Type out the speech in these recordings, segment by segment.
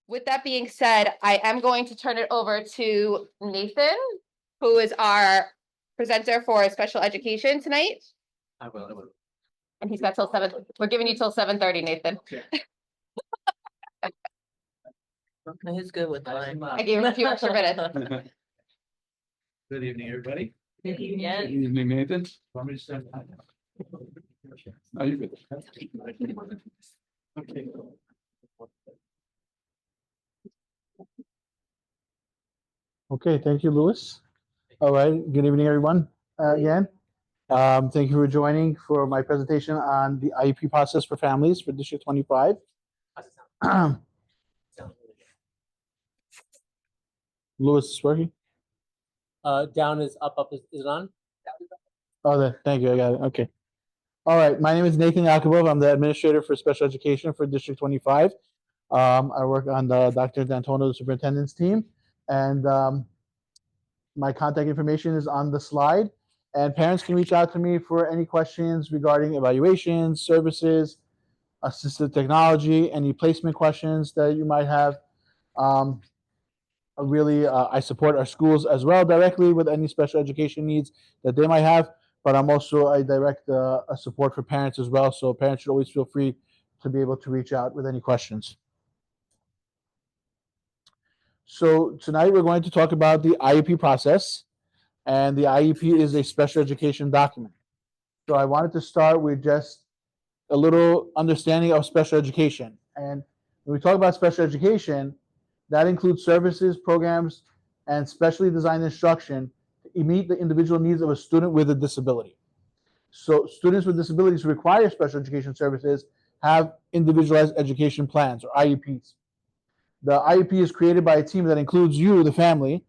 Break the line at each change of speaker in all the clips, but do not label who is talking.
With that being said, I am going to turn it over to Nathan, who is our presenter for special education tonight.
I will.
And he's got till 7. We're giving you till 7:30, Nathan.
Okay.
He's good with time.
I gave him a few extra minutes.
Good evening, everybody.
Good evening.
Good evening, Nathan. Want me to stand? No, you're good. Okay.
Okay, thank you, Louis. All right, good evening, everyone, again. Thank you for joining for my presentation on the IEP process for families for District 25. Louis is working?
Down is up is it on?
Oh, thank you, I got it, okay. All right, my name is Nathan Yakubov. I'm the administrator for special education for District 25. I work on the Dr. D'Antonio, the superintendent's team, and my contact information is on the slide, and parents can reach out to me for any questions regarding evaluations, services, assistive technology, any placement questions that you might have. I support our schools as well directly with any special education needs that they might have, but I direct a support for parents as well, so parents should always feel free to be able to reach out with any questions. So tonight we're going to talk about the IEP process, and the IEP is a special education document. So I wanted to start with just a little understanding of special education. And when we talk about special education, that includes services, programs, and specially designed instruction to meet the individual needs of a student with a disability. So students with disabilities who require special education services have individualized education plans, or IEPs. The IEP is created by a team that includes you, the family,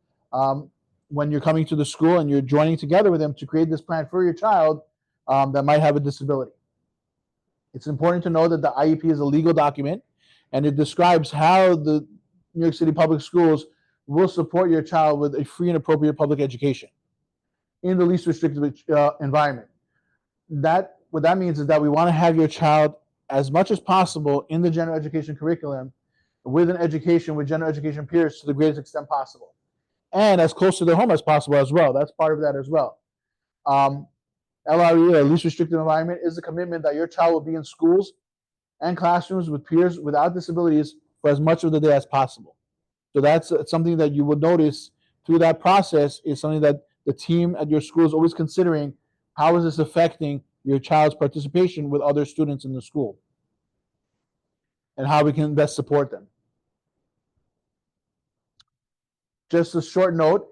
when you're coming to the school and you're joining together with them to create this plan for your child that might have a disability. It's important to know that the IEP is a legal document, and it describes how the New York City Public Schools will support your child with a free and appropriate public education in the least restrictive environment. What that means is that we want to have your child as much as possible in the general education curriculum with an education with general education peers to the greatest extent possible, and as close to their home as possible as well. That's part of that as well. LRE, or least restrictive environment, is a commitment that your child will be in schools and classrooms with peers without disabilities for as much of the day as possible. So that's something that you would notice through that process, is something that the team at your school is always considering. How is this affecting your child's participation with other students in the school, and how we can best support them? Just a short note,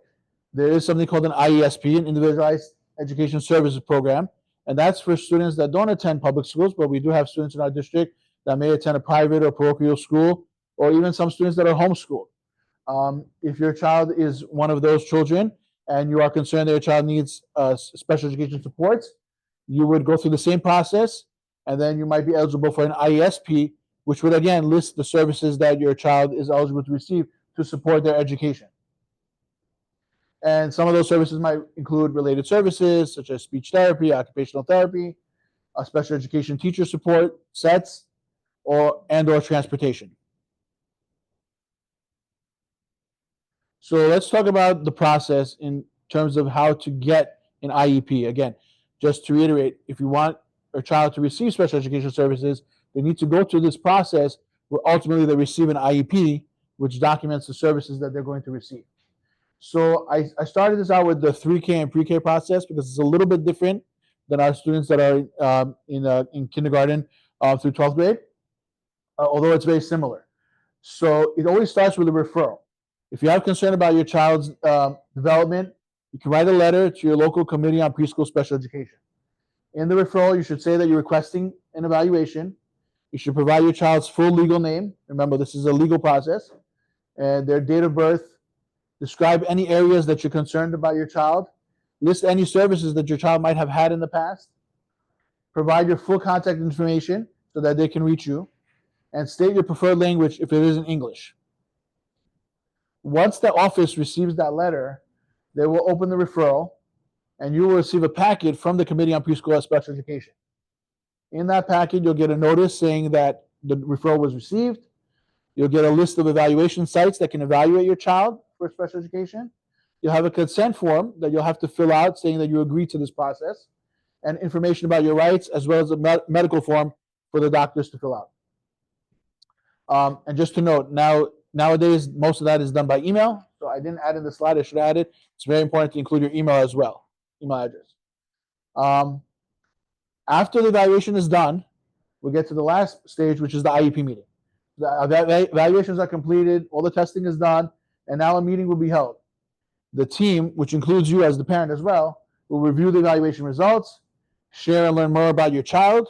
there is something called an IESP, an Individualized Education Services Program, and that's for students that don't attend public schools, but we do have students in our district that may attend a private or parochial school, or even some students that are homeschooled. If your child is one of those children and you are concerned that your child needs special education supports, you would go through the same process, and then you might be eligible for an IESP, which would again list the services that your child is eligible to receive to support their education. And some of those services might include related services such as speech therapy, occupational therapy, special education teacher support sets, or transportation. So let's talk about the process in terms of how to get an IEP. Again, just to reiterate, if you want a child to receive special education services, they need to go through this process where ultimately they receive an IEP, which documents the services that they're going to receive. So I started this out with the 3K and pre-K process because it's a little bit different than our students that are in kindergarten through 12th grade, although it's very similar. So it always starts with a referral. If you have concern about your child's development, you can write a letter to your local committee on preschool special education. In the referral, you should say that you're requesting an evaluation. You should provide your child's full legal name. Remember, this is a legal process. And their date of birth. Describe any areas that you're concerned about your child. List any services that your child might have had in the past. Provide your full contact information so that they can reach you. And state your preferred language if it is in English. Once the office receives that letter, they will open the referral, and you will receive a packet from the Committee on Preschool and Special Education. In that packet, you'll get a notice saying that the referral was received. You'll get a list of evaluation sites that can evaluate your child for special education. You'll have a consent form that you'll have to fill out saying that you agree to this process, and information about your rights, as well as a medical form for the doctors to fill out. And just to note, nowadays, most of that is done by email. So I didn't add in the slide, I should add it. It's very important to include your email as well, email address. After the evaluation is done, we get to the last stage, which is the IEP meeting. The evaluations are completed, all the testing is done, and now a meeting will be held. The team, which includes you as the parent as well, will review the evaluation results, share and learn more about your child,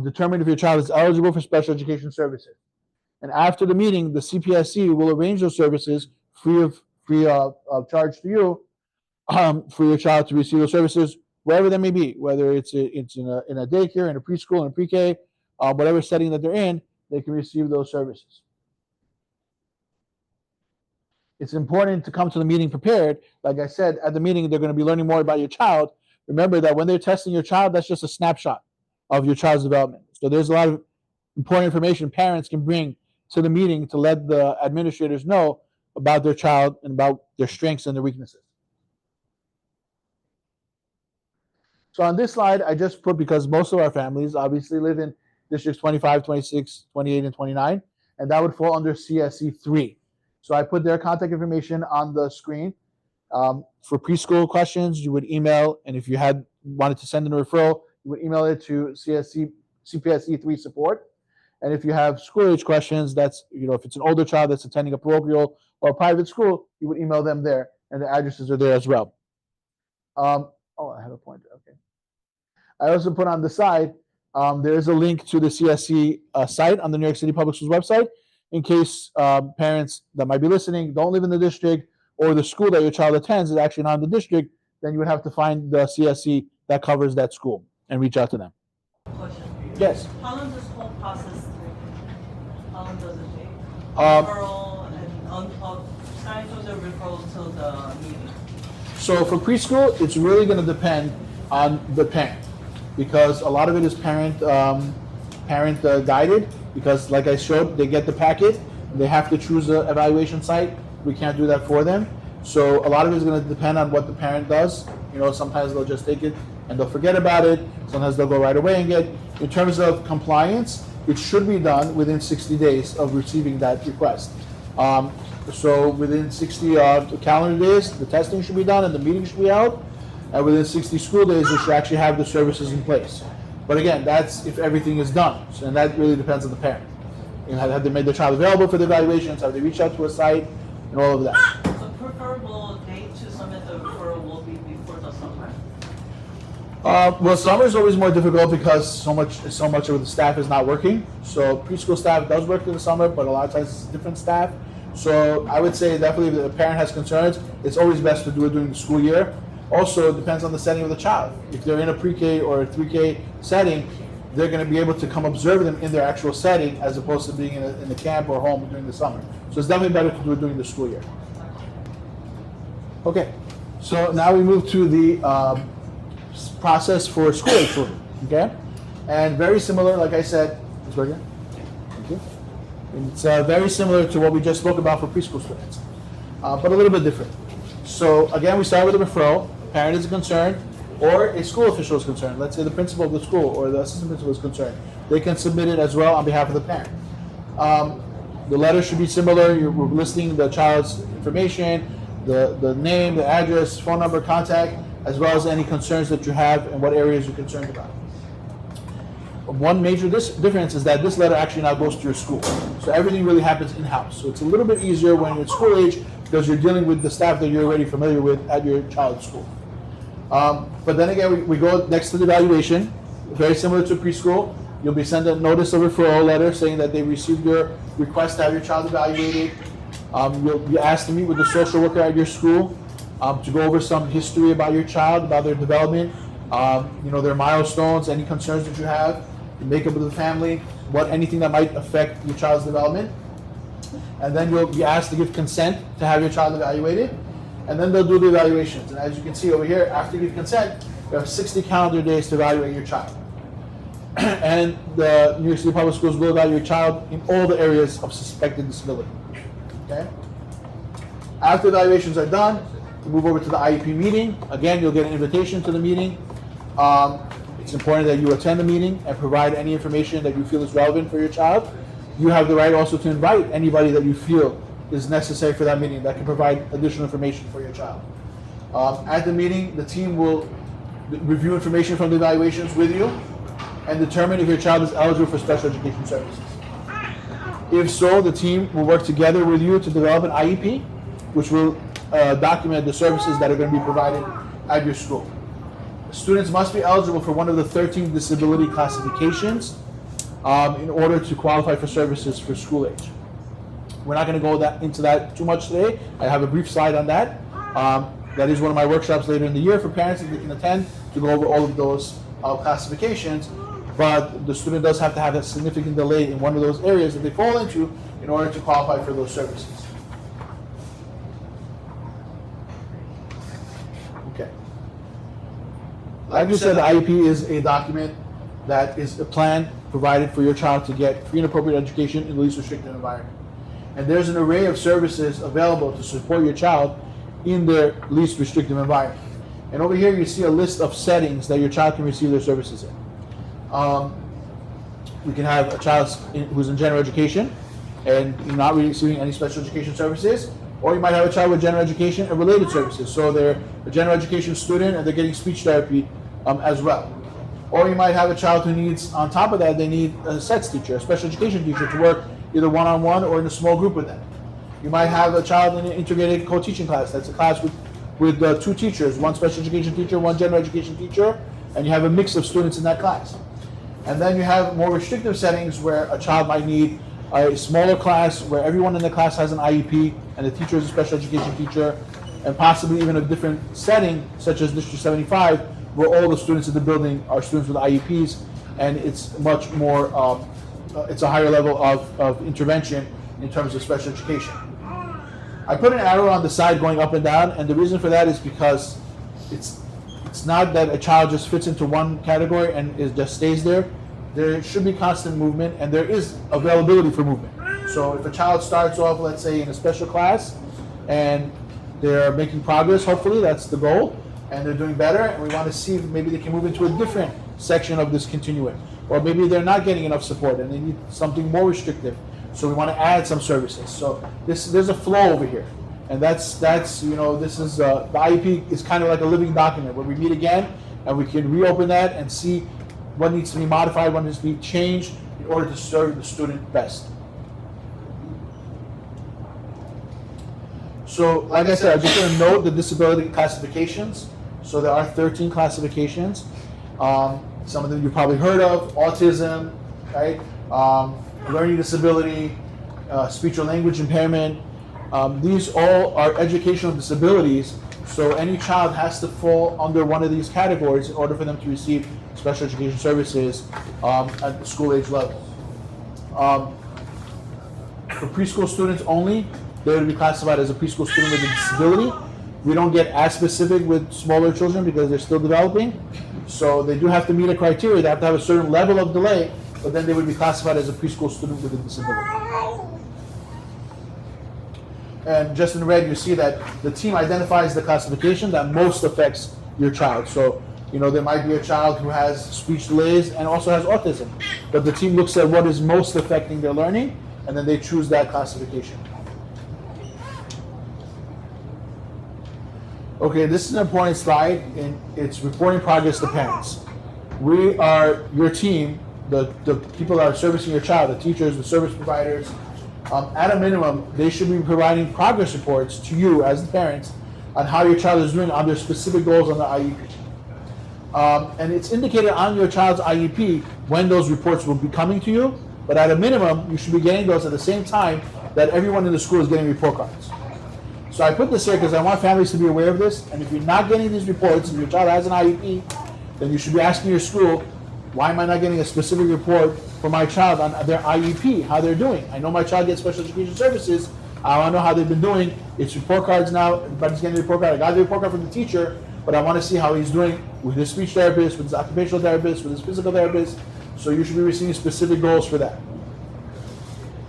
determine if your child is eligible for special education services. And after the meeting, the CPSC will arrange those services free of charge to you, for your child to receive those services wherever they may be, whether it's in a daycare, in a preschool, in a pre-K, whatever setting that they're in, they can receive those services. It's important to come to the meeting prepared. Like I said, at the meeting, they're going to be learning more about your child. Remember that when they're testing your child, that's just a snapshot of your child's development. So there's a lot of important information parents can bring to the meeting to let the administrators know about their child and about their strengths and their weaknesses. So on this slide, I just put, because most of our families obviously live in districts 25, 26, 28, and 29, and that would fall under CSC 3. So I put their contact information on the screen. For preschool questions, you would email, and if you wanted to send in a referral, you would email it to CPSC 3 support. And if you have school age questions, that's, if it's an older child that's attending a parochial or a private school, you would email them there, and the addresses are there as well. I have a pointer. Okay. I also put on the side, there is a link to the CSC site on the New York City Public Schools website, in case parents that might be listening don't live in the district, or the school that your child attends is actually not in the district, then you would have to find the CSC that covers that school and reach out to them.
Question.
Yes.
How long does this whole process take? How long does it take?
Um,
Referral and on time for the referral till the meeting.
So for preschool, it's really going to depend on the parent, because a lot of it is parent guided. Because like I showed, they get the packet, they have to choose the evaluation site. We can't do that for them. So a lot of it is going to depend on what the parent does. Sometimes they'll just take it and they'll forget about it. Sometimes they'll go right away and get. In terms of compliance, it should be done within 60 days of receiving that request. So within 60 calendar days, the testing should be done and the meeting should be held. And within 60 school days, they should actually have the services in place. But again, that's if everything is done. And that really depends on the parent. Have they made their child available for the evaluations? Have they reached out to a site? And all of that.
So preferable date to submit the referral will be before the summer?
Well, summer is always more difficult because so much of the staff is not working. So preschool staff does work in the summer, but a lot of times it's different staff. So I would say definitely if the parent has concerns, it's always best to do it during the school year. Also, it depends on the setting of the child. If they're in a pre-K or a 3K setting, they're going to be able to come observe them in their actual setting as opposed to being in the camp or home during the summer. So it's definitely better to do it during the school year. Okay, so now we move to the process for school age children. Okay, and very similar, like I said, it's right here. Thank you. It's very similar to what we just spoke about for preschool students, but a little bit different. So again, we start with a referral. Parent is concerned, or a school official is concerned. Let's say the principal of the school or the assistant principal is concerned. They can submit it as well on behalf of the parent. The letter should be similar. You're listing the child's information, the name, the address, phone number, contact, as well as any concerns that you have and what areas you're concerned about. One major difference is that this letter actually now goes to your school. So everything really happens in-house. So it's a little bit easier when you're at school age because you're dealing with the staff that you're already familiar with at your child's school. But then again, we go next to the evaluation, very similar to preschool. You'll be sent a notice of referral letter saying that they received your request to have your child evaluated. You'll be asked to meet with the social worker at your school to go over some history about your child, about their development, their milestones, any concerns that you have, the makeup of the family, anything that might affect your child's development. And then you'll be asked to give consent to have your child evaluated. And then they'll do the evaluations. And as you can see over here, after you give consent, you have 60 calendar days to evaluate your child. and the New York City Public Schools will evaluate your child in all the areas of suspected disability. Okay? After evaluations are done, we move over to the IEP meeting. Again, you'll get an invitation to the meeting. It's important that you attend the meeting and provide any information that you feel is relevant for your child. You have the right also to invite anybody that you feel is necessary for that meeting that can provide additional information for your child. At the meeting, the team will review information from the evaluations with you and determine if your child is eligible for special education services. If so, the team will work together with you to develop an IEP, which will document the services that are going to be provided at your school. Students must be eligible for one of the 13 disability classifications in order to qualify for services for school age. We're not going to go into that too much today. I have a brief slide on that. That is one of my workshops later in the year for parents that they can attend to go over all of those classifications. But the student does have to have a significant delay in one of those areas that they fall into in order to qualify for those services. Okay. Like we said, the IEP is a document that is a plan provided for your child to get free and appropriate education in the least restrictive environment. And there's an array of services available to support your child in their least restrictive environment. And over here you see a list of settings that your child can receive their services in. You can have a child who's in general education and not receiving any special education services, or you might have a child with general education and related services. So they're a general education student and they're getting speech therapy as well. Or you might have a child who needs, on top of that, they need a SETS teacher, a special education teacher, to work either one-on-one or in a small group with them. You might have a child in an integrated co-teaching class. That's a class with two teachers, one special education teacher, one general education teacher, and you have a mix of students in that class. And then you have more restrictive settings where a child might need a smaller class where everyone in the class has an IEP and the teacher is a special education teacher, and possibly even a different setting such as District 75 where all the students in the building are students with IEPs, and it's much more, it's a higher level of intervention in terms of special education. I put an arrow on the side going up and down, and the reason for that is because it's not that a child just fits into one category and it just stays there. There should be constant movement, and there is availability for movement. So if a child starts off, let's say, in a special class, and they're making progress, hopefully that's the goal, and they're doing better, and we want to see if maybe they can move into a different section of this continuum. Or maybe they're not getting enough support and they need something more restrictive. So we want to add some services. So there's a flow over here. And that's this is, the IEP is kind of like a living document where we meet again and we can reopen that and see what needs to be modified, what needs to be changed in order to serve the student best. So, like I said, I just want to note the disability classifications. So there are 13 classifications. Some of them you've probably heard of: autism, right? Learning disability, speech or language impairment. These all are educational disabilities. So any child has to fall under one of these categories in order for them to receive special education services at the school age level. For preschool students only, they would be classified as a preschool student with a disability. We don't get as specific with smaller children because they're still developing. So they do have to meet a criteria. They have to have a certain level of delay, but then they would be classified as a preschool student with a disability. And just in red, you see that the team identifies the classification that most affects your child. So, there might be a child who has speech delays and also has autism, but the team looks at what is most affecting their learning, and then they choose that classification. Okay, this is an important slide, and it's reporting progress to parents. We are your team, the people that are servicing your child, the teachers, the service providers. At a minimum, they should be providing progress reports to you as the parents on how your child is doing on their specific goals on the IEP. And it's indicated on your child's IEP when those reports will be coming to you, but at a minimum, you should be getting those at the same time that everyone in the school is getting report cards. So I put this here because I want families to be aware of this, and if you're not getting these reports, if your child has an IEP, then you should be asking your school, why am I not getting a specific report for my child on their IEP, how they're doing? I know my child gets special education services. I want to know how they've been doing. It's report cards now. Everybody's getting a report card. I got the report card from the teacher, but I want to see how he's doing with his speech therapist, with his occupational therapist, with his physical therapist. So you should be receiving specific goals for that.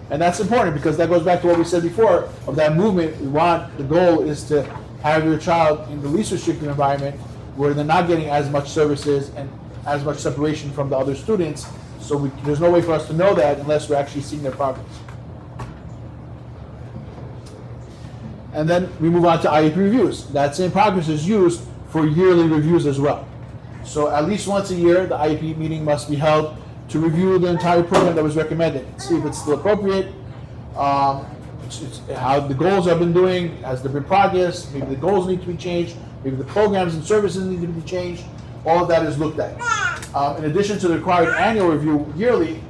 And that's important because that goes back to what we said before of that movement. The goal is to have your child in the least restrictive environment where they're not getting as much services and as much separation from the other students. So there's no way for us to know that unless we're actually seeing their progress. And then we move on to IEP reviews. That same progress is used for yearly reviews as well. So at least once a year, the IEP meeting must be held to review the entire program that was recommended, see if it's still appropriate, how the goals have been doing, has there been progress, maybe the goals need to be changed, maybe the programs and services need to be changed. All of that is looked at. In addition to the required annual review yearly,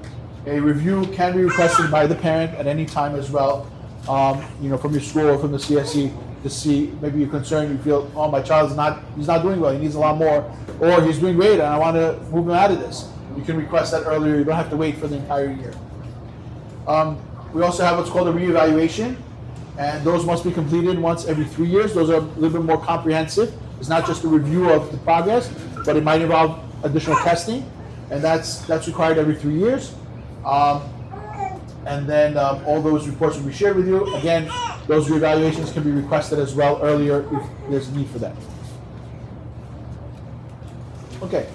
a review can be requested by the parent at any time as well, from your school or from the CSE to see maybe you're concerned, you feel, oh, my child's he's not doing well, he needs a lot more, or he's doing great and I want to move him out of this. You can request that earlier, you don't have to wait for the entire year. We also have what's called a reevaluation, and those must be completed once every 3 years. Those are a little bit more comprehensive. It's not just a review of the progress, but it might involve additional testing, and that's required every 3 years. And then all those reports will be shared with you. Again, those reevaluations can be requested as well earlier if there's a need for that. Okay.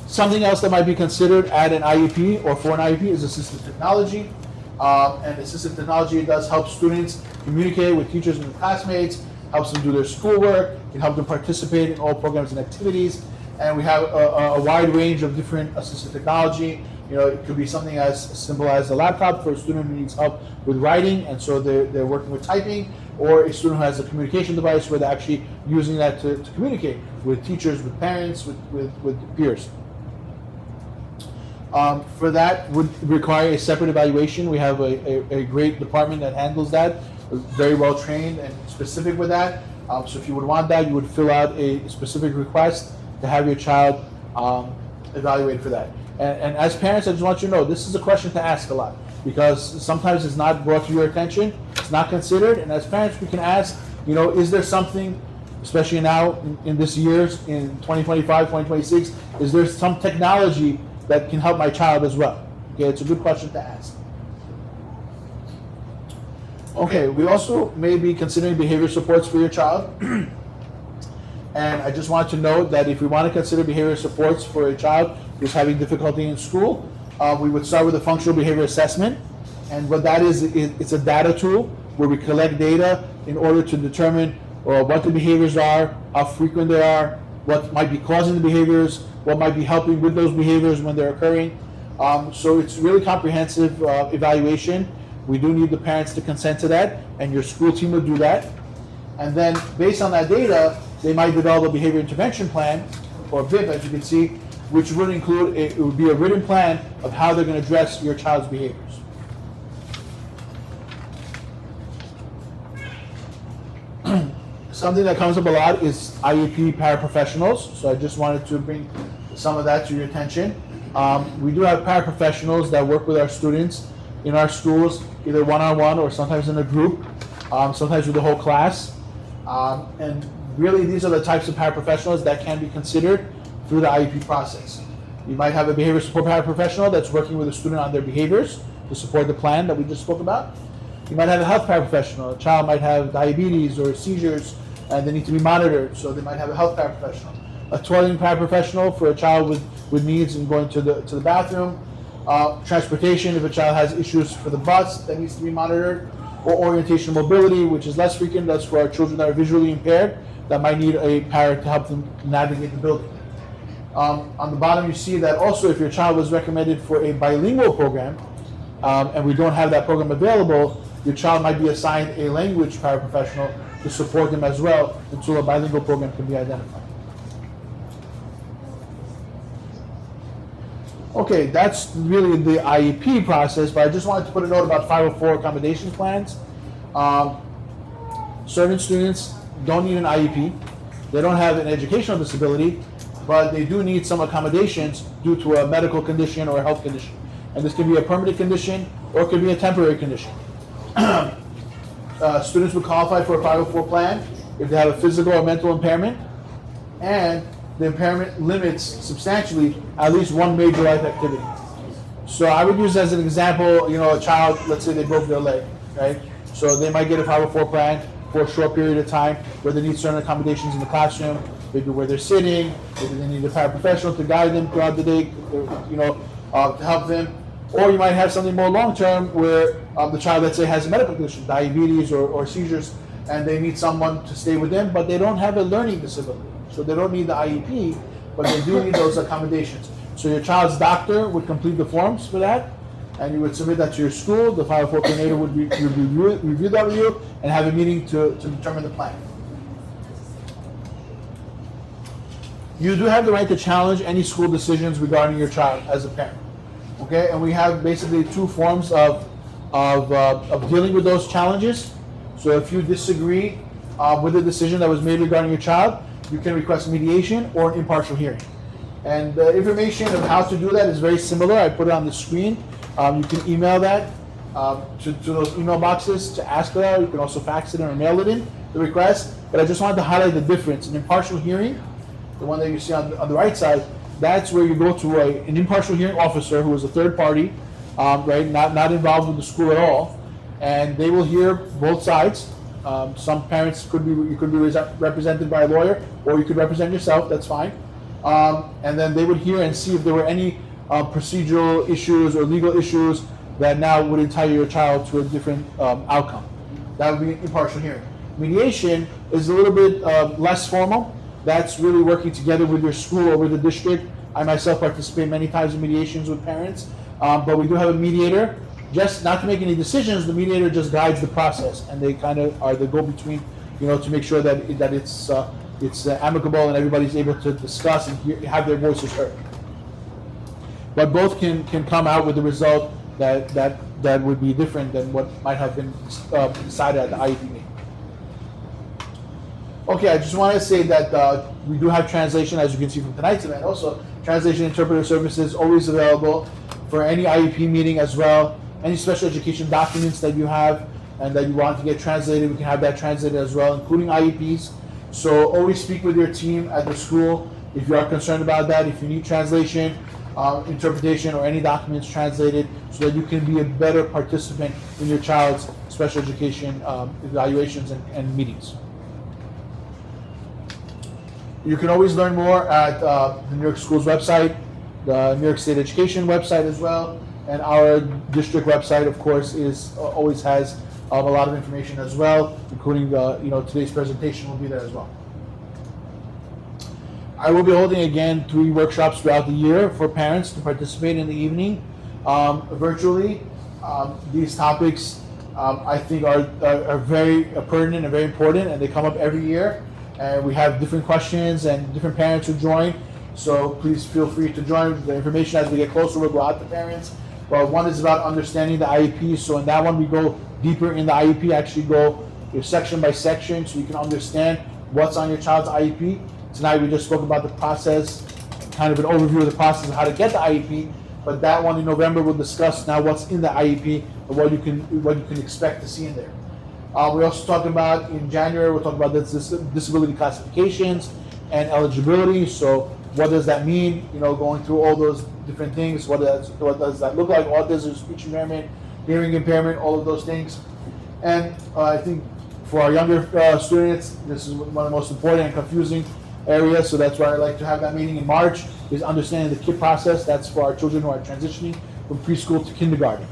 Something else that might be considered at an IEP or for an IEP is assistive technology. And assistive technology does help students communicate with teachers and classmates, helps them do their schoolwork, can help them participate in all programs and activities. And we have a wide range of different assistive technology. It could be something as simple as a laptop for a student who needs help with writing, and so they're working with typing, or a student who has a communication device where they're actually using that to communicate with teachers, with parents, with peers. For that would require a separate evaluation. We have a great department that handles that, very well trained and specific with that. So if you would want that, you would fill out a specific request to have your child evaluated for that. And as parents, I just want you to know, this is a question to ask a lot because sometimes it's not brought to your attention, it's not considered, and as parents we can ask, is there something, especially now in this years, in 2025, 2026, is there some technology that can help my child as well? Okay, it's a good question to ask. Okay, we also may be considering behavior supports for your child. And I just want to note that if we want to consider behavior supports for a child who's having difficulty in school, we would start with a functional behavior assessment. And what that is, it's a data tool where we collect data in order to determine what the behaviors are, how frequent they are, what might be causing the behaviors, what might be helping with those behaviors when they're occurring. So it's really comprehensive evaluation. We do need the parents to consent to that, and your school team will do that. And then based on that data, they might develop a behavior intervention plan, or BIP as you can see, which would include, it would be a written plan of how they're going to address your child's behaviors. Something that comes up a lot is IEP paraprofessionals, so I just wanted to bring some of that to your attention. We do have paraprofessionals that work with our students in our schools, either one-on-one or sometimes in a group, sometimes with the whole class. And really, these are the types of paraprofessionals that can be considered through the IEP process. You might have a behavior support paraprofessional that's working with a student on their behaviors to support the plan that we just spoke about. You might have a health paraprofessional. A child might have diabetes or seizures and they need to be monitored, so they might have a health paraprofessional. A toileting paraprofessional for a child with needs in going to the bathroom. Transportation, if a child has issues for the bus that needs to be monitored. Or orientation mobility, which is less frequent, that's for our children that are visually impaired, that might need a para to help them navigate the building. On the bottom you see that also if your child was recommended for a bilingual program, and we don't have that program available, your child might be assigned a language paraprofessional to support them as well until a bilingual program can be identified. Okay, that's really the IEP process, but I just wanted to put a note about 504 accommodation plans. Certain students don't need an IEP. They don't have an educational disability, but they do need some accommodations due to a medical condition or a health condition. And this can be a permanent condition or it could be a temporary condition. Students would qualify for a 504 plan if they have a physical or mental impairment, and the impairment limits substantially at least one major life activity. So I would use as an example, a child, let's say they broke their leg, right? So they might get a 504 plan for a short period of time where they need certain accommodations in the classroom, maybe where they're sitting, maybe they need a paraprofessional to guide them throughout the day, to help them. Or you might have something more long-term where the child, let's say, has a medical condition, diabetes or seizures, and they need someone to stay with them, but they don't have a learning disability. So they don't need the IEP, but they do need those accommodations. So your child's doctor would complete the forms for that, and you would submit that to your school. The 504 coordinator would review that with you and have a meeting to determine the plan. You do have the right to challenge any school decisions regarding your child as a parent. Okay, and we have basically two forms of dealing with those challenges. So if you disagree with the decision that was made regarding your child, you can request mediation or an impartial hearing. And the information of how to do that is very similar. I put it on the screen. You can email that to those email boxes to ask for that. You can also fax it in or mail it in, the request. But I just wanted to highlight the difference. An impartial hearing, the one that you see on the right side, that's where you go to an impartial hearing officer who is a third party, right, not involved with the school at all, and they will hear both sides. Some parents you could be represented by a lawyer, or you could represent yourself. That's fine. And then they would hear and see if there were any procedural issues or legal issues that now would entitle your child to a different outcome. That would be an impartial hearing. Mediation is a little bit less formal. That's really working together with your school or with the district. I myself participate many times in mediations with parents, but we do have a mediator. Just not to make any decisions, the mediator just guides the process, and they kind of are the go-between, to make sure that it's amicable and everybody's able to discuss and have their voices heard. But both can come out with a result that would be different than what might have been decided at the IEP meeting. Okay, I just want to say that we do have translation, as you can see from tonight's event. Also, translation interpreter services always available for any IEP meeting as well. Any special education documents that you have and that you want to get translated, we can have that translated as well, including IEPs. So always speak with your team at the school if you are concerned about that, if you need translation, interpretation, or any documents translated, so that you can be a better participant in your child's special education evaluations and meetings. You can always learn more at the New York School's website, the New York State Education website as well, and our district website, of course, always has a lot of information as well, including today's presentation will be there as well. I will be holding again 3 workshops throughout the year for parents to participate in the evening virtually. These topics I think are very pertinent and very important, and they come up every year. And we have different questions and different parents who join. So please feel free to join. The information as we get closer will go out to parents. Well, one is about understanding the IEP. So in that one, we go deeper in the IEP, actually go section by section so you can understand what's on your child's IEP. Tonight we just spoke about the process, kind of an overview of the process of how to get the IEP. But that one in November we'll discuss now what's in the IEP and what you can expect to see in there. We also talk about, in January, we'll talk about disability classifications and eligibility. So what does that mean? Going through all those different things. What does that look like? Autism, speech impairment, hearing impairment, all of those things. And I think for our younger students, this is one of the most important and confusing areas. So that's why I like to have that meeting in March, is understanding the KIP process. That's for our children who are transitioning from preschool to kindergarten.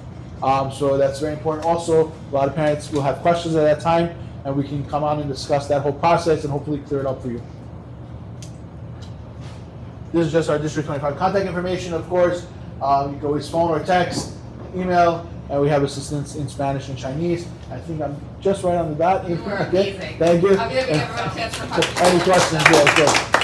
So that's very important. Also, a lot of parents will have questions at that time, and we can come on and discuss that whole process and hopefully clear it up for you. This is just our District 25 contact information, of course. You can always phone or text, email, and we have assistance in Spanish and Chinese. I think I'm just right on the dot.
You were amazing.
Thank you.
I'm gonna give everyone a chance for questions.
Any questions? Yeah, okay.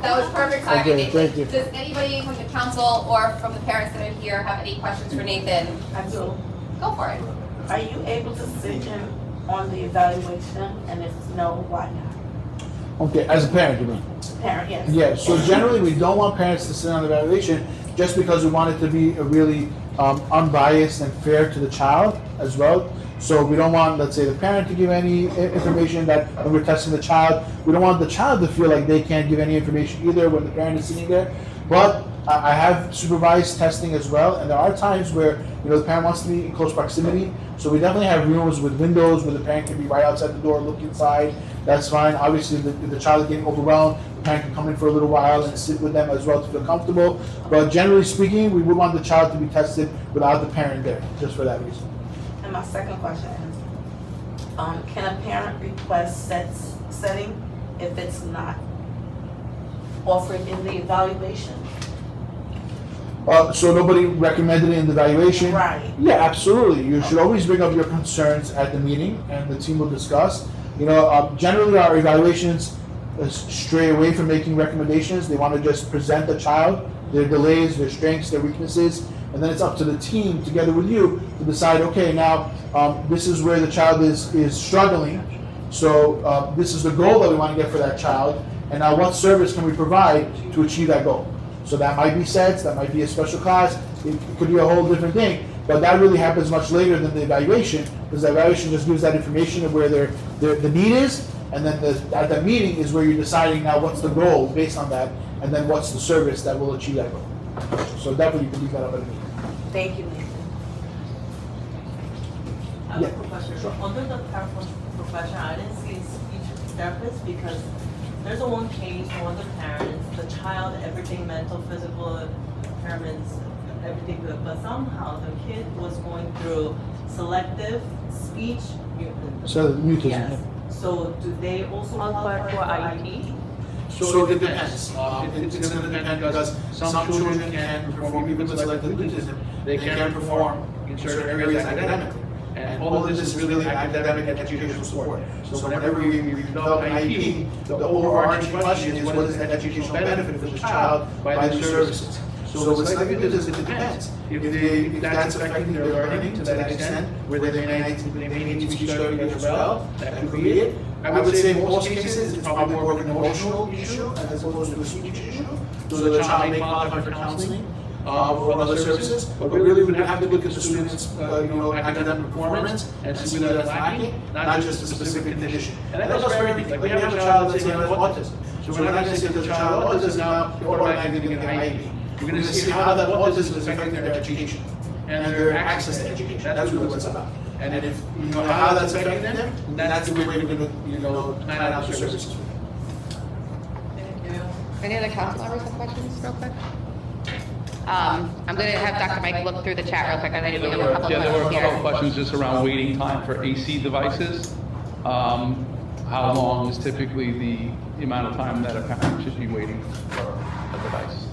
That was perfect timing,
Okay, thank you.
Nathan. Does anybody from the council or from the parents that are here have any questions for Nathan?
I do.
Go for it.
Are you able to sit in on the evaluation, and if no, why not?
Okay, as a parent, you mean?
Parent, yes.
Yeah, so generally we don't want parents to sit on the evaluation just because we want it to be a really unbiased and fair to the child as well. So we don't want, let's say, the parent to give any information that when we're testing the child. We don't want the child to feel like they can't give any information either when the parent is sitting there. But I have supervised testing as well, and there are times where, the parent wants to be in close proximity. So we definitely have rooms with windows where the parent can be right outside the door, look inside. That's fine. Obviously, if the child is getting overwhelmed, the parent can come in for a little while and sit with them as well to feel comfortable. But generally speaking, we would want the child to be tested without the parent there, just for that reason.
And my second question is, can a parent request setting if it's not offered in the evaluation?
So nobody recommended it in the evaluation?
Right.
Yeah, absolutely. You should always bring up your concerns at the meeting, and the team will discuss. Generally our evaluations stray away from making recommendations. They want to just present the child, their delays, their strengths, their weaknesses, and then it's up to the team together with you to decide, okay, now this is where the child is struggling. So this is the goal that we want to get for that child, and now what service can we provide to achieve that goal? So that might be sets, that might be a special class, it could be a whole different thing, but that really happens much later than the evaluation, because the evaluation just gives that information of where the need is, and then at that meeting is where you're deciding now what's the goal based on that, and then what's the service that will achieve that goal. So definitely you can leave that up at the meeting.
Thank you, Nathan.
I have
Yeah,
a quick question.
sure.
Under the profession, I didn't see speech therapist because there's a one case, one of the parents, the child, everything mental, physical impairments, everything good, but somehow the kid was going through selective speech mutism.
So mutism.
Yes. So do they also qualify for IEP?
So it depends. It's going to depend because some children can perform even with selective mutism. They can perform in certain areas academically. And all of this is really academic and educational support. So whenever we develop an IEP, the overarching question is what is the educational benefit for the child by these services? So with selective mutism, it depends. If that's affecting their learning to that extent, where they may need to speech therapy as well, that could be it. I would say in most cases, it's probably more of an emotional issue as opposed to a speech issue. So the child may qualify for counseling or other services, but really we would have to look at the student's academic performance and see whether that's lacking, not just a specific condition. And that goes for everything. Like we have a child that's has autism. So we're not going to say to the child, autism now, you're automatically going to get an IEP. We're going to see how that autism is affecting their education and their access to education. That's really what it's about. And if you know how that's affecting them, that's the way we're going to plan out the services.
Any other council members have questions real quick? I'm gonna have Dr. Mike look through the chat real quick, and I know we have a couple
Yeah, there were a
questions
couple of
here.
questions just around waiting time for AC devices. How long is typically the amount of time that a parent should be waiting for a device?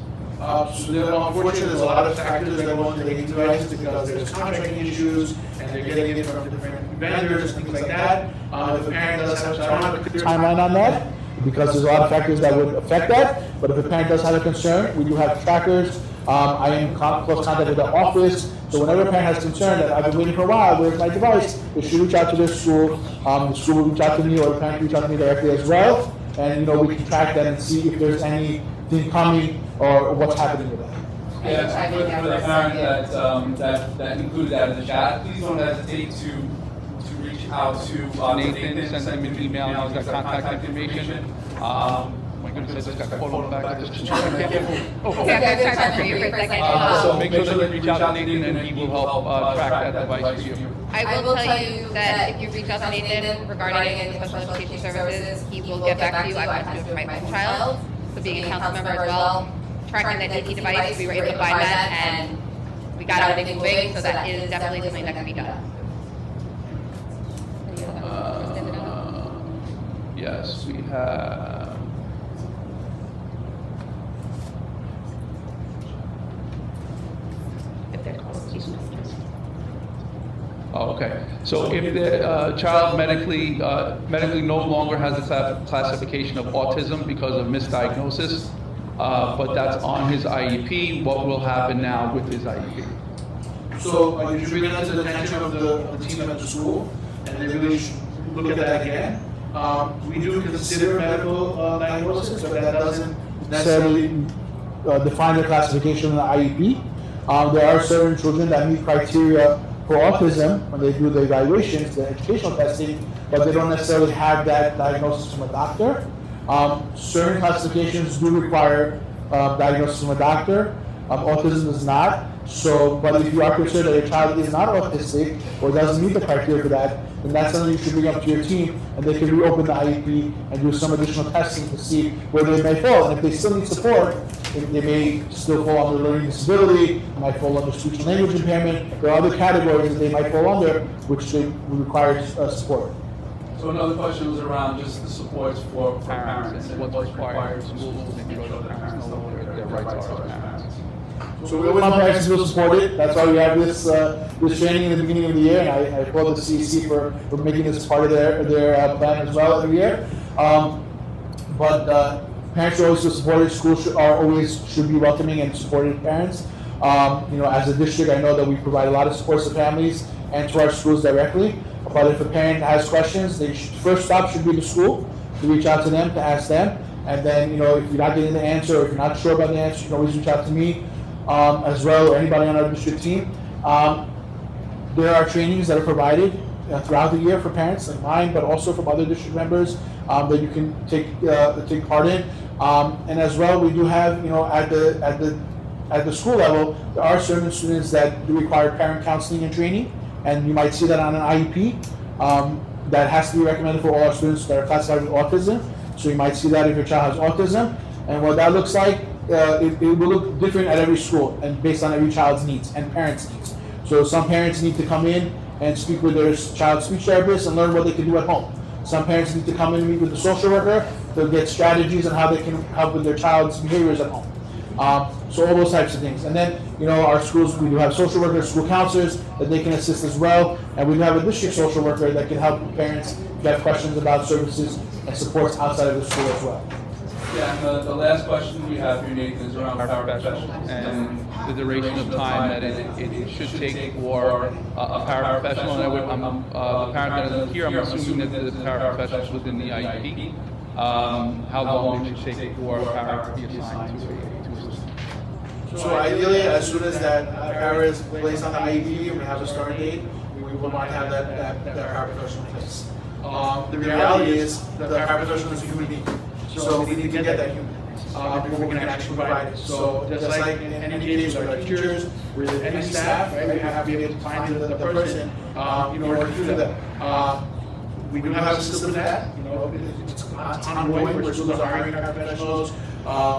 So unfortunately, there's a lot of factors that go into the devices because there's contracting issues and they're getting it from different vendors and things like that. If a parent does have, so I don't have a clear timeline on that because there's a lot of factors that would affect that. But if a parent does have a concern, we do have trackers. I am in close contact with the office. So whenever a parent has concern that I've been waiting for a while, where's my device? They should reach out to their school. The school will reach out to me or the parent will reach out to me directly as well. And we can track that and see if there's anything coming or what's happening with that.
Yeah, for the parent that included that in the chat, please don't hesitate to reach out to
Nathan, send him an email, he's got contact information. My goodness, I just got caught on the back of this.
Yeah, I'm gonna try that for you for a second.
So make sure that you reach out to Nathan and he will help track that device for you.
I will tell you that if you reach out to Nathan regarding any special education services, he will get back to you. I want to do it for my own child, so being a council member as well. Tracking that AP device, we were able to find that and we got everything moving, so that is definitely something that can be done.
Yes, we have. Oh, okay. So if the child medically no longer has the classification of autism because of misdiagnosis, but that's on his IEP, what will happen now with his IEP?
So you should bring that to the attention of the team at the school, and they really should look at that again. We do consider medical diagnosis, but that doesn't necessarily define the classification in the IEP. There are certain children that meet criteria for autism when they do the evaluations, the educational testing, but they don't necessarily have that diagnosis from a doctor. Certain classifications do require diagnosis from a doctor. Autism is not. So, but if you are concerned that your child is not autistic or doesn't meet the criteria for that, then that's something you should bring up to your team, and they can reopen the IEP and do some additional testing to see where they may fall. And if they still need support, they may still fall under learning disability, might fall under speech and language impairment. There are other categories that they might fall under, which they require support.
So another question was around just the supports for parents and
what's
what's
required
required
in
in
schools
schools
to
to
make
make
sure
sure
that
that
parents
parents
know
know
what
what
their
their
rights
rights
are
are
as
as
parents.
So we want parents to feel supported. That's why we have this this training in the beginning of the year, and I applaud the CEC for making this part of their plan as well every year. But parents are always feel supported. Schools should be welcoming and supporting parents. As a district, I know that we provide a lot of support to families and to our schools directly. But if a parent has questions, first stop should be the school, to reach out to them, to ask them. And then, if you're not getting the answer, or if you're not sure about the answer, you can always reach out to me as well, or anybody on our district team. There are trainings that are provided throughout the year for parents like mine, but also from other district members that you can take part in. And as well, we do have, at the school level, there are certain students that do require parent counseling and training, and you might see that on an IEP. That has to be recommended for all our students that are classified with autism. So you might see that if your child has autism, and what that looks like, it will look different at every school and based on every child's needs and parents' needs. So some parents need to come in and speak with their child's speech therapist and learn what they can do at home. Some parents need to come in and meet with the social worker to get strategies on how they can help with their child's behaviors at home. So all those types of things. And then, our schools, we do have social workers, school counselors that they can assist as well. And we do have a district social worker that can help parents if they have questions about services and supports outside of the school as well.
Yeah, and the last question we have here, Nathan, is around
Paraprofessionals
paraprofessionals
and the duration of time that it should take for a paraprofessional. And the parent that is here, I'm assuming that the paraprofessional is within the IEP. How long it should take for a para to be assigned to a
So ideally, as soon as that para is placed on the IEP and we have a start date, we would want to have that paraprofessional in place. The reality is that the paraprofessional is a human being, so we need to get that human before we can actually provide it. So just like in any case with our teachers, with any staff, right, we have to be able to find the person in order to do that. We do have a system for that, it's ongoing, where schools are hiring paraprofessionals.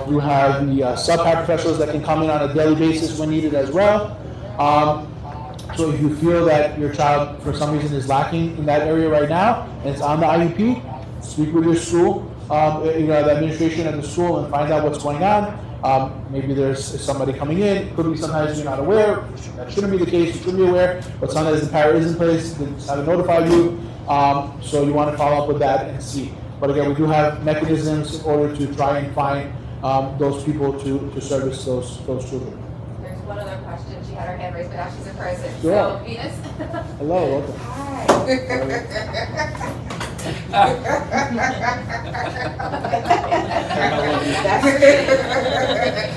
We have the sub-paraprofessionals that can come in on a daily basis when needed as well. So if you feel that your child, for some reason, is lacking in that area right now, and it's on the IEP, speak with your school, the administration at the school, and find out what's going on. Maybe there's somebody coming in. It could be sometimes you're not aware. That shouldn't be the case. You should be aware. But sometimes the para is in place. They just haven't notified you. So you want to follow up with that and see. But again, we do have mechanisms in order to try and find those people to service those children.
There's one other question. She had her hand raised, but now she's in person.
Sure.
So, Venus?
Hello, welcome.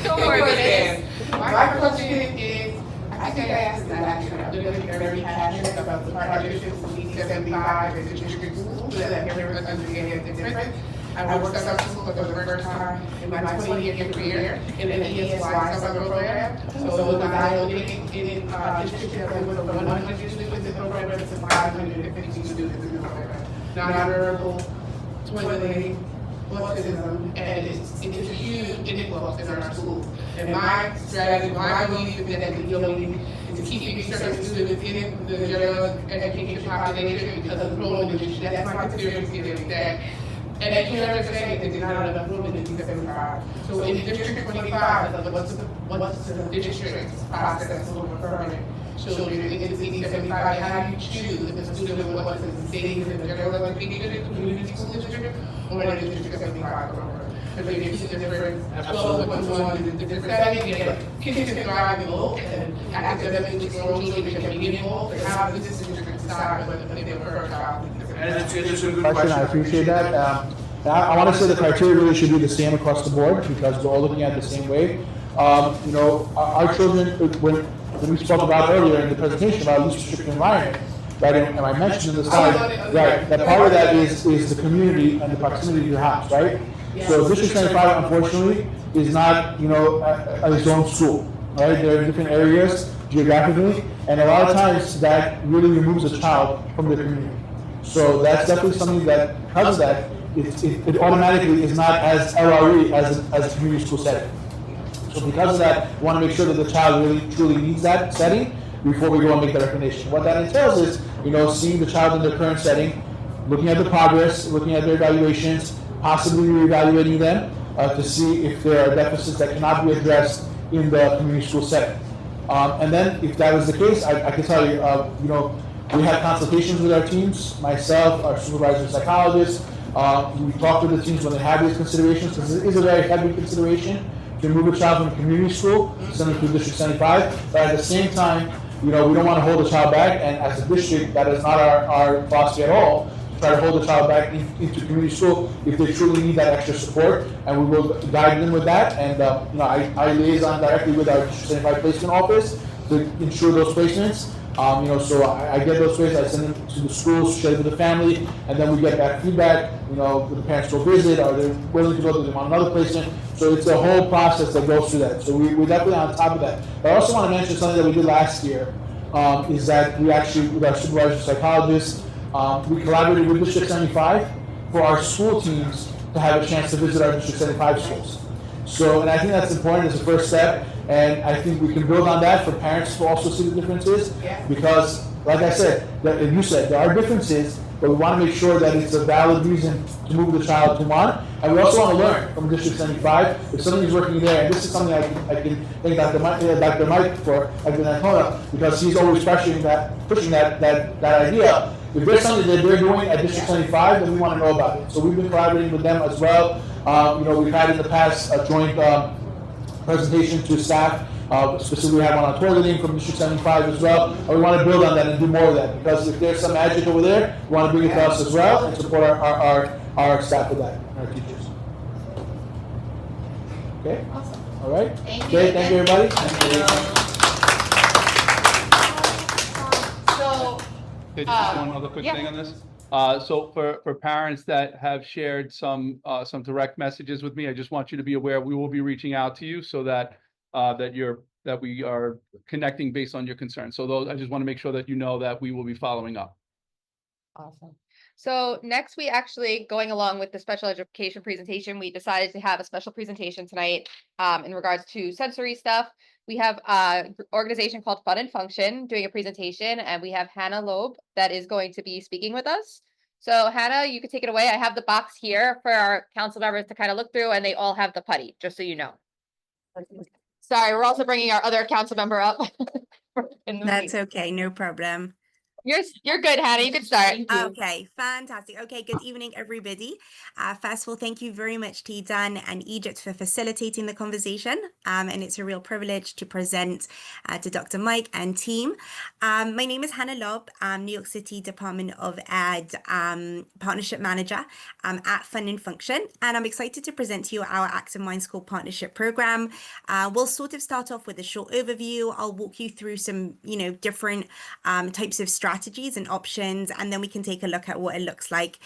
Don't worry, Venus.
My question is, I think I asked that actually, I'm really very passionate about the partnerships with CEC and district schools, so that everyone understands the difference. I worked at some school for the first time in my 20-year career in an ESY summer program. So the eye-opening in district that was from 100 students in the program to 550 students in the program. Nonverbal, twinning, autism, and it's a huge influx in our schools. And my strategy, my belief is that the healing is keeping certain students in the general education population because of the role in the district. That's my experience getting that. And I can't understand that there's not enough room in the D75. So in District 25, what's the district's process for referring children in the D75? How do you choose if a student wants to stay in the general education community school district or in the District 75 program? Because there's two different 12.1 in the different settings, and kids can thrive in both, and academically strong children can be involved, and how does this district decide whether they refer a child?
And it's a good question. I appreciate that. I want to say the criteria really should be the same across the board because we're all looking at it the same way. Our children, when we spoke about earlier in the presentation about least restrictive environment, right? And I mentioned in the slide, right? That part of that is the community and the proximity to your house, right? So District 75, unfortunately, is not its own school. right? They're in different areas geographically, and a lot of times that really removes a child from the community. So that's definitely something that, because of that, it automatically is not as LRE as a community school setting. So because of that, we want to make sure that the child really truly needs that setting before we go and make the recommendation. What that entails is, seeing the child in their current setting, looking at the progress, looking at their evaluations, possibly reevaluating them to see if there are deficits that cannot be addressed in the community school setting. And then, if that was the case, I can tell you, we have consultations with our teams, myself, our supervisor psychologist. We talk with the teams when they have these considerations, because it is a very heavy consideration to move a child from community school, send them to District 75, but at the same time, we don't want to hold the child back, and as a district, that is not our philosophy at all, to try to hold the child back into community school if they truly need that extra support, and we will guide them with that, and I liaison directly with our District 75 placement office to ensure those placements. So I get those placements, I send them to the schools, share it with the family, and then we get back feedback, do the parents go visit, are they willing to go, do they want another placement? So it's a whole process that goes through that. So we're definitely on top of that. But I also want to mention something that we did last year, is that we actually, with our supervisor psychologist, we collaborated with District 75 for our school teams to have a chance to visit our District 75 schools. So, and I think that's important as a first step, and I think we can build on that for parents to also see the differences, because, like I said, and you said, there are differences, but we want to make sure that it's a valid reason to move the child to one, and we also want to learn from District 75 if something is working there, and this is something I can thank Dr. Mike for, Dr. Ancona, because he's always pushing that idea. If there's something that they're doing at District 75, then we want to know about it. So we've been collaborating with them as well. We've had in the past a joint presentation to staff. Specifically, we had one on targeting from District 75 as well. And we want to build on that and do more of that, because if there's some magic over there, we want to bring it to us as well and support our staff with that, and our teachers. Okay?
Awesome.
All right?
Thank you.
Okay, thank you, everybody. Thank you.
So,
Okay, just one other quick
yeah.
thing on this. So for parents that have shared some direct messages with me, I just want you to be aware, we will be reaching out to you so that we are connecting based on your concerns. So those, I just want to make sure that you know that we will be following up.
awesome. So next, we actually, going along with the special education presentation, we decided to have a special presentation tonight in regards to sensory stuff. We have an organization called Fun and Function doing a presentation, and we have Hannah Loeb that is going to be speaking with us. So Hannah, you can take it away. I have the box here for our council members to kind of look through, and they all have the putty, just so you know. Sorry, we're also bringing our other council member up.
That's okay, no problem.
You're good, Hannah. You can start.
Okay, fantastic. Okay, good evening, everybody. First of all, thank you very much to Dan and Egypt for facilitating the conversation. And it's a real privilege to present to Dr. Mike and team. My name is Hannah Loeb. I'm New York City Department of Ed Partnership Manager at Fun and Function. And I'm excited to present to you our Active Mind School Partnership Program. We'll sort of start off with a short overview. I'll walk you through some, different types of strategies and options, and then we can take a look at what it looks like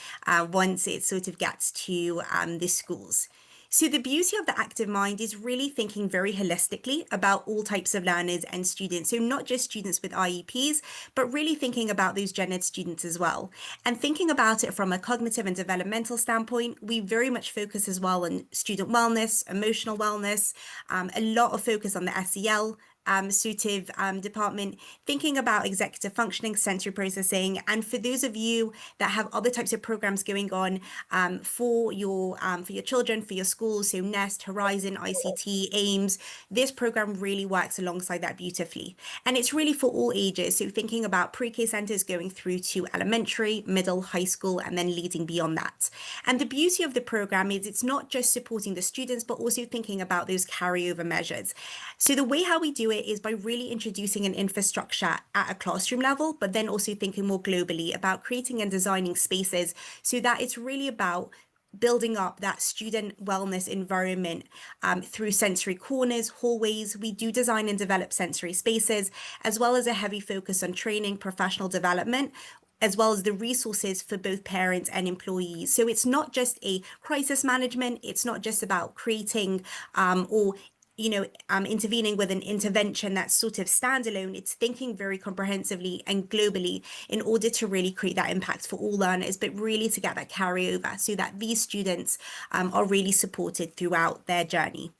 once it sort of gets to the schools. So the beauty of the Active Mind is really thinking very holistically about all types of learners and students. So not just students with IEPs, but really thinking about those gen ed students as well. And thinking about it from a cognitive and developmental standpoint, we very much focus as well on student wellness, emotional wellness, a lot of focus on the SEL department, thinking about executive functioning, sensory processing, and for those of you that have other types of programs going on for your children, for your schools, so Nest, Horizon, ICT, AIMS, this program really works alongside that beautifully. And it's really for all ages, so thinking about pre-K centers going through to elementary, middle, high school, and then leading beyond that. And the beauty of the program is it's not just supporting the students, but also thinking about those carryover measures. So the way how we do it is by really introducing an infrastructure at a classroom level, but then also thinking more globally about creating and designing spaces so that it's really about building up that student wellness environment through sensory corners, hallways. We do design and develop sensory spaces, as well as a heavy focus on training, professional development, as well as the resources for both parents and employees. So it's not just a crisis management, it's not just about creating or intervening with an intervention that's sort of standalone. It's thinking very comprehensively and globally in order to really create that impact for all learners, but really to get that carryover so that these students are really supported throughout their journey.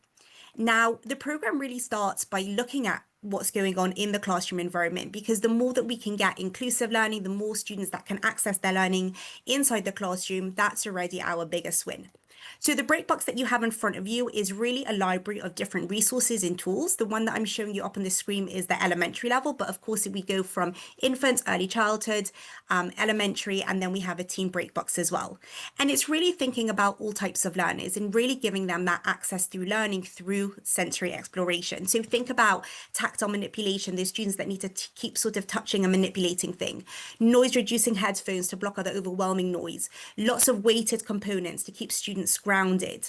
Now, the program really starts by looking at what's going on in the classroom environment, because the more that we can get inclusive learning, the more students that can access their learning inside the classroom, that's already our biggest win. So the breakbox that you have in front of you is really a library of different resources and tools. The one that I'm showing you up on the screen is the elementary level, but of course we go from infants, early childhood, elementary, and then we have a teen breakbox as well. And it's really thinking about all types of learners and really giving them that access through learning through sensory exploration. So think about tactile manipulation, those students that need to keep sort of touching and manipulating things, noise reducing headphones to block out the overwhelming noise, lots of weighted components to keep students grounded,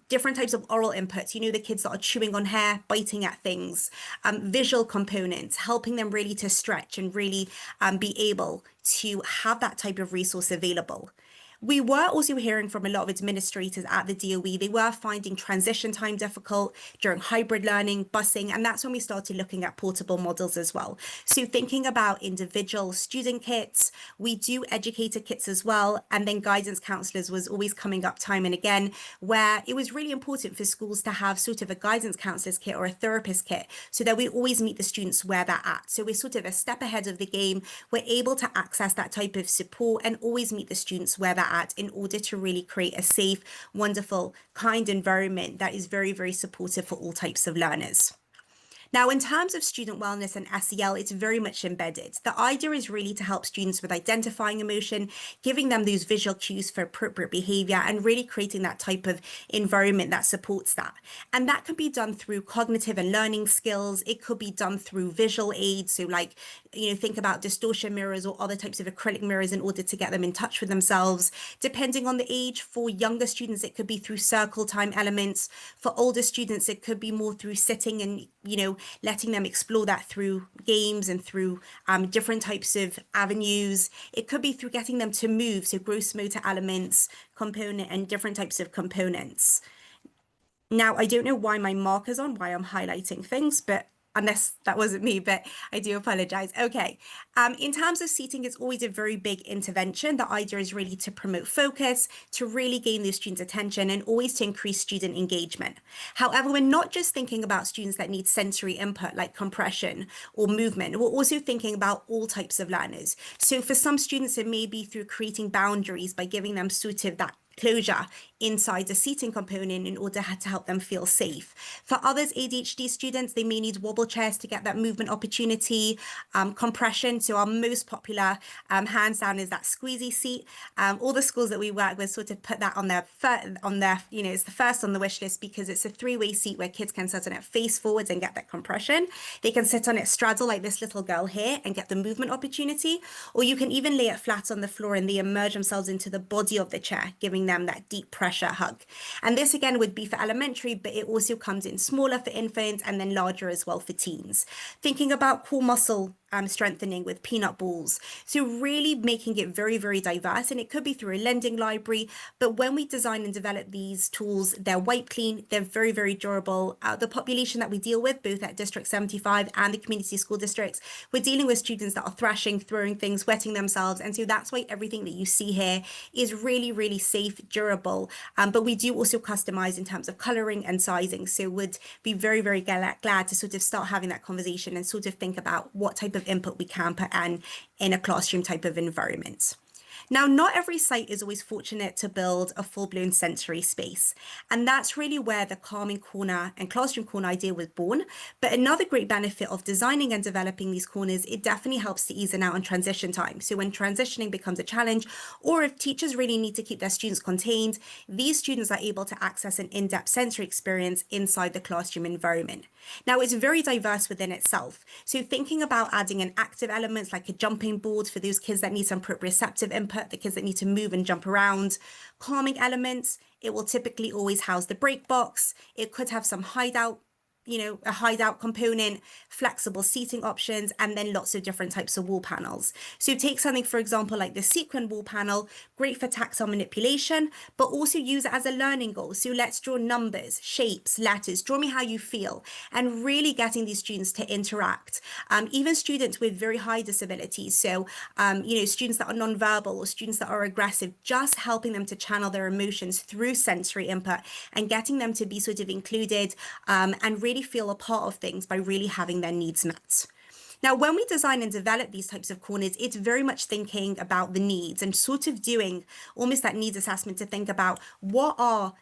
different types of oral inputs, the kids that are chewing on hair, biting at things, visual components, helping them really to stretch and really be able to have that type of resource available. We were also hearing from a lot of administrators at the DOE. They were finding transition time difficult during hybrid learning, busing, and that's when we started looking at portable models as well. So thinking about individual student kits, we do educator kits as well, and then guidance counselors was always coming up time and again, where it was really important for schools to have sort of a guidance counselor's kit or a therapist kit so that we always meet the students where they're at. So we're sort of a step ahead of the game. We're able to access that type of support and always meet the students where they're at in order to really create a safe, wonderful, kind environment that is very, very supportive for all types of learners. Now, in terms of student wellness and SEL, it's very much embedded. The idea is really to help students with identifying emotion, giving them those visual cues for appropriate behavior, and really creating that type of environment that supports that. And that can be done through cognitive and learning skills. It could be done through visual aids. So like, think about distortion mirrors or other types of acrylic mirrors in order to get them in touch with themselves. Depending on the age, for younger students, it could be through circle time elements. For older students, it could be more through sitting and, letting them explore that through games and through different types of avenues. It could be through getting them to move, so gross motor elements, component, and different types of components. Now, I don't know why my marker's on, why I'm highlighting things, but unless that wasn't me, but I do apologize. Okay. In terms of seating, it's always a very big intervention. The idea is really to promote focus, to really gain those students' attention, and always to increase student engagement. However, we're not just thinking about students that need sensory input like compression or movement. We're also thinking about all types of learners. So for some students, it may be through creating boundaries by giving them sort of that closure inside the seating component in order to help them feel safe. For others, ADHD students, they may need wobble chairs to get that movement opportunity, compression. So our most popular, hands down, is that squeezy seat. All the schools that we work with sort of put that on their, it's the first on the wish list because it's a three-way seat where kids can sit on it face forwards and get that compression. They can sit on it straddle like this little girl here and get the movement opportunity, or you can even lay it flat on the floor and they immerse themselves into the body of the chair, giving them that deep pressure hug. And this again would be for elementary, but it also comes in smaller for infants and then larger as well for teens. Thinking about core muscle strengthening with peanut balls. So really making it very, very diverse, and it could be through a lending library. But when we design and develop these tools, they're wipe clean, they're very, very durable. The population that we deal with, both at District 75 and the community school districts, we're dealing with students that are thrashing, throwing things, wetting themselves. And so that's why everything that you see here is really, really safe, durable. But we do also customize in terms of coloring and sizing. So would be very, very glad to sort of start having that conversation and sort of think about what type of input we can put in a classroom type of environment. Now, not every site is always fortunate to build a full-blown sensory space, and that's really where the calming corner and classroom corner idea was born. But another great benefit of designing and developing these corners, it definitely helps to ease out on transition time. So when transitioning becomes a challenge, or if teachers really need to keep their students contained, these students are able to access an in-depth sensory experience inside the classroom environment. Now, it's very diverse within itself. So thinking about adding in active elements like a jumping board for those kids that need some proprioceptive input, the kids that need to move and jump around, calming elements, it will typically always house the break box. It could have some hideout a hideout component, flexible seating options, and then lots of different types of wall panels. So take something, for example, like the sequin wall panel, great for tactile manipulation, but also use it as a learning goal. So let's draw numbers, shapes, letters, draw me how you feel, and really getting these students to interact. Even students with very high disabilities, so students that are nonverbal or students that are aggressive, just helping them to channel their emotions through sensory input and getting them to be sort of included and really feel a part of things by really having their needs met. Now, when we design and develop these types of corners, it's very much thinking about the needs and sort of doing almost that needs assessment to think about what are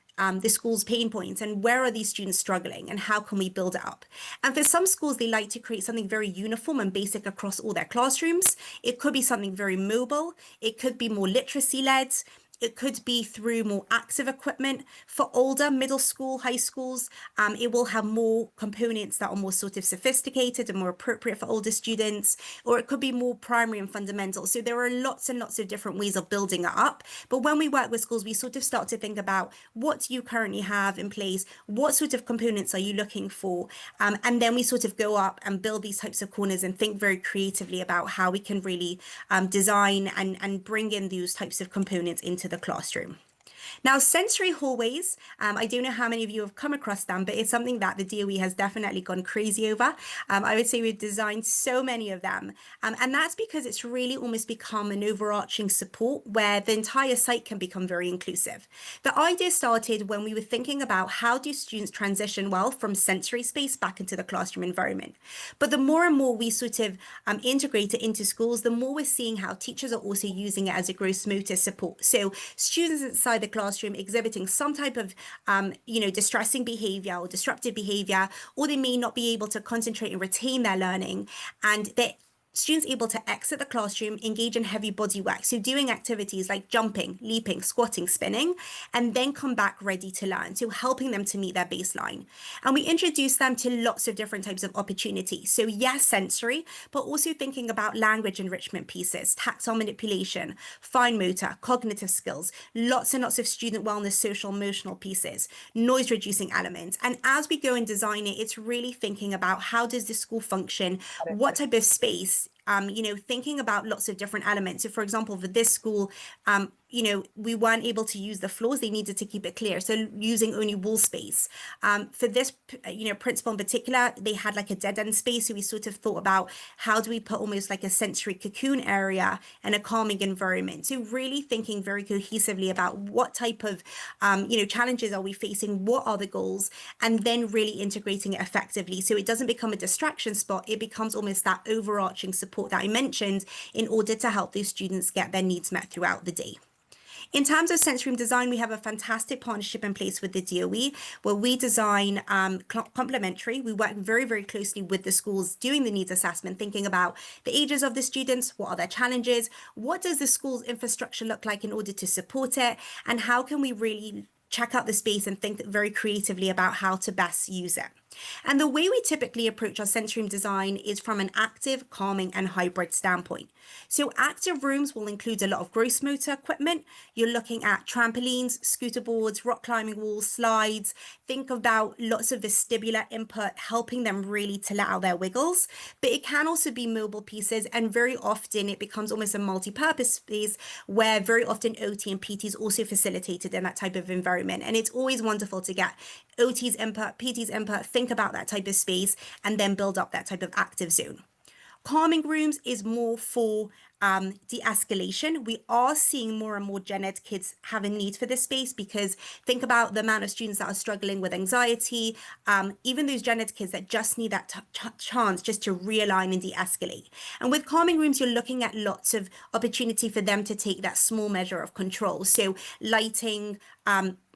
the school's pain points and where are these students struggling and how can we build it up. And for some schools, they like to create something very uniform and basic across all their classrooms. It could be something very mobile. It could be more literacy led. It could be through more active equipment. For older middle school, high schools, it will have more components that are more sort of sophisticated and more appropriate for older students, or it could be more primary and fundamental. So there are lots and lots of different ways of building it up. But when we work with schools, we sort of start to think about what do you currently have in place? What sort of components are you looking for? And then we sort of go up and build these types of corners and think very creatively about how we can really design and bring in those types of components into the classroom. Now, sensory hallways, I don't know how many of you have come across them, but it's something that the DOE has definitely gone crazy over. I would say we've designed so many of them. And that's because it's really almost become an overarching support where the entire site can become very inclusive. The idea started when we were thinking about how do students transition well from sensory space back into the classroom environment. But the more and more we sort of integrate it into schools, the more we're seeing how teachers are also using it as a gross motor support. So students inside the classroom exhibiting some type of, distressing behavior or disruptive behavior, or they may not be able to concentrate and retain their learning, and they students able to exit the classroom, engage in heavy body work. So doing activities like jumping, leaping, squatting, spinning, and then come back ready to learn. So helping them to meet their baseline. And we introduce them to lots of different types of opportunities. So yes, sensory, but also thinking about language enrichment pieces, tactile manipulation, fine motor, cognitive skills, lots and lots of student wellness, social, emotional pieces, noise reducing elements. And as we go and design it, it's really thinking about how does the school function, what type of space, thinking about lots of different elements. So for example, for this school, we weren't able to use the floors. They needed to keep it clear. So using only wall space. For this, principal in particular, they had like a dead end space. So we sort of thought about how do we put almost like a sensory cocoon area and a calming environment. So really thinking very cohesively about what type of, challenges are we facing? What are the goals? And then really integrating it effectively. So it doesn't become a distraction spot. It becomes almost that overarching support that I mentioned in order to help those students get their needs met throughout the day. In terms of sensory room design, we have a fantastic partnership in place with the DOE where we design complementary. We work very, very closely with the schools doing the needs assessment, thinking about the ages of the students, what are their challenges, what does the school's infrastructure look like in order to support it, and how can we really check out the space and think very creatively about how to best use it. And the way we typically approach our sensory room design is from an active, calming, and hybrid standpoint. So active rooms will include a lot of gross motor equipment. You're looking at trampolines, scooter boards, rock climbing walls, slides. Think about lots of vestibular input, helping them really to let out their wiggles. But it can also be mobile pieces, and very often it becomes almost a multi-purpose space where very often OT and PT is also facilitated in that type of environment. And it's always wonderful to get OT's input, PT's input, think about that type of space, and then build up that type of active zone. Calming rooms is more for de-escalation. We are seeing more and more gen ed kids have a need for this space because think about the amount of students that are struggling with anxiety, even those gen ed kids that just need that chance just to realign and de-escalate. And with calming rooms, you're looking at lots of opportunity for them to take that small measure of control. So lighting,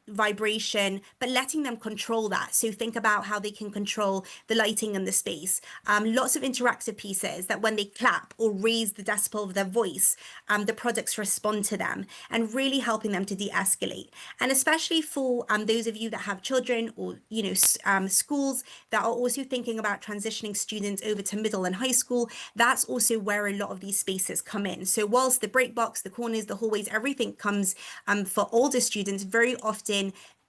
vibration, but letting them control that. So think about how they can control the lighting and the space. Lots of interactive pieces that when they clap or raise the decibel of their voice, the products respond to them and really helping them to de-escalate. And especially for those of you that have children or, schools that are also thinking about transitioning students over to middle and high school, that's also where a lot of these spaces come in. So whilst the break box, the corners, the hallways, everything comes for older students, very often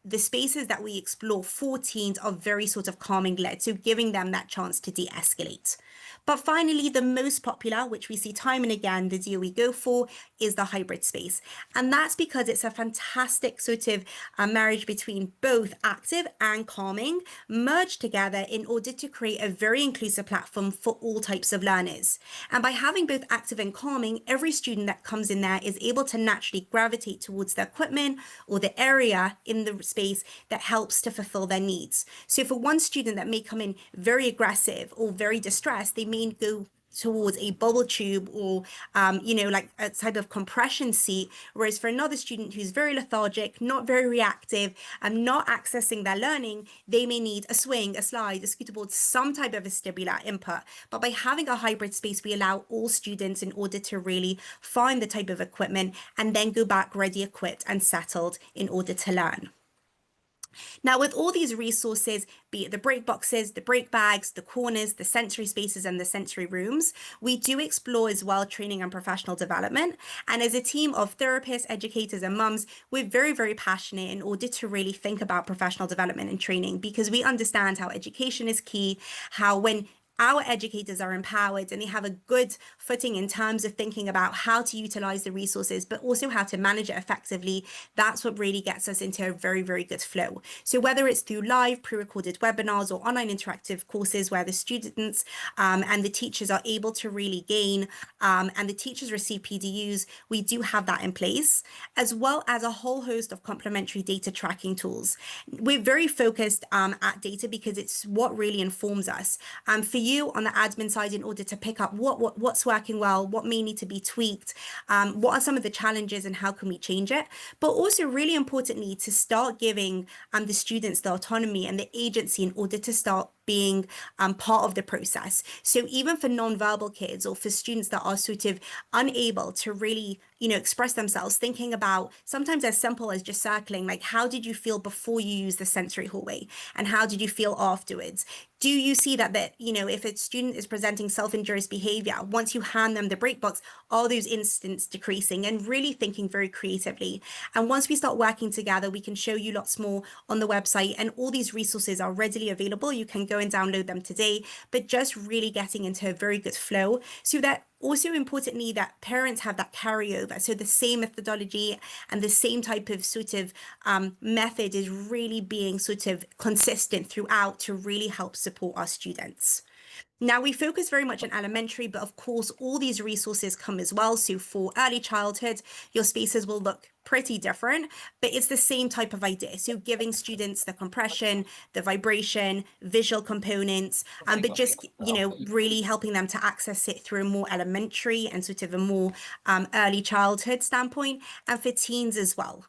the spaces that we explore for teens are very sort of calming led, so giving them that chance to de-escalate. But finally, the most popular, which we see time and again, the deal we go for, is the hybrid space. And that's because it's a fantastic sort of marriage between both active and calming merged together in order to create a very inclusive platform for all types of learners. And by having both active and calming, every student that comes in there is able to naturally gravitate towards the equipment or the area in the space that helps to fulfill their needs. So for one student that may come in very aggressive or very distressed, they may go towards a bubble tube or like a type of compression seat, whereas for another student who's very lethargic, not very reactive, and not accessing their learning, they may need a swing, a slide, a scooter board, some type of vestibular input. But by having a hybrid space, we allow all students in order to really find the type of equipment and then go back ready, equipped and settled in order to learn. Now, with all these resources, be it the break boxes, the break bags, the corners, the sensory spaces, and the sensory rooms, we do explore as well training and professional development. And as a team of therapists, educators, and mums, we're very, very passionate in order to really think about professional development and training, because we understand how education is key, how when our educators are empowered and they have a good footing in terms of thinking about how to utilize the resources, but also how to manage it effectively, that's what really gets us into a very, very good flow. So whether it's through live pre-recorded webinars or online interactive courses where the students and the teachers are able to really gain and the teachers receive PDUs, we do have that in place, as well as a whole host of complementary data tracking tools. We're very focused at data because it's what really informs us. For you on the admin side, in order to pick up what's working well, what may need to be tweaked, what are some of the challenges and how can we change it, but also really importantly to start giving the students the autonomy and the agency in order to start being part of the process. So even for non-verbal kids or for students that are sort of unable to really express themselves, thinking about sometimes as simple as just circling, like, how did you feel before you use the sensory hallway and how did you feel afterwards? Do you see that if a student is presenting self-injurious behavior, once you hand them the break box, are those incidents decreasing? And really thinking very creatively. And once we start working together, we can show you lots more on the website, and all these resources are readily available. You can go and download them today, but just really getting into a very good flow, so that also importantly that parents have that carryover. So the same methodology and the same type of sort of method is really being sort of consistent throughout to really help support our students. Now, we focus very much on elementary, but of course, all these resources come as well. So for early childhood, your spaces will look pretty different, but it's the same type of idea. So giving students the compression, the vibration, visual components, but just, really helping them to access it through a more elementary and sort of a more early childhood standpoint, and for teens as well.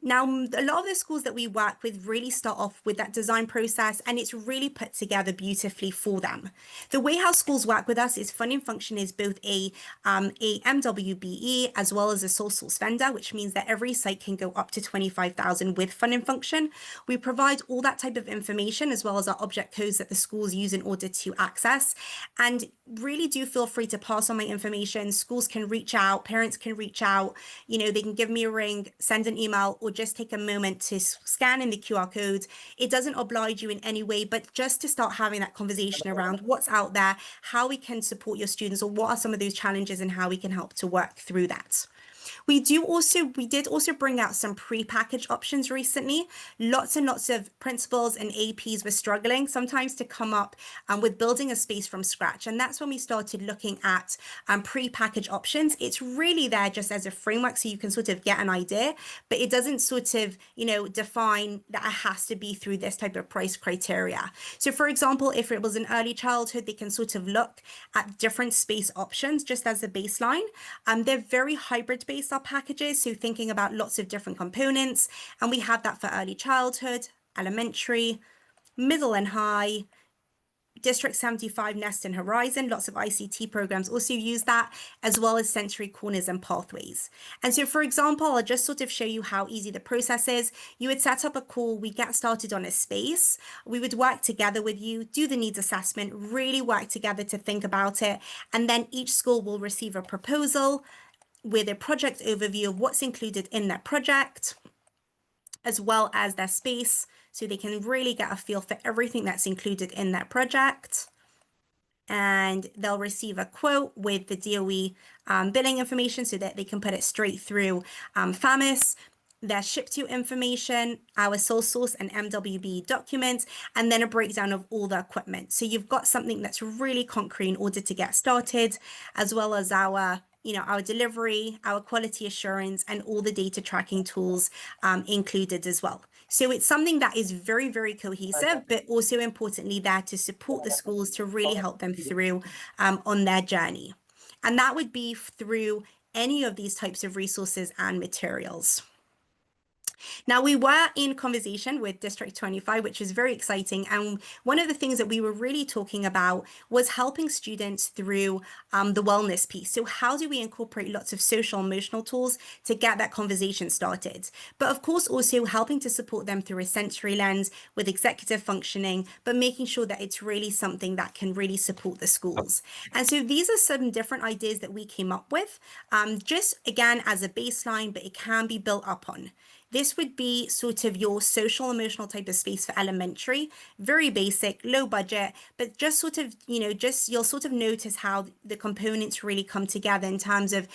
Now, a lot of the schools that we work with really start off with that design process, and it's really put together beautifully for them. The way how schools work with us is Funding Function is both a MWBE as well as a sole source vendor, which means that every site can go up to 25,000 with Funding Function. We provide all that type of information as well as our object codes that the schools use in order to access. And really do feel free to pass on my information. Schools can reach out, parents can reach out, they can give me a ring, send an email, or just take a moment to scan in the QR code. It doesn't oblige you in any way, but just to start having that conversation around what's out there, how we can support your students, or what are some of those challenges and how we can help to work through that. We did also bring out some pre-packaged options recently. Lots and lots of principals and APs were struggling sometimes to come up with building a space from scratch. And that's when we started looking at pre-packaged options. It's really there just as a framework so you can sort of get an idea, but it doesn't sort of, define that it has to be through this type of price criteria. So for example, if it was an early childhood, they can sort of look at different space options just as a baseline. They're very hybrid based, our packages, so thinking about lots of different components, and we have that for early childhood, elementary, middle and high, District 75, Nest and Horizon. Lots of ICT programs also use that, as well as sensory corners and pathways. And so, for example, I'll just sort of show you how easy the process is. You would set up a call, we get started on a space, we would work together with you, do the needs assessment, really work together to think about it, and then each school will receive a proposal with a project overview of what's included in that project. as well as their space, so they can really get a feel for everything that's included in that project. And they'll receive a quote with the DOE billing information so that they can put it straight through FAMIS, their ship to information, our sole source and MWB documents, and then a breakdown of all the equipment. So you've got something that's really concrete in order to get started, as well as our our delivery, our quality assurance, and all the data tracking tools included as well. So it's something that is very, very cohesive, but also importantly there to support the schools to really help them through on their journey. And that would be through any of these types of resources and materials. Now, we were in conversation with District 25, which is very exciting. And one of the things that we were really talking about was helping students through the wellness piece. So how do we incorporate lots of social emotional tools to get that conversation started? But of course, also helping to support them through a sensory lens with executive functioning, but making sure that it's really something that can really support the schools. And so these are some different ideas that we came up with, just again as a baseline, but it can be built upon. This would be sort of your social emotional type of space for elementary, very basic, low budget, but just sort of, you'll sort of notice how the components really come together in terms of,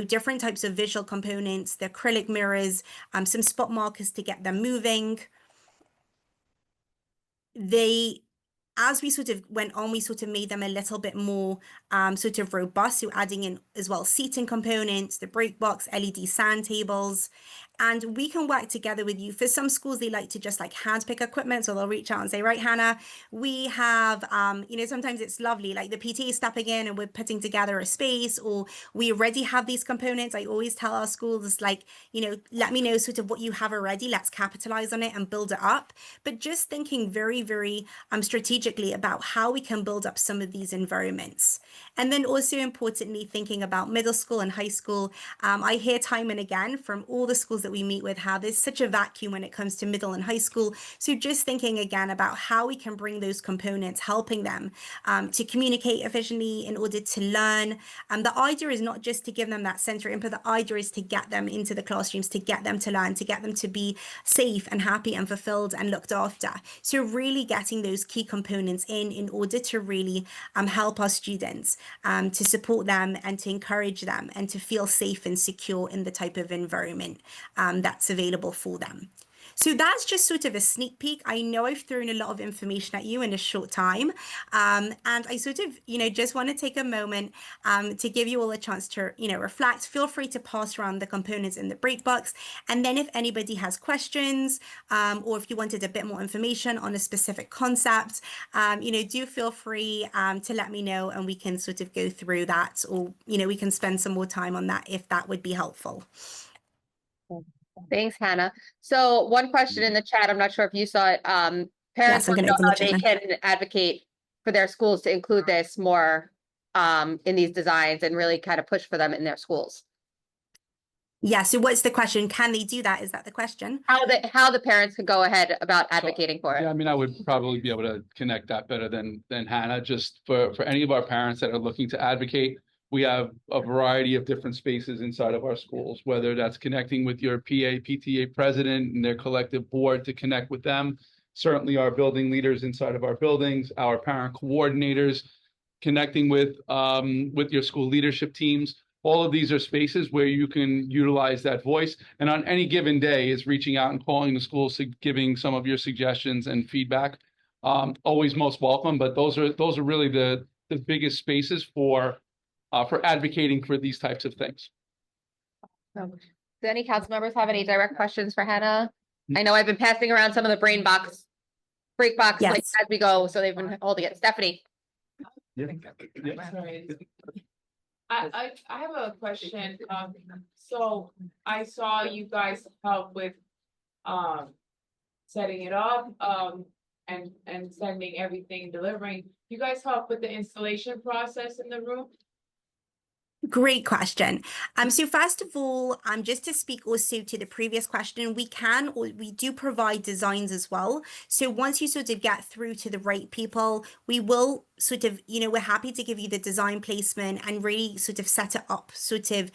different types of visual components, the acrylic mirrors, some spot markers to get them moving. As we sort of went on, we sort of made them a little bit more sort of robust. So adding in as well seating components, the break box, LED sand tables. And we can work together with you. For some schools, they like to just like handpick equipment. So they'll reach out and say, right, Hannah, we have, sometimes it's lovely, like the PT is stepping in and we're putting together a space, or we already have these components. I always tell our schools, like, let me know sort of what you have already. Let's capitalize on it and build it up. But just thinking very, very strategically about how we can build up some of these environments. And then also importantly, thinking about middle school and high school. I hear time and again from all the schools that we meet with how there's such a vacuum when it comes to middle and high school. So just thinking again about how we can bring those components, helping them to communicate efficiently in order to learn. The idea is not just to give them that sensory input. The idea is to get them into the classrooms, to get them to learn, to get them to be safe and happy and fulfilled and looked after. So really getting those key components in order to really help our students, to support them and to encourage them and to feel safe and secure in the type of environment that's available for them. So that's just sort of a sneak peek. I know I've thrown a lot of information at you in a short time. And I sort of, just want to take a moment to give you all a chance to, reflect. Feel free to pass around the components in the break box. And then if anybody has questions, or if you wanted a bit more information on a specific concept, do feel free to let me know and we can sort of go through that, or, we can spend some more time on that if that would be helpful.
Thanks, Hannah. So one question in the chat, I'm not sure if you saw it. Parents
Yes, I'm
want to
gonna
know
open the
how they
chat
can advocate for their schools to include this more in these designs and really kind of push for them in their schools.
Yeah, so what's the question? Can they do that? Is that the question?
How the parents could go ahead about advocating for it.
Yeah, I mean, I would probably be able to connect that better than Hannah. Just for any of our parents that are looking to advocate, we have a variety of different spaces inside of our schools, whether that's connecting with your PA, PTA president and their collective board to connect with them. Certainly our building leaders inside of our buildings, our parent coordinators, connecting with your school leadership teams. All of these are spaces where you can utilize that voice. And on any given day is reaching out and calling the schools, giving some of your suggestions and feedback. Always most welcome, but those are really the biggest spaces for advocating for these types of things.
Do any council members have any direct questions for Hannah? I know I've been passing around some of the break box
Yes.
like as we go, so they've been holding it. Stephanie.
Yeah.
I have a question. So I saw you guys help with setting it up and sending everything, delivering. You guys help with the installation process in the room?
Great question. So first of all, just to speak also to the previous question, we do provide designs as well. So once you sort of get through to the right people, we will sort of, we're happy to give you the design placement and really sort of set it up sort of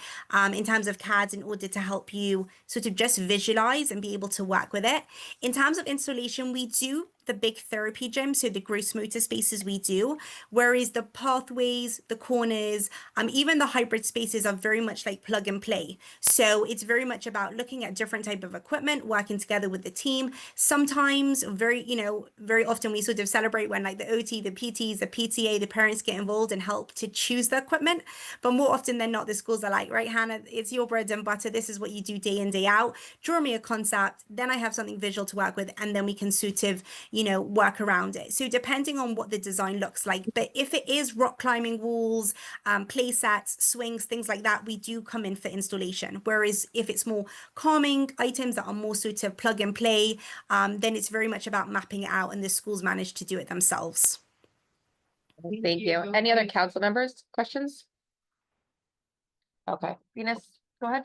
in terms of CADs in order to help you sort of just visualize and be able to work with it. In terms of installation, we do the big therapy gym, so the gross motor spaces we do, whereas the pathways, the corners, even the hybrid spaces are very much like plug and play. So it's very much about looking at different type of equipment, working together with the team. Sometimes very often we sort of celebrate when like the OT, the PTs, the PTA, the parents get involved and help to choose the equipment. But more often than not, the schools are like, right, Hannah, it's your bread and butter. This is what you do day in, day out. Draw me a concept, then I have something visual to work with, and then we can sort of, work around it. So depending on what the design looks like, but if it is rock climbing walls, play sets, swings, things like that, we do come in for installation. Whereas if it's more calming items that are more sort of plug and play, then it's very much about mapping it out, and the schools manage to do it themselves.
Thank you. Any other council members, questions? Okay, Venus, go ahead.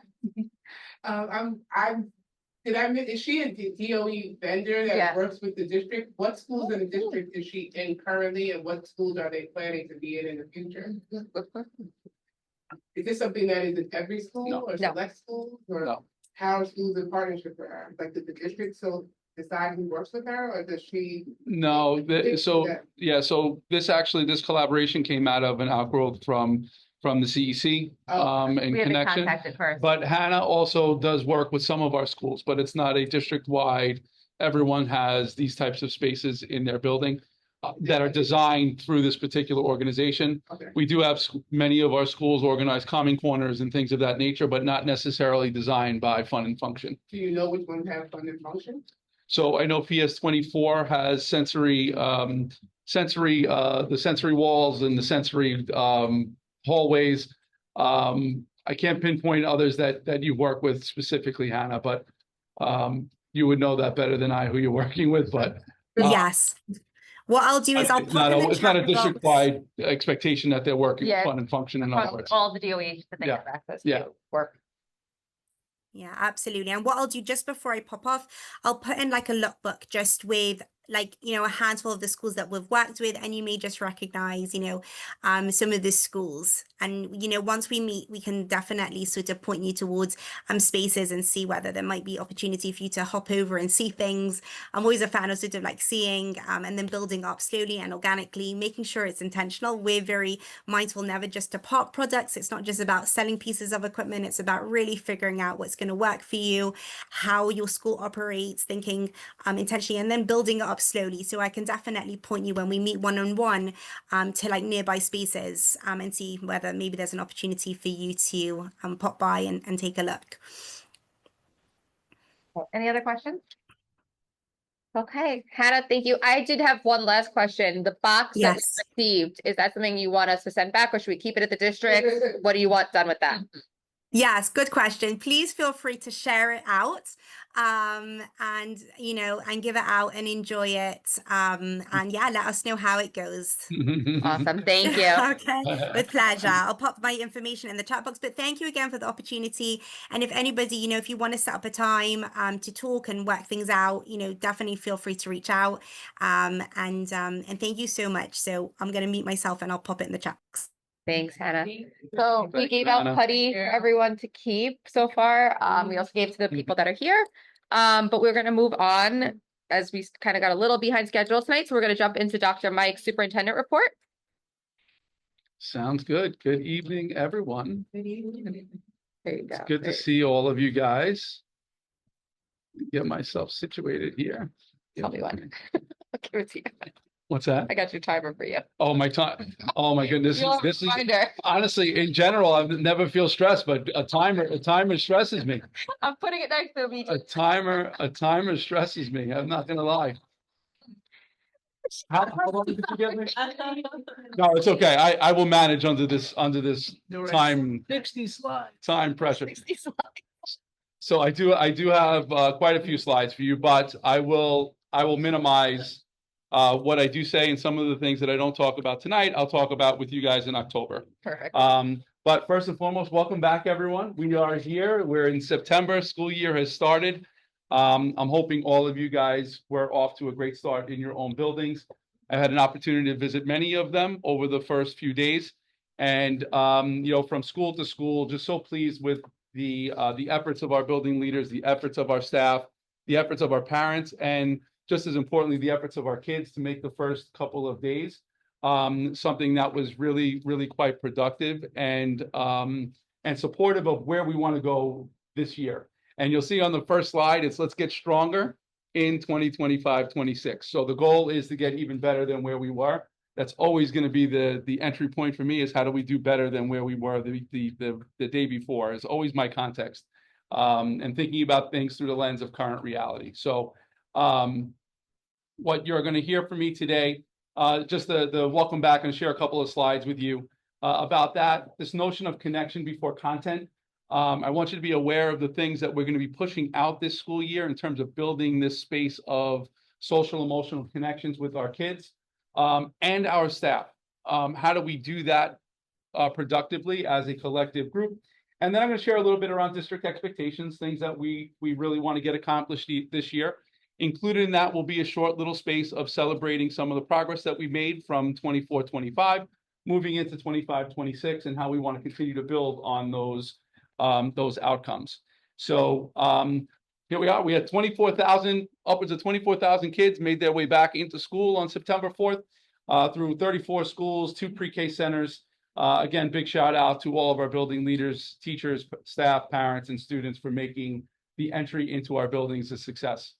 Is she a DOE vendor that
Yeah.
works with the district? What schools in the district is she in currently, and what schools are they planning to be in the future? Is this something that is in every school
No.
or
No.
select schools, or
No.
how are schools in partnership with her? Like, did the district so decide who works with her, or does she?
No, so
Yeah.
so this collaboration came out of an outgrowth from the CEC
Oh,
in
We had to
connection.
contact it first.
But Hannah also does work with some of our schools, but it's not a district-wide. Everyone has these types of spaces in their building that are designed through this particular organization.
Okay.
We do have many of our schools organize calming corners and things of that nature, but not necessarily designed by Fun and Function.
Do you know which ones have fun and function?
So I know PS 24 has the sensory walls and the sensory hallways. I can't pinpoint others that you work with specifically, Hannah, but you would know that better than I who you're working with. But
Yes. What I'll do is I'll pop in the
it's not a
chat box.
district-wide expectation that they're working
Yeah.
Fun and Function in other words.
All the DOE that they
Yeah.
have access
Yeah.
to work.
Yeah, absolutely. And what I'll do just before I pop off, I'll put in like a lookbook just with like, a handful of the schools that we've worked with, and you may just recognize, some of the schools. And, once we meet, we can definitely sort of point you towards spaces and see whether there might be opportunity for you to hop over and see things. I'm always a fan of sort of like seeing and then building up slowly and organically, making sure it's intentional. We're very mindful never just to park products. It's not just about selling pieces of equipment. It's about really figuring out what's going to work for you, how your school operates, thinking intentionally, and then building it up slowly. So I can definitely point you when we meet one-on-one to like nearby spaces and see whether maybe there's an opportunity for you to pop by and take a look.
Any other questions? Okay, Hannah, thank you. I did have one last question. The box that
Yes.
we received, is that something you want us to send back, or should we keep it at the district? What do you want done with that?
Yes, good question. Please feel free to share it out and give it out and enjoy it. And yeah, let us know how it goes.
Awesome, thank you.
Okay, with pleasure. I'll pop my information in the chat box, but thank you again for the opportunity. And if anybody, if you want to set up a time to talk and work things out, definitely feel free to reach out. And thank you so much. So I'm going to mute myself and I'll pop it in the chat box.
Thanks, Hannah. So we
Thank
gave
you,
out
Hannah.
putty for everyone to keep so far. We also gave to the people that are here. But we're gonna move on as we kind of got a little behind schedule tonight. So we're gonna jump into Dr. Mike's superintendent report.
Sounds good. Good evening, everyone.
There you
It's
go.
good to see all of you guys. Get myself situated here.
Tell me when. I'll give it to you.
What's that?
I got your timer for you.
Oh, my time. Oh, my goodness.
You'll have a
This is
reminder.
honestly, in general, I never feel stressed, but a timer stresses me.
I'm putting it next to me.
A timer stresses me. I'm not gonna lie. How long did you get me? No, it's okay. I will manage under this time
60 slides.
time pressure. So I do have quite a few slides for you, but I will minimize what I do say, and some of the things that I don't talk about tonight, I'll talk about with you guys in October.
Perfect.
But first and foremost, welcome back, everyone. We are here. We're in September. School year has started. I'm hoping all of you guys were off to a great start in your own buildings. I had an opportunity to visit many of them over the first few days. And, from school to school, just so pleased with the efforts of our building leaders, the efforts of our staff, the efforts of our parents, and just as importantly, the efforts of our kids to make the first couple of days something that was really, really quite productive and supportive of where we want to go this year. And you'll see on the first slide, it's let's get stronger in 2025-26. So the goal is to get even better than where we were. That's always going to be the entry point for me, is how do we do better than where we were the day before is always my context, and thinking about things through the lens of current reality. So what you're going to hear from me today, just the welcome back, and share a couple of slides with you about that, this notion of connection before content. I want you to be aware of the things that we're going to be pushing out this school year in terms of building this space of social emotional connections with our kids and our staff. How do we do that productively as a collective group? And then I'm going to share a little bit around district expectations, things that we really want to get accomplished this year. Included in that will be a short little space of celebrating some of the progress that we made from 24-25, moving into 25-26, and how we want to continue to build on those outcomes. So here we are. We had 24,000, upwards of 24,000 kids made their way back into school on September 4th through 34 schools, 2 pre-K centers. Again, big shout out to all of our building leaders, teachers, staff, parents, and students for making the entry into our buildings a success.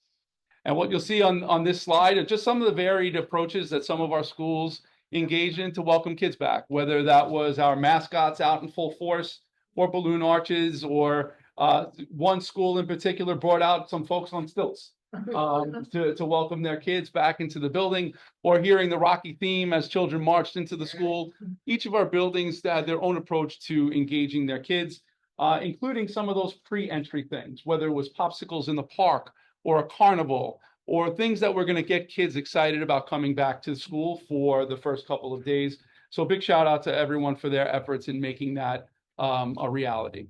And what you'll see on this slide are just some of the varied approaches that some of our schools engaged in to welcome kids back, whether that was our mascots out in full force, or balloon arches, or one school in particular brought out some folks on stilts to welcome their kids back into the building, or hearing the Rocky theme as children marched into the school. Each of our buildings had their own approach to engaging their kids, including some of those pre-entry things, whether it was popsicles in the park, or a carnival, or things that were going to get kids excited about coming back to school for the first couple of days. So big shout out to everyone for their efforts in making that a reality.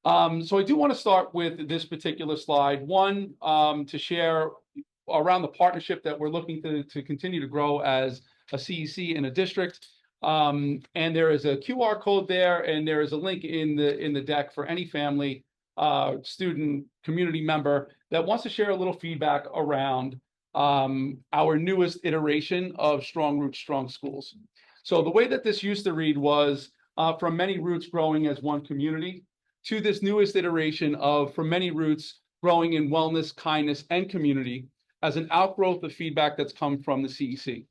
So I do want to start with this particular slide. One, to share around the partnership that we're looking to continue to grow as a CEC in a district. And there is a QR code there, and there is a link in the deck for any family, student, community member that wants to share a little feedback around our newest iteration of Strong Roots, Strong Schools. So the way that this used to read was from many roots growing as one community, to this newest iteration of from many roots growing in wellness, kindness, and community as an outgrowth of feedback that's come from the CEC.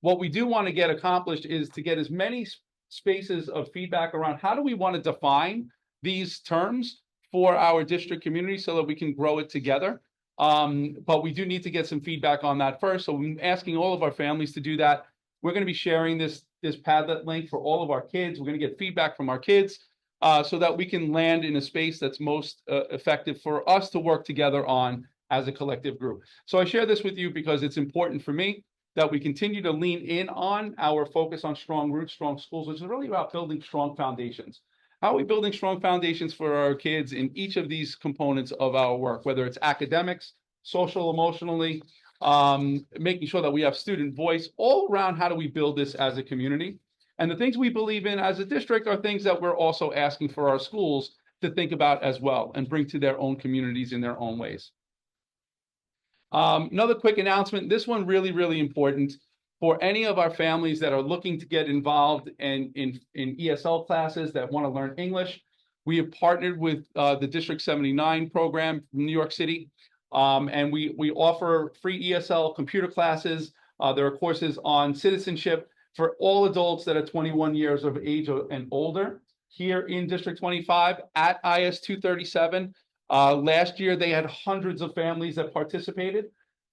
What we do want to get accomplished is to get as many spaces of feedback around how do we want to define these terms for our district community so that we can grow it together. But we do need to get some feedback on that first. So I'm asking all of our families to do that. We're going to be sharing this Padlet link for all of our kids. We're going to get feedback from our kids so that we can land in a space that's most effective for us to work together on as a collective group. So I share this with you because it's important for me that we continue to lean in on our focus on strong roots, strong schools, which is really about building strong foundations. How are we building strong foundations for our kids in each of these components of our work, whether it's academics, social, emotionally, making sure that we have student voice, all around how do we build this as a community? And the things we believe in as a district are things that we're also asking for our schools to think about as well and bring to their own communities in their own ways. Another quick announcement, this one really, really important. For any of our families that are looking to get involved in ESL classes that want to learn English, we have partnered with the District 79 program from New York City, and we offer free ESL computer classes. There are courses on citizenship for all adults that are 21 years of age and older here in District 25 at IS 237. Last year, they had hundreds of families that participated.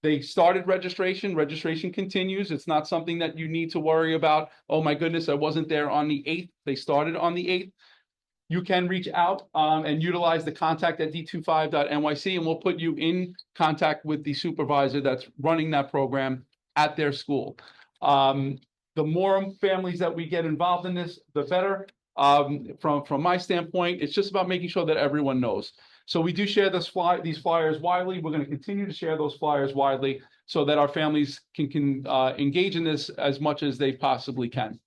They started registration. Registration continues. It's not something that you need to worry about. Oh my goodness, I wasn't there on the 8th. They started on the 8th. You can reach out and utilize the contact at d25.nyc, and we'll put you in contact with the supervisor that's running that program at their school. the more families that we get involved in this, the better. From my standpoint, it's just about making sure that everyone knows. So we do share these flyers widely. We're going to continue to share those flyers widely so that our families can engage in this as much as they possibly can.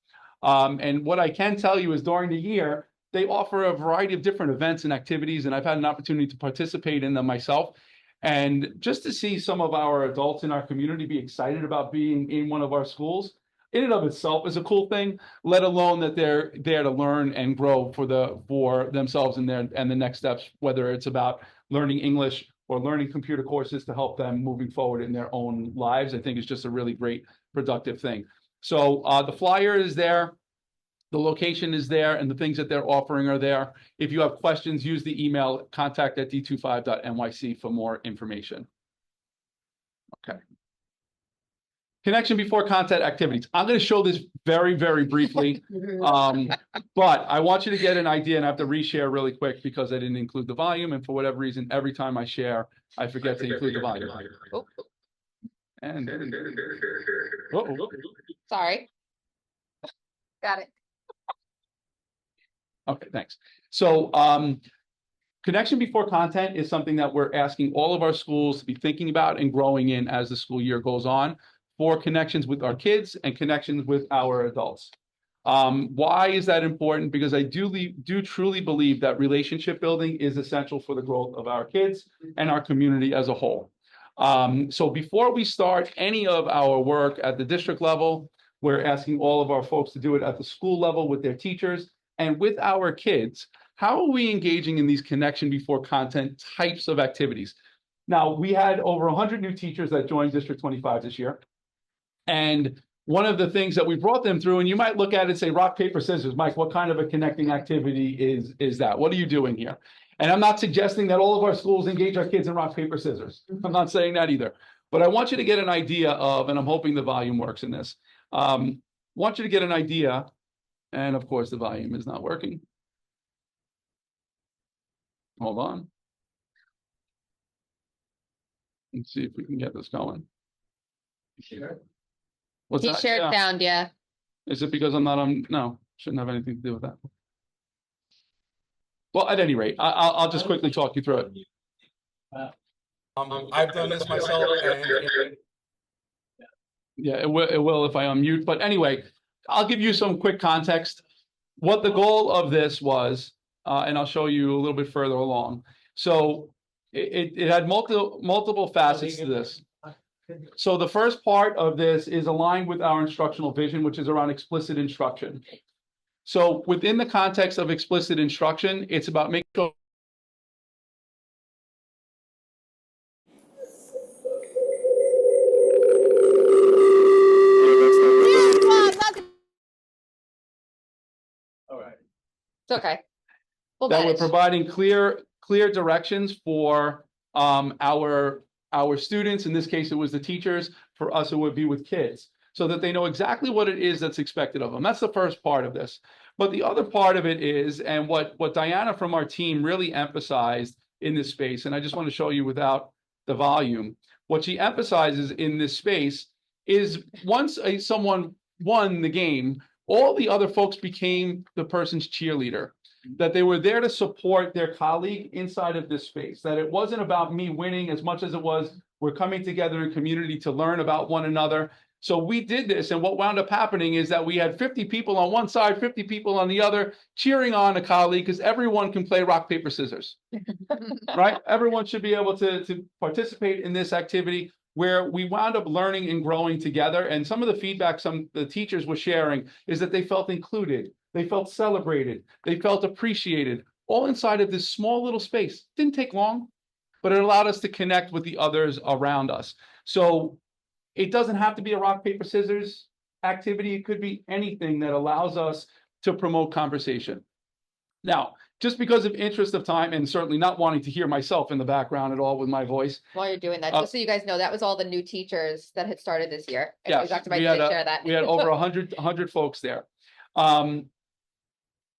And what I can tell you is during the year, they offer a variety of different events and activities, and I've had an opportunity to participate in them myself. And just to see some of our adults in our community be excited about being in one of our schools, in and of itself is a cool thing, let alone that they're there to learn and grow for themselves and the next steps, whether it's about learning English or learning computer courses to help them moving forward in their own lives. I think it's just a really great, productive thing. So the flyer is there, the location is there, and the things that they're offering are there. If you have questions, use the email contact@d25.nyc for more information. Okay. Connection before content activities. I'm going to show this very, very briefly, but I want you to get an idea, and I have to reshare really quick because I didn't include the volume, and for whatever reason, every time I share, I forget to include the volume. Oh. And
Sorry. Got it.
Okay, thanks. So connection before content is something that we're asking all of our schools to be thinking about and growing in as the school year goes on, for connections with our kids and connections with our adults. Why is that important? Because I do truly believe that relationship building is essential for the growth of our kids and our community as a whole. So before we start any of our work at the district level, we're asking all of our folks to do it at the school level with their teachers and with our kids. How are we engaging in these connection before content types of activities? Now, we had over 100 new teachers that joined District 25 this year. And one of the things that we brought them through, and you might look at it and say, rock, paper, scissors. Mike, what kind of a connecting activity is that? What are you doing here? And I'm not suggesting that all of our schools engage our kids in rock, paper, scissors. I'm not saying that either. But I want you to get an idea of, and I'm hoping the volume works in this. Want you to get an idea, and of course the volume is not working. Hold on. Let's see if we can get this going. Sure. What's
He
that?
shared
Yeah.
sound, yeah.
Is it because I'm not on? No, shouldn't have anything to do with that. Well, at any rate, I'll just quickly talk you through it.
I've done this myself, and
Yeah, it will if I unmute. But anyway, I'll give you some quick context. What the goal of this was, and I'll show you a little bit further along. So it had multiple facets to this. So the first part of this is aligned with our instructional vision, which is around explicit instruction. So within the context of explicit instruction, it's about making sure
It's okay. We'll
that we're
manage.
providing clear directions for our students. In this case, it was the teachers. For us, it would be with kids, so that they know exactly what it is that's expected of them. That's the first part of this. But the other part of it is, and what Diana from our team really emphasized in this space, and I just want to show you without the volume, what she emphasizes in this space is once someone won the game, all the other folks became the person's cheerleader, that they were there to support their colleague inside of this space, that it wasn't about me winning as much as it was we're coming together in community to learn about one another. So we did this, and what wound up happening is that we had 50 people on one side, 50 people on the other, cheering on a colleague, because everyone can play rock, paper, scissors, right? Everyone should be able to participate in this activity, where we wound up learning and growing together. And some of the feedback the teachers were sharing is that they felt included, they felt celebrated, they felt appreciated, all inside of this small little space. Didn't take long, but it allowed us to connect with the others around us. So it doesn't have to be a rock, paper, scissors activity. It could be anything that allows us to promote conversation. Now, just because of interest of time, and certainly not wanting to hear myself in the background at all with my voice.
While you're doing that, just so you guys know, that was all the new teachers that had started this year.
Yes,
Dr. Mike did share that.
we had over 100 folks there.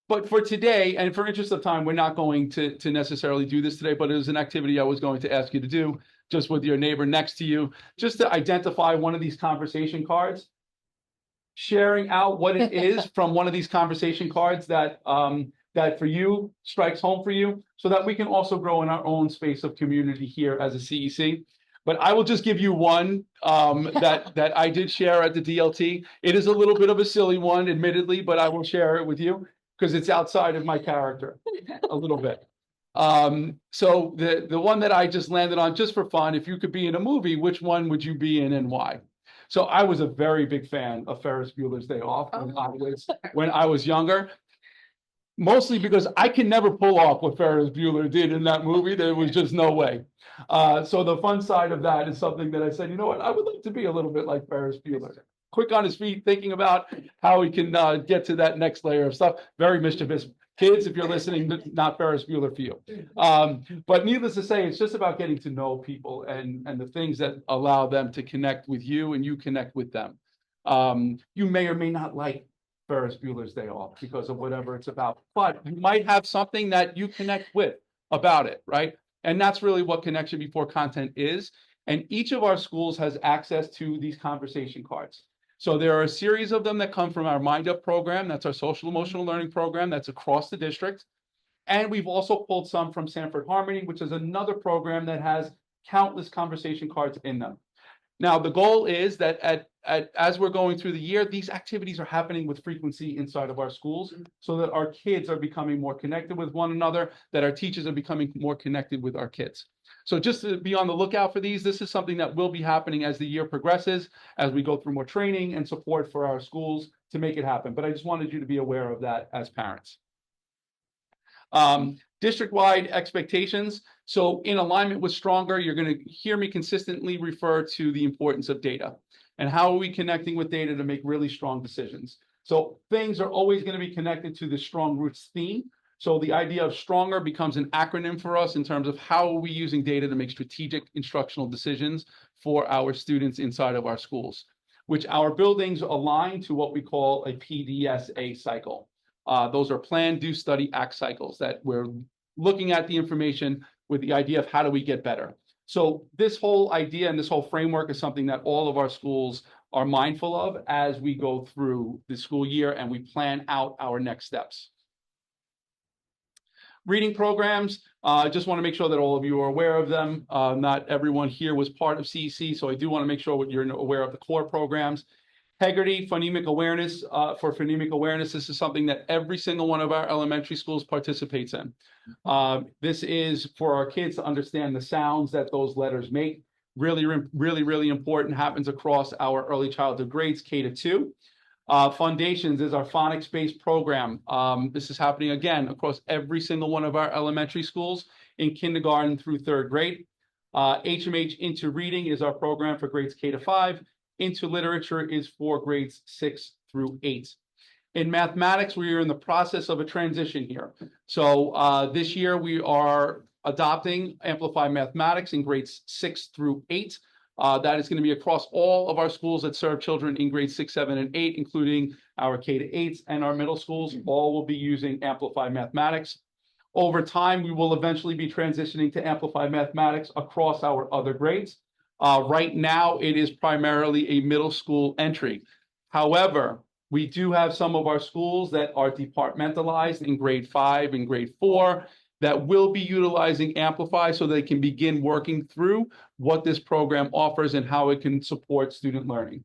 But for today, and for interest of time, we're not going to necessarily do this today, but it was an activity I was going to ask you to do, just with your neighbor next to you, just to identify one of these conversation cards. sharing out what it is from one of these conversation cards that that for you strikes home for you, so that we can also grow in our own space of community here as a CEC. But I will just give you one that I did share at the DLT. It is a little bit of a silly one, admittedly, but I will share it with you because it's outside of my character a little bit. So the one that I just landed on just for fun, if you could be in a movie, which one would you be in and why? So I was a very big fan of Ferris Bueller's Day Off when I was younger. Mostly because I can never pull off what Ferris Bueller did in that movie. There was just no way. So the fun side of that is something that I said, you know what, I would like to be a little bit like Ferris Bueller. Quick on his feet, thinking about how he can get to that next layer of stuff. Very mischievous. Kids, if you're listening, not Ferris Bueller for you. But needless to say, it's just about getting to know people and the things that allow them to connect with you and you connect with them. You may or may not like Ferris Bueller's Day Off because of whatever it's about, but you might have something that you connect with about it, right? And that's really what Connection Before Content is. And each of our schools has access to these conversation cards. So there are a series of them that come from our Mind Up program. That's our social emotional learning program that's across the district. And we've also pulled some from Sanford Harmony, which is another program that has countless conversation cards in them. Now, the goal is that as we're going through the year, these activities are happening with frequency inside of our schools so that our kids are becoming more connected with one another, that our teachers are becoming more connected with our kids. So just to be on the lookout for these, this is something that will be happening as the year progresses, as we go through more training and support for our schools to make it happen. But I just wanted you to be aware of that as parents. District-wide expectations. So in alignment with Stronger, you're going to hear me consistently refer to the importance of data and how are we connecting with data to make really strong decisions. So things are always going to be connected to the Strong Roots theme. So the idea of Stronger becomes an acronym for us in terms of how are we using data to make strategic instructional decisions for our students inside of our schools, which our buildings align to what we call a PDSA cycle. Those are plan, do, study, act cycles that we're looking at the information with the idea of how do we get better. So this whole idea and this whole framework is something that all of our schools are mindful of as we go through the school year and we plan out our next steps. Reading programs, I just want to make sure that all of you are aware of them. Not everyone here was part of CEC, so I do want to make sure that you're aware of the core programs. Integrity, phonemic awareness. For phonemic awareness, this is something that every single one of our elementary schools participates in. This is for our kids to understand the sounds that those letters make. Really, really, really important. Happens across our early childhood grades, K to 2. Foundations is our phonics-based program. This is happening again across every single one of our elementary schools in kindergarten through 3rd grade. HMH Into Reading is our program for grades K to 5. Into Literature is for grades 6 through 8. In mathematics, we are in the process of a transition here. So this year we are adopting Amplify Mathematics in grades 6 through 8. That is going to be across all of our schools that serve children in grades 6, 7, and 8, including our K to 8s and our middle schools. All will be using Amplify Mathematics. Over time, we will eventually be transitioning to Amplify Mathematics across our other grades. Right now, it is primarily a middle school entry. However, we do have some of our schools that are departmentalized in grade 5 and grade 4 that will be utilizing Amplify so they can begin working through what this program offers and how it can support student learning.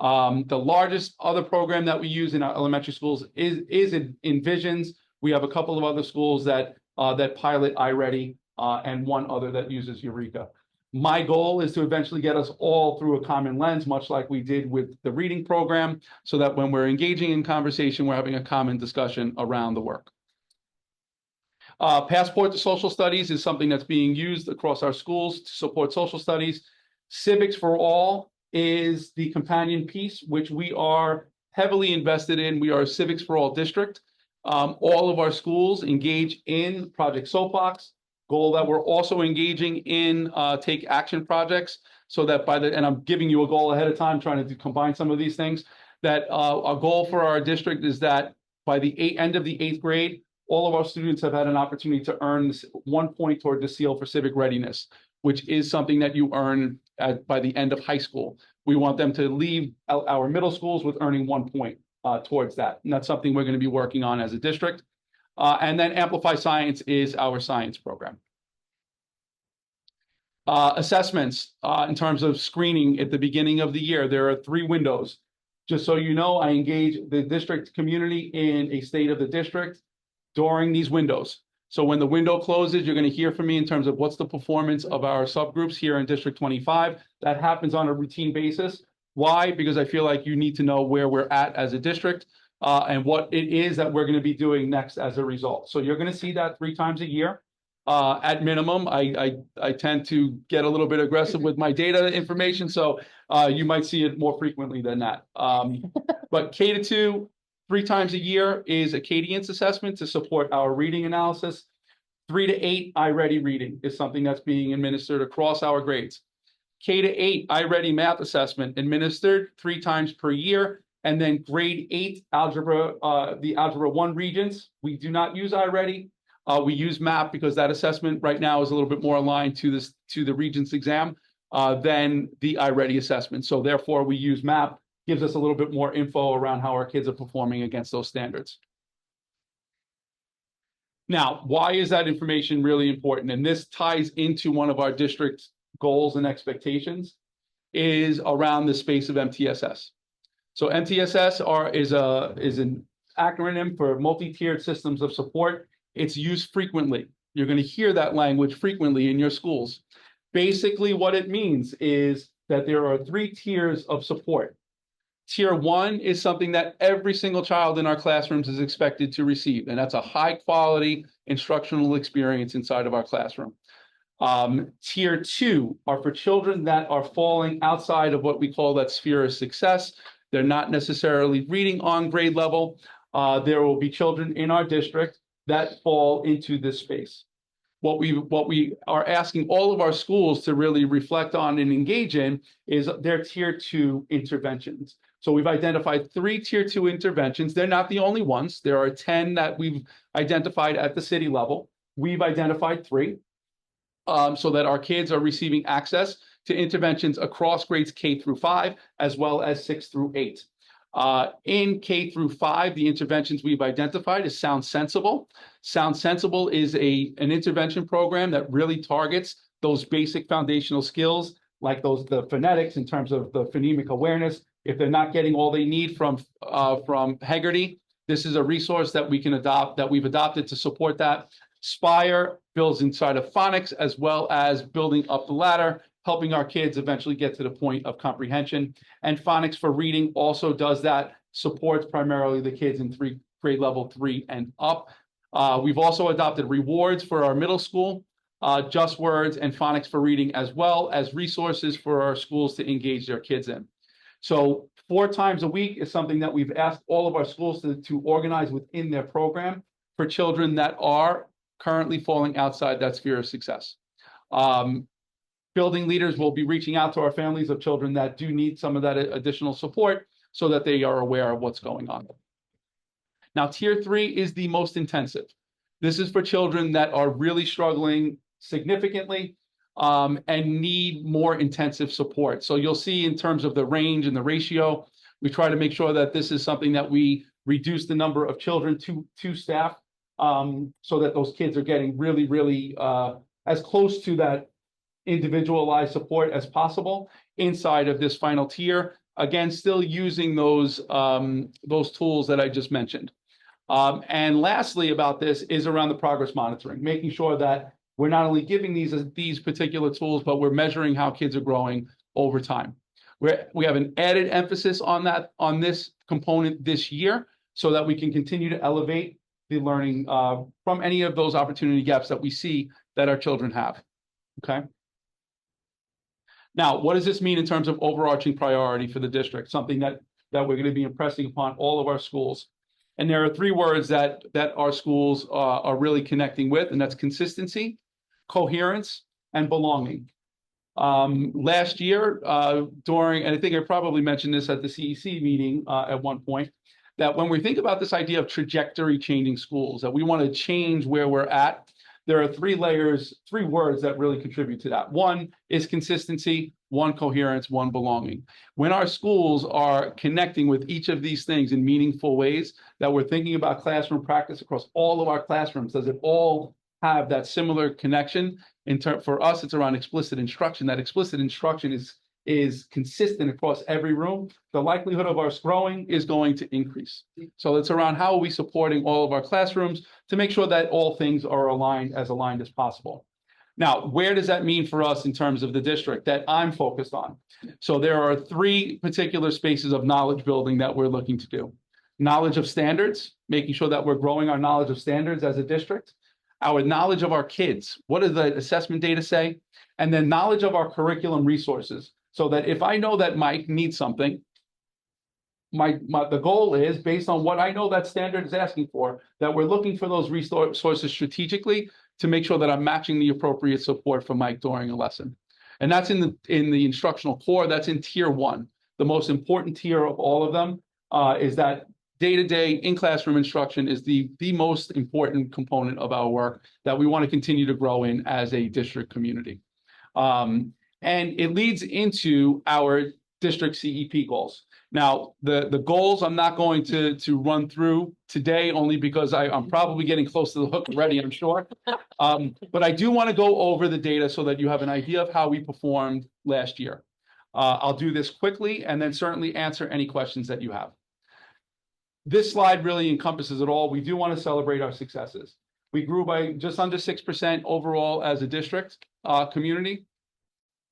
The largest other program that we use in our elementary schools is Envisions. We have a couple of other schools that pilot iReady and one other that uses Eureka. My goal is to eventually get us all through a common lens, much like we did with the reading program, so that when we're engaging in conversation, we're having a common discussion around the work. Passport to Social Studies is something that's being used across our schools to support social studies. Civics for All is the companion piece, which we are heavily invested in. We are a Civics for All district. All of our schools engage in Project Soapbox. Goal that we're also engaging in take action projects so that and I'm giving you a goal ahead of time, trying to combine some of these things, that our goal for our district is that by the end of the 8th grade, all of our students have had an opportunity to earn 1 point toward the seal for civic readiness, which is something that you earn by the end of high school. We want them to leave our middle schools with earning 1 point towards that. And that's something we're going to be working on as a district. And then Amplify Science is our science program. Assessments in terms of screening at the beginning of the year, there are 3 windows. Just so you know, I engage the district community in a state of the district during these windows. So when the window closes, you're going to hear from me in terms of what's the performance of our subgroups here in District 25. That happens on a routine basis. Why? Because I feel like you need to know where we're at as a district and what it is that we're going to be doing next as a result. So you're going to see that 3 times a year. At minimum, I tend to get a little bit aggressive with my data information, so you might see it more frequently than that. But K-2, 3 times a year is a Cadence assessment to support our reading analysis. 3 to 8 iReady reading is something that's being administered across our grades. K-8 iReady math assessment administered 3 times per year. And then grade 8 algebra, the Algebra 1 regents, we do not use iReady. We use MAP because that assessment right now is a little bit more aligned to the Regents exam than the iReady assessment. So therefore, we use MAP, gives us a little bit more info around how our kids are performing against those standards. Now, why is that information really important? And this ties into one of our district's goals and expectations is around the space of MTSS. So MTSS is an acronym for multi-tiered systems of support. It's used frequently. You're going to hear that language frequently in your schools. Basically, what it means is that there are 3 tiers of support. Tier 1 is something that every single child in our classrooms is expected to receive, and that's a high-quality instructional experience inside of our classroom. Tier 2 are for children that are falling outside of what we call that sphere of success. They're not necessarily reading on grade level. There will be children in our district that fall into this space. What we are asking all of our schools to really reflect on and engage in is their tier 2 interventions. So we've identified 3 tier 2 interventions. They're not the only ones. There are 10 that we've identified at the city level. We've identified 3 so that our kids are receiving access to interventions across grades K through 5, as well as 6 through 8. In K through 5, the interventions we've identified is Sound Sensible. Sound Sensible is an intervention program that really targets those basic foundational skills, like the phonetics in terms of the phonemic awareness. If they're not getting all they need from Hegarty, this is a resource that we can adopt, that we've adopted to support that. Spire builds inside of phonics, as well as building up the ladder, helping our kids eventually get to the point of comprehension. And Phonics for Reading also does that, supports primarily the kids in grade level 3 and up. We've also adopted rewards for our middle school, Just Words and Phonics for Reading, as well as resources for our schools to engage their kids in. So 4 times a week is something that we've asked all of our schools to organize within their program for children that are currently falling outside that sphere of success. Building leaders will be reaching out to our families of children that do need some of that additional support so that they are aware of what's going on. Now, tier 3 is the most intensive. This is for children that are really struggling significantly and need more intensive support. So you'll see in terms of the range and the ratio, we try to make sure that this is something that we reduce the number of children to staff so that those kids are getting really, really as close to that individualized support as possible inside of this final tier. Again, still using those tools that I just mentioned. And lastly about this is around the progress monitoring, making sure that we're not only giving these particular tools, but we're measuring how kids are growing over time. We have an added emphasis on this component this year so that we can continue to elevate the learning from any of those opportunity gaps that we see that our children have. Okay. Now, what does this mean in terms of overarching priority for the district? Something that we're going to be impressing upon all of our schools. And there are 3 words that our schools are really connecting with, and that's consistency, coherence, and belonging. Last year, and I think I probably mentioned this at the CEC meeting at one point, that when we think about this idea of trajectory changing schools, that we want to change where we're at, there are three layers, three words that really contribute to that. One is consistency, one coherence, one belonging. When our schools are connecting with each of these things in meaningful ways, that we're thinking about classroom practice across all of our classrooms, does it all have that similar connection? For us, it's around explicit instruction. That explicit instruction is consistent across every room. The likelihood of us growing is going to increase. So it's around how are we supporting all of our classrooms to make sure that all things are aligned as possible. Now, where does that mean for us in terms of the district that I'm focused on? So there are three particular spaces of knowledge building that we're looking to do. Knowledge of standards, making sure that we're growing our knowledge of standards as a district. Our knowledge of our kids, what does the assessment data say? And then knowledge of our curriculum resources, so that if I know that Mike needs something, the goal is, based on what I know that standard is asking for, that we're looking for those resources strategically to make sure that I'm matching the appropriate support for Mike during a lesson. And that's in the instructional core, that's in tier 1. The most important tier of all of them is that day-to-day in-classroom instruction is the most important component of our work that we want to continue to grow in as a district community. And it leads into our district CEP goals. Now, the goals I'm not going to run through today, only because I'm probably getting close to the hook already, I'm sure. But I do want to go over the data so that you have an idea of how we performed last year. I'll do this quickly and then certainly answer any questions that you have. This slide really encompasses it all. We do want to celebrate our successes. We grew by just under 6% overall as a district community.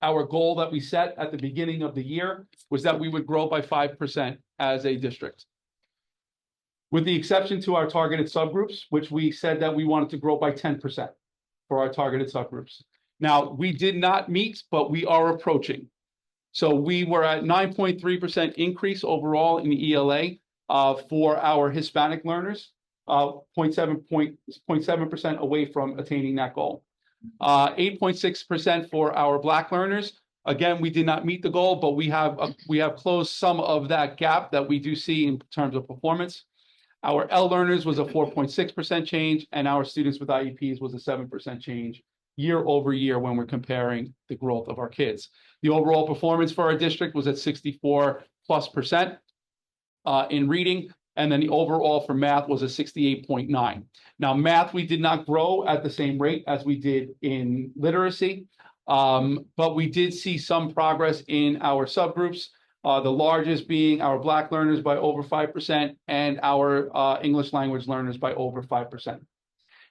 Our goal that we set at the beginning of the year was that we would grow by 5% as a district. With the exception to our targeted subgroups, which we said that we wanted to grow by 10% for our targeted subgroups. Now, we did not meet, but we are approaching. So we were at 9.3% increase overall in the ELA for our Hispanic learners, 0.7% away from attaining that goal. 8.6% for our Black learners. Again, we did not meet the goal, but we have closed some of that gap that we do see in terms of performance. Our L learners was a 4.6% change, and our students with IEPs was a 7% change year over year when we're comparing the growth of our kids. The overall performance for our district was at 64+% in reading. And then the overall for math was a 68.9. Now, math, we did not grow at the same rate as we did in literacy, but we did see some progress in our subgroups, the largest being our Black learners by over 5% and our English language learners by over 5%.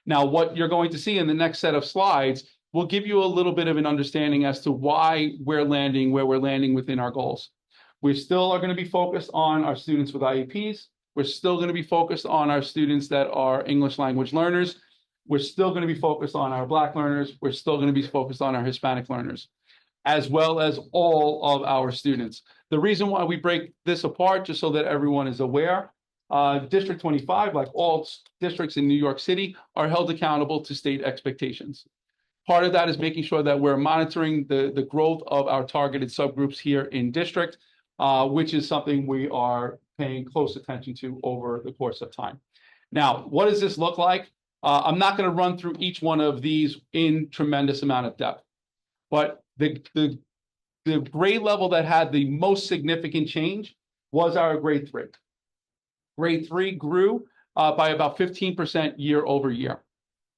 Now, what you're going to see in the next set of slides will give you a little bit of an understanding as to why we're landing where we're landing within our goals. We still are going to be focused on our students with IEPs. We're still going to be focused on our students that are English language learners. We're still going to be focused on our Black learners. We're still going to be focused on our Hispanic learners, as well as all of our students. The reason why we break this apart, just so that everyone is aware, District 25, like all districts in New York City, are held accountable to state expectations. Part of that is making sure that we're monitoring the growth of our targeted subgroups here in district, which is something we are paying close attention to over the course of time. Now, what does this look like? I'm not going to run through each one of these in tremendous amount of depth, but the grade level that had the most significant change was our grade 3. Grade 3 grew by about 15% year over year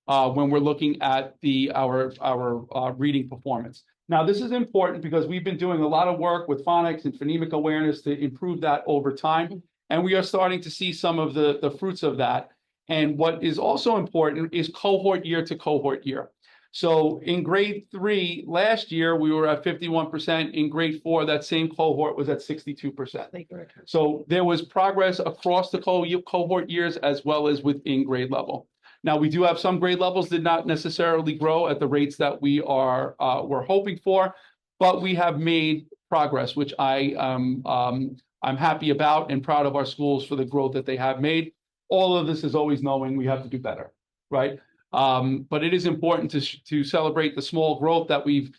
when we're looking at our reading performance. Now, this is important because we've been doing a lot of work with phonics and phonemic awareness to improve that over time, and we are starting to see some of the fruits of that. And what is also important is cohort year to cohort year. So in grade 3 last year, we were at 51%. In grade 4, that same cohort was at 62%. So there was progress across the cohort years as well as within grade level. Now, we do have some grade levels that did not necessarily grow at the rates that we're hoping for, but we have made progress, which I'm happy about and proud of our schools for the growth that they have made. All of this is always knowing we have to do better, right? But it is important to celebrate the small growth that we've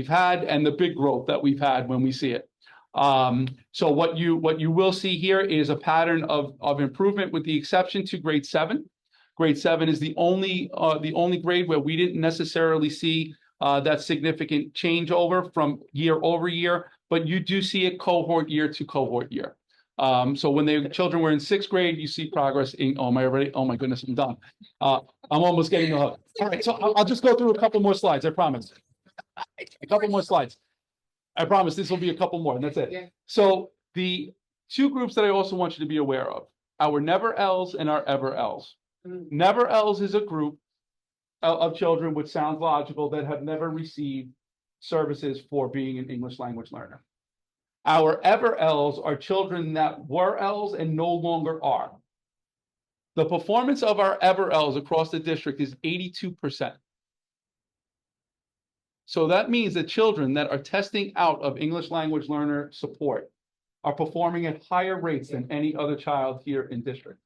had and the big growth that we've had when we see it. So what you will see here is a pattern of improvement, with the exception to grade 7. Grade 7 is the only grade where we didn't necessarily see that significant changeover from year over year, but you do see it cohort year to cohort year. So when the children were in 6th grade, you see progress in, oh, am I ready? Oh my goodness, I'm done. I'm almost getting the hook. All right, so I'll just go through a couple more slides, I promise. A couple more slides. I promise this will be a couple more, and that's it.
Yeah.
So the two groups that I also want you to be aware of, our Never L's and our Ever L's. Never L's is a group of children, which sounds logical, that have never received services for being an English language learner. Our Ever L's are children that were L's and no longer are. The performance of our Ever L's across the district is 82%. So that means that children that are testing out of English language learner support are performing at higher rates than any other child here in district.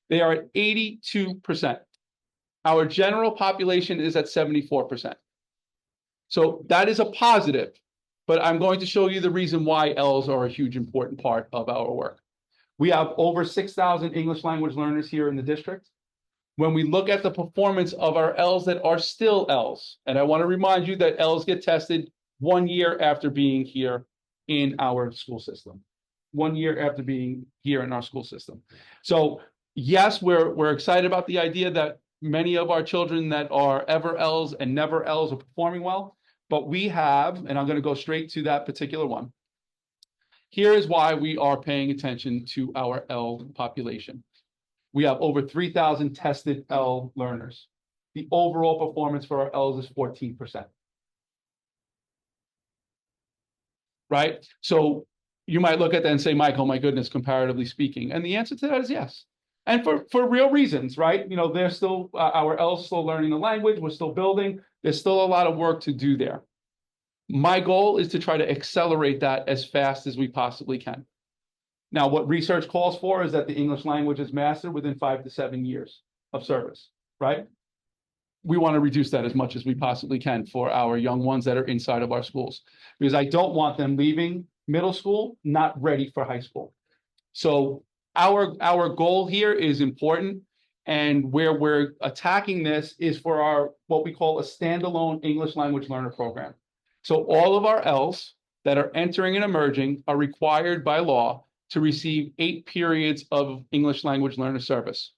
They are at 82%. Our general population is at 74%. So that is a positive, but I'm going to show you the reason why L's are a huge important part of our work. We have over 6,000 English language learners here in the district. When we look at the performance of our L's that are still L's, and I want to remind you that L's get tested 1 year after being here in our school system. 1 year after being here in our school system. So yes, we're excited about the idea that many of our children that are Ever L's and Never L's are performing well, but we have, and I'm going to go straight to that particular one. Here is why we are paying attention to our L population. We have over 3,000 tested L learners. The overall performance for our L's is 14%. Right? So you might look at that and say, Mike, oh my goodness, comparatively speaking. And the answer to that is yes. And for real reasons, right? You know, they're still, our L's still learning the language, we're still building, there's still a lot of work to do there. My goal is to try to accelerate that as fast as we possibly can. Now, what research calls for is that the English language is mastered within 5 to 7 years of service, right? We want to reduce that as much as we possibly can for our young ones that are inside of our schools, because I don't want them leaving middle school not ready for high school. So our goal here is important, and where we're attacking this is for our what we call a standalone English language learner program. So all of our L's that are entering and emerging are required by law to receive 8 periods of English language learner service.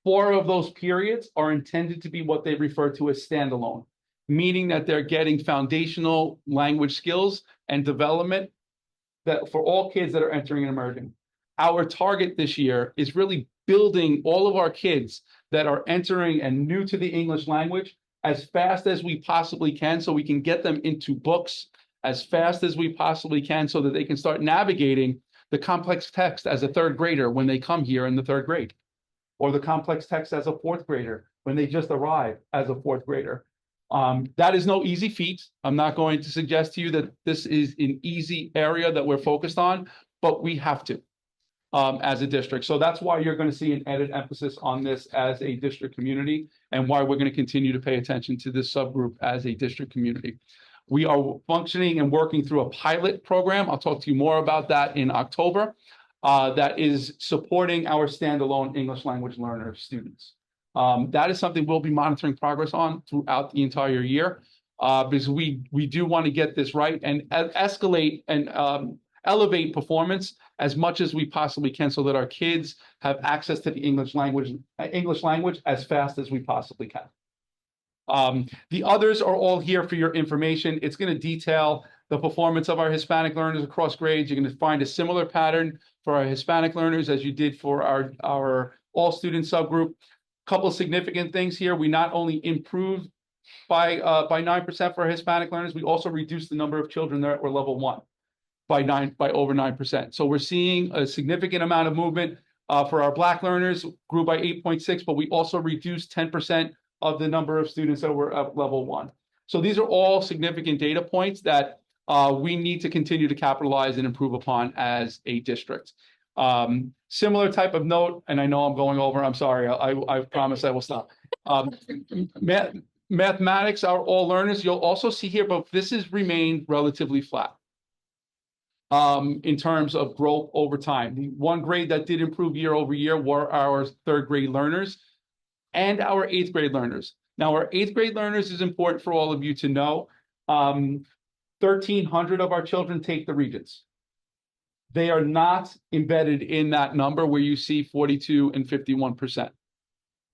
4 of those periods are intended to be what they refer to as standalone, meaning that they're getting foundational language skills and development that for all kids that are entering and emerging. Our target this year is really building all of our kids that are entering and new to the English language as fast as we possibly can, so we can get them into books as fast as we possibly can, so that they can start navigating the complex text as a 3rd grader when they come here in the 3rd grade, or the complex text as a 4th grader when they just arrive as a 4th grader. That is no easy feat. I'm not going to suggest to you that this is an easy area that we're focused on, but we have to as a district. So that's why you're going to see an added emphasis on this as a district community, and why we're going to continue to pay attention to this subgroup as a district community. We are functioning and working through a pilot program. I'll talk to you more about that in October. That is supporting our standalone English language learner students. That is something we'll be monitoring progress on throughout the entire year, because we do want to get this right and escalate and elevate performance as much as we possibly can, so that our kids have access to the English language as fast as we possibly can. The others are all here for your information. It's going to detail the performance of our Hispanic learners across grades. You're going to find a similar pattern for our Hispanic learners as you did for our all student subgroup. Couple of significant things here. We not only improved by 9% for our Hispanic learners, we also reduced the number of children that were level 1 by over 9%. So we're seeing a significant amount of movement for our Black learners, grew by 8.6, but we also reduced 10% of the number of students that were at level 1. So these are all significant data points that we need to continue to capitalize and improve upon as a district. Similar type of note, and I know I'm going over, I'm sorry, I promise I will stop. Mathematics are all learners. You'll also see here, but this has remained relatively flat. in terms of growth over time. The one grade that did improve year over year were our third grade learners and our eighth grade learners. Now, our eighth grade learners is important for all of you to know. 1,300 of our children take the Regents. They are not embedded in that number where you see 42 and 51%.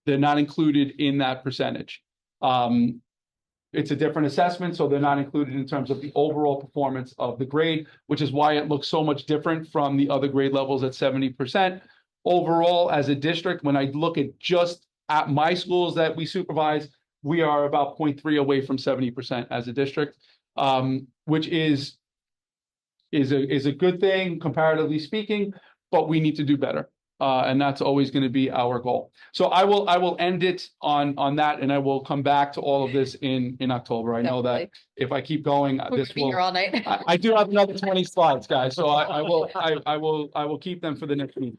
They're not included in that percentage. It's a different assessment, so they're not included in terms of the overall performance of the grade, which is why it looks so much different from the other grade levels at 70%. Overall, as a district, when I look at just at my schools that we supervise, we are about 0.3 away from 70% as a district, which is a good thing comparatively speaking, but we need to do better. And that's always going to be our goal. So I will end it on that, and I will come back to all of this in October. I know that if I keep going,
We're
this
gonna be here
will.
all night.
I do have another 20 slides, guys, so I will keep them for the next meeting.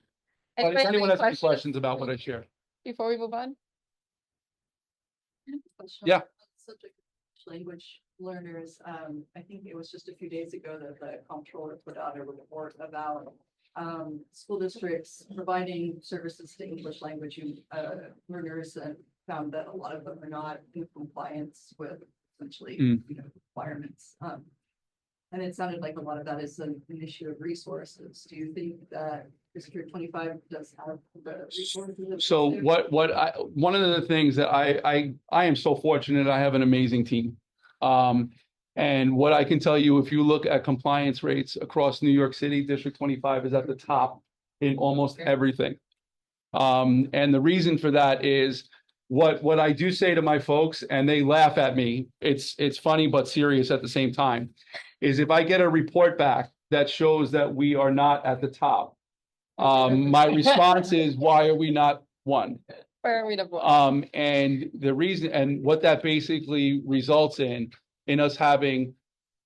But if
Anybody have
anyone
any
has any questions about what I shared,
before we move on?
Yeah.
Subject of language learners, I think it was just a few days ago that the comptroller put out a report about school districts providing services to English language learners, and found that a lot of them are not in compliance with essentially requirements. And it sounded like a lot of that is an issue of resources. Do you think that District 25 does have the resources?
So one of the things that I am so fortunate, I have an amazing team. And what I can tell you, if you look at compliance rates across New York City, District 25 is at the top in almost everything. And the reason for that is what I do say to my folks, and they laugh at me, it's funny but serious at the same time, is if I get a report back that shows that we are not at the top, my response is, why are we not one?
Why are we not one?
And the reason, and what that basically results in us having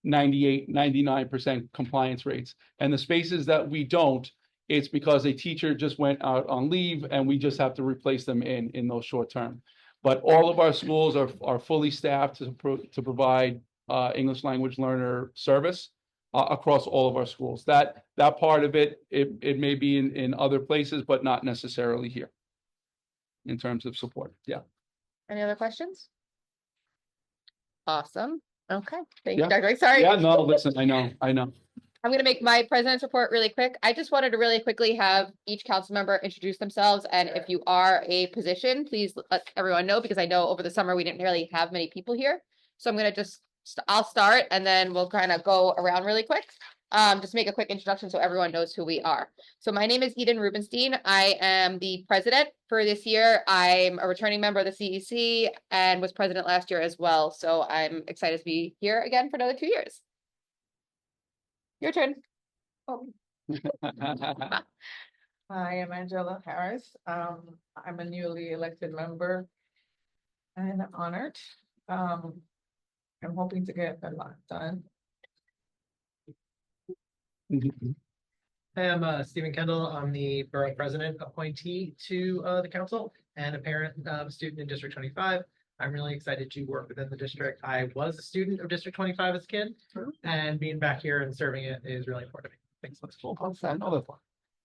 98, 99% compliance rates. And the spaces that we don't, it's because a teacher just went out on leave and we just have to replace them in those short term. But all of our schools are fully staffed to provide English language learner service across all of our schools. That part of it may be in other places, but not necessarily here in terms of support. Yeah.
Any other questions? Awesome. Okay. Thank you,
Yeah.
Dr. Sorry.
Yeah, no, listen, I know.
I'm going to make my president's report really quick. I just wanted to really quickly have each council member introduce themselves. And if you are a position, please let everyone know, because I know over the summer we didn't really have many people here. So I'm going to I'll start, and then we'll kind of go around really quick. Just make a quick introduction so everyone knows who we are. So my name is Eden Rubenstein. I am the president for this year. I'm a returning member of the CEC and was president last year as well. So I'm excited to be here again for another 2 years. Your turn. Oh.
Hi, I'm Angela Harris. I'm a newly elected member and honored. I'm hoping to get a lot done.
I am Stephen Kendall. I'm the borough president appointee to the council and a parent of a student in District 25. I'm really excited to work within the district. I was a student of District 25 as a kid, and being back here and serving it is really important to me. Thanks. That's cool.
I know that one.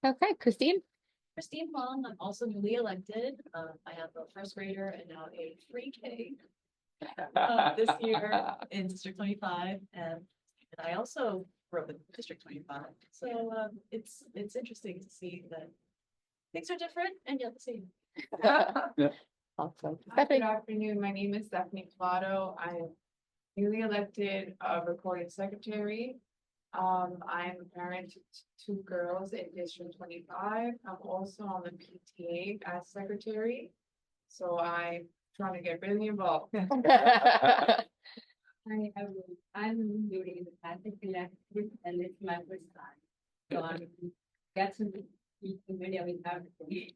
Okay, Christine.
Christine Hong, I'm also newly elected. I have a first grader and now a pre-K this year in District 25, and I also grew up in District 25. So it's interesting to see that things are different and yet the same.
Yeah.
Awesome.
Hi, good afternoon. My name is Stephanie Clado. I'm newly elected recording secretary. I'm a parent to 2 girls in District 25. I'm also on the PTA as secretary. So I'm trying to get really involved.
Hi, I'm newly independent elected, and it's my first time. So I'm getting to be familiar with everything.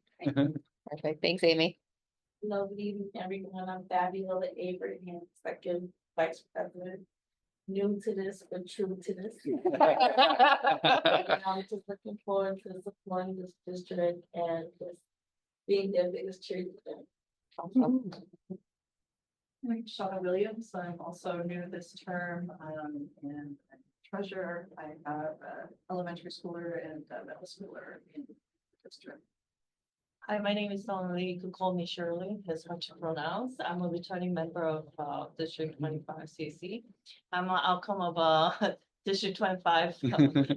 Perfect. Thanks, Amy.
Lovely evening, everyone. I'm Fabiola Abraham, second vice president. New to this, but true to this. I'm just looking forward to supporting this district and just being their biggest cheerleader.
I'm Shauna Williams. I'm also new this term, and I'm treasurer. I have an elementary schooler and a middle schooler in the district.
Hi, my name is Donna Lee. You can call me Shirley. That's what you pronounce. I'm a returning member of District 25 CEC. I'm an outcome of District 25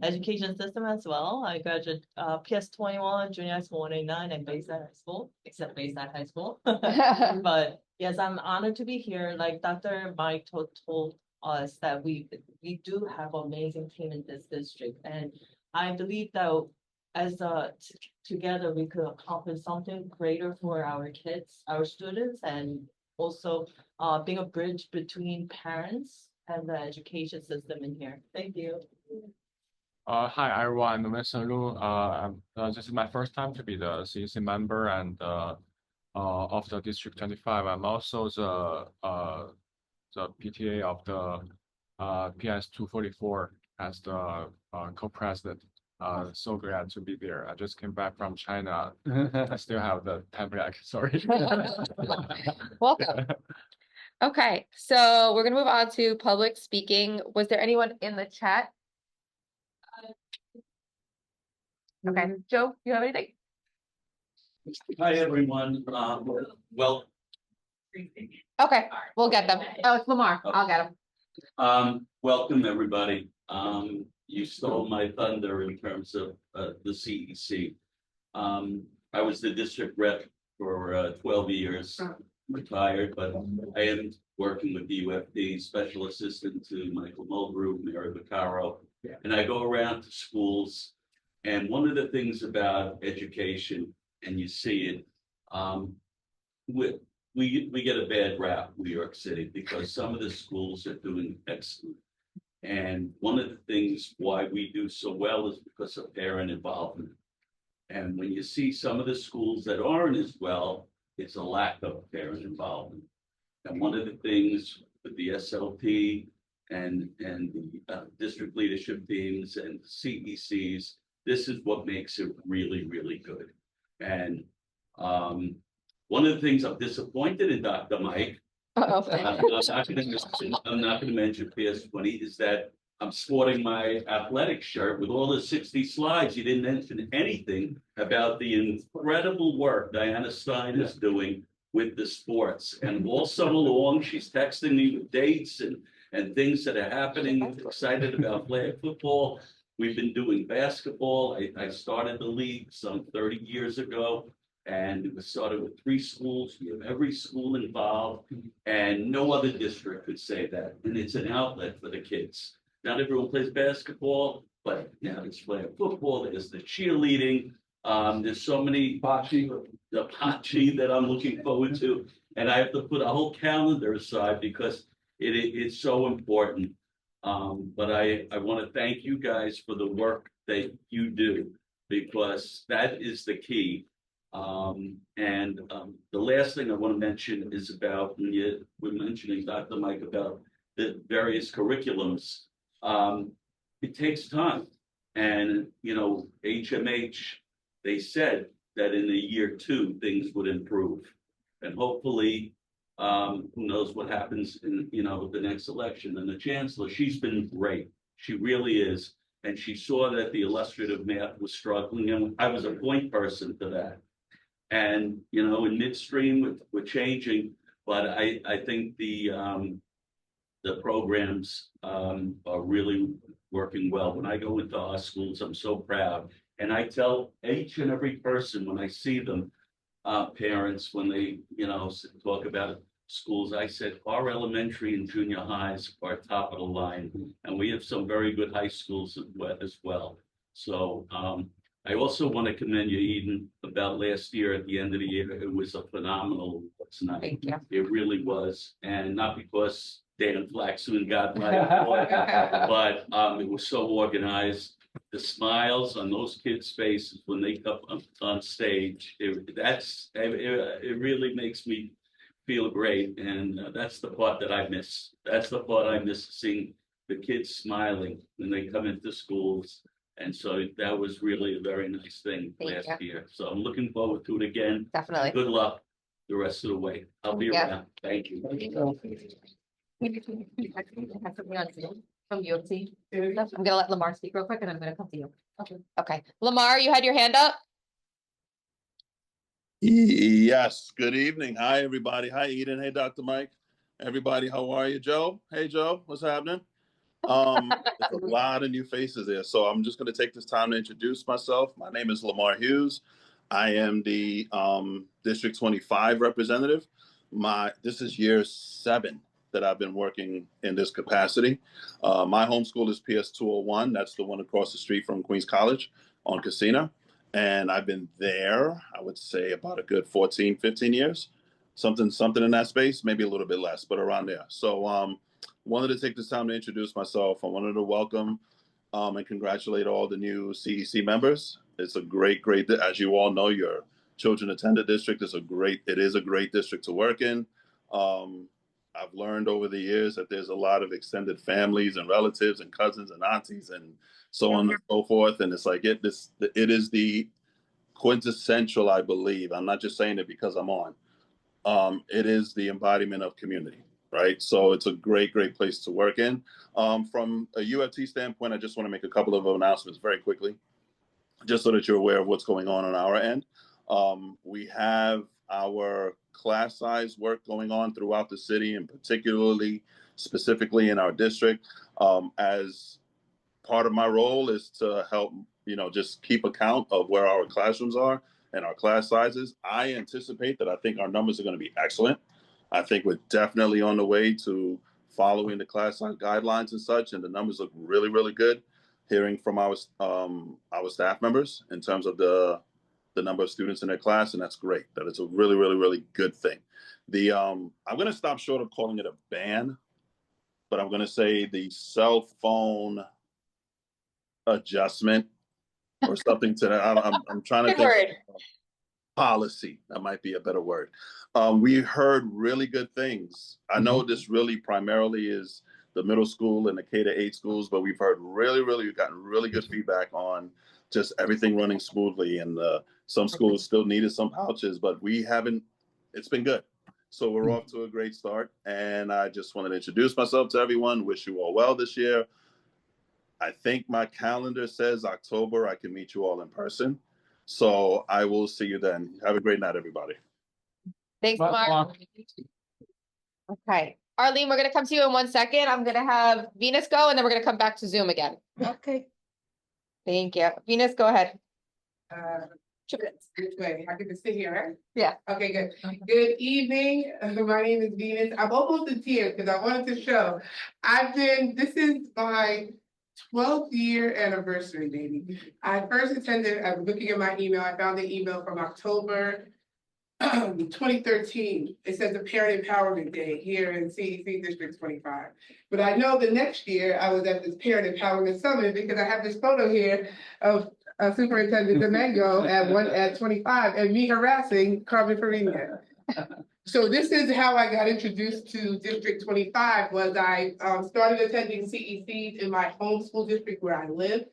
education system as well. I graduated PS 21, junior high school 189, and Bayside High School, except Bayside High School. But yes, I'm honored to be here. Like Dr. Mike told us that we do have amazing team in this district, and I believe that as together we could accomplish something greater for our kids, our students, and also being a bridge between parents and the education system in here. Thank you.
Hi everyone, I'm Mason Lu. This is my first time to be the CEC member and of the District 25. I'm also the PTA of the PS 244 as the co-president. So glad to be there. I just came back from China. I still have the time back. Sorry.
Welcome. Okay, so we're gonna move on to public speaking. Was there anyone in the chat? Okay, Joe, you have anything?
Hi, everyone. Well,
Okay, we'll get them. Oh, it's Lamar. I'll get them.
welcome, everybody. You stole my thunder in terms of the CEC. I was the district rep for 12 years, retired, but I am working with the UFD, special assistant to Michael Mulgrew, Mary Vaccaro, and I go around to schools. And one of the things about education, and you see it, we get a bad rap, New York City, because some of the schools are doing excellent. And one of the things why we do so well is because of parent involvement. And when you see some of the schools that aren't as well, it's a lack of parent involvement. And one of the things with the SLP and the district leadership teams and CECs, this is what makes it really, really good. And one of the things I'm disappointed in Dr. Mike, I'm not going to mention PS 20, is that I'm sporting my athletic shirt with all the 60 slides. You didn't mention anything about the incredible work Diana Stein is doing with the sports. And all summer long, she's texting me with dates and things that are happening. I'm excited about flag football. We've been doing basketball. I started the league some 30 years ago. And it was started with 3 schools. We have every school involved, and no other district could say that. And it's an outlet for the kids. Not everyone plays basketball, but now there's flag football. There's the cheerleading. There's so many the bocce that I'm looking forward to, and I have to put a whole calendar aside because it's so important. But I want to thank you guys for the work that you do, because that is the key. The last thing I want to mention is about when you were mentioning, Dr. Mike, about the various curriculums. It takes time, and you know, HMH, they said that in the year 2 things would improve, and hopefully, who knows what happens in the next election. And the chancellor, she's been great. She really is, and she saw that the illustrative math was struggling, and I was a point person to that. And in midstream, we're changing, but I think the programs are really working well. When I go into our schools, I'm so proud, and I tell each and every person when I see them, parents, when they talk about schools, I said our elementary and junior highs are top of the line, and we have some very good high schools as well. So I also want to commend you, Eden, about last year. At the end of the year, it was a phenomenal night.
Thank you.
It really was, and not because Dan Flaxman got my but it was so organized. The smiles on those kids' faces when they come up on stage, it really makes me feel great, and that's the part that I miss. That's the part I miss, seeing the kids smiling when they come into schools. And so that was really a very nice thing last year. So I'm looking forward to it again.
Definitely.
Good luck the rest of the way. I'll be
Yeah.
around. Thank you.
From U of T. I'm gonna let Lamar speak real quick and I'm gonna come to you.
Okay. Okay. Lamar, you had your hand up?
Yes, good evening. Hi, everybody. Hi, Eden. Hey, Dr. Mike. Everybody, how are you? Joe? Hey, Joe, what's happening? There's a lot of new faces there. So I'm just going to take this time to introduce myself. My name is Lamar Hughes. I am the District 25 representative. This is year 7 that I've been working in this capacity. My home school is PS 201. That's the one across the street from Queens College on Casino. And I've been there, I would say about a good 14, 15 years, something in that space, maybe a little bit less, but around there. So wanted to take this time to introduce myself. I wanted to welcome and congratulate all the new CEC members. It's a great, as you all know, your children attend the district. It is a great district to work in. I've learned over the years that there's a lot of extended families and relatives and cousins and aunties and so on and so forth. And it's like, it is the quintessential, I believe. I'm not just saying it because I'm on. It is the embodiment of community, right? So it's a great place to work in. From a UFT standpoint, I just want to make a couple of announcements very quickly, just so that you're aware of what's going on our end. We have our class size work going on throughout the city, and specifically in our district. As part of my role is to help, just keep account of where our classrooms are and our class sizes. I anticipate that I think our numbers are going to be excellent. I think we're definitely on the way to following the class size guidelines and such, and the numbers look really good. Hearing from our staff members in terms of the number of students in their class, and that's great. That is a really good thing. I'm going to stop short of calling it a ban, but I'm going to say the cell phone adjustment or something to that. I'm trying to think. Policy, that might be a better word. We heard really good things. I know this really primarily is the middle school and the K-8 schools, but we've heard we've gotten really good feedback on just everything running smoothly. And some schools still needed some pouches, but it's been good. So we're off to a great start. And I just wanted to introduce myself to everyone, wish you all well this year. I think my calendar says October, I can meet you all in person. So I will see you then. Have a great night, everybody.
Thanks, Mark. Okay. Arlene, we're going to come to you in 1 second. I'm going to have Venus go, and then we're going to come back to Zoom again.
Okay.
Thank you. Venus, go ahead.
Which way? I get to sit here, right?
Yeah.
Okay, good. Good evening. My name is Venus. I'm almost in tears because I wanted to show. This is my 12th year anniversary, baby. I first attended, I was looking at my email, I found the email from October 2013. It says the Parent Empowerment Day here in CEC District 25. But I know the next year I was at this Parent Empowerment Summit because I have this photo here of Superintendent Domingo at 25 and me harassing Carmen Farina. So this is how I got introduced to District 25. Was I started attending CECs in my home school district where I live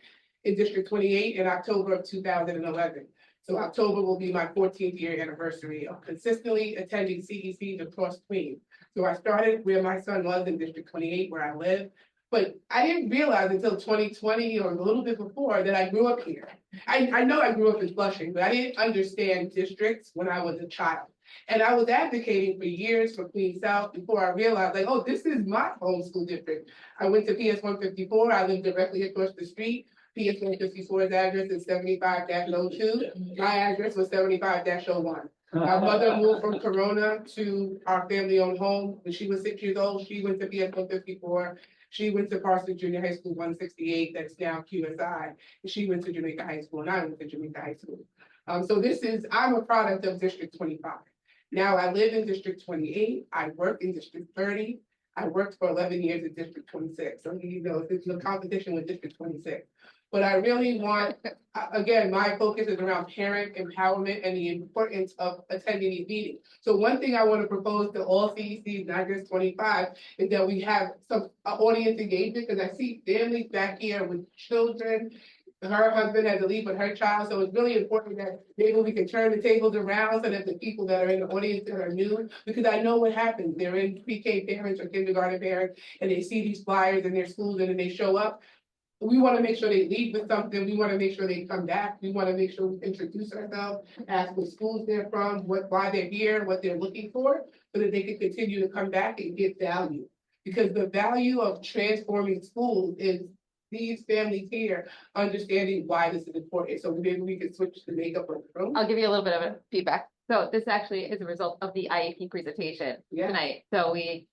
in District 28 in October of 2011. So October will be my 14th year anniversary of consistently attending CECs across Queens. So I started where my son was in District 28 where I live. But I didn't realize until 2020 or a little bit before that I grew up here. I know I grew up in Flushing, but I didn't understand districts when I was a child. And I was advocating for years for Queens South before I realized, like, oh, this is my home school district. I went to PS 154. I lived directly across the street. PS 154's address is 75-02. My address was 75-01. My mother moved from Corona to our family-owned home when she was 6 years old. She went to PS 154. She went to Parsons Junior High School 168, that's now QSI. And she went to Jamaica High School, and I went to Jamaica High School. So I'm a product of District 25. Now I live in District 28. I work in District 30. I worked for 11 years in District 26. So, it's a competition with District 26. But I really want, again, my focus is around parent empowerment and the importance of attending these meetings. So one thing I want to propose to all CECs, not just 25, is that we have some audience engagement, because I see families back here with children, her husband had to leave with her child, so it's really important that maybe we can turn the tables around so that the people that are in the audience that are new, because I know what happens, they're in pre-K parents or kindergarten parents, and they see these flyers in their schools and then they show up. We want to make sure they leave with something. We want to make sure they come back. We want to make sure we introduce ourselves, ask what schools they're from, why they're here, what they're looking for, so that they can continue to come back and get value. Because the value of transforming schools is these families here understanding why this is important. So maybe we can switch the makeup of the room.
I'll give you a little bit of a feedback. So this actually is a result of the IEP presentation tonight. So we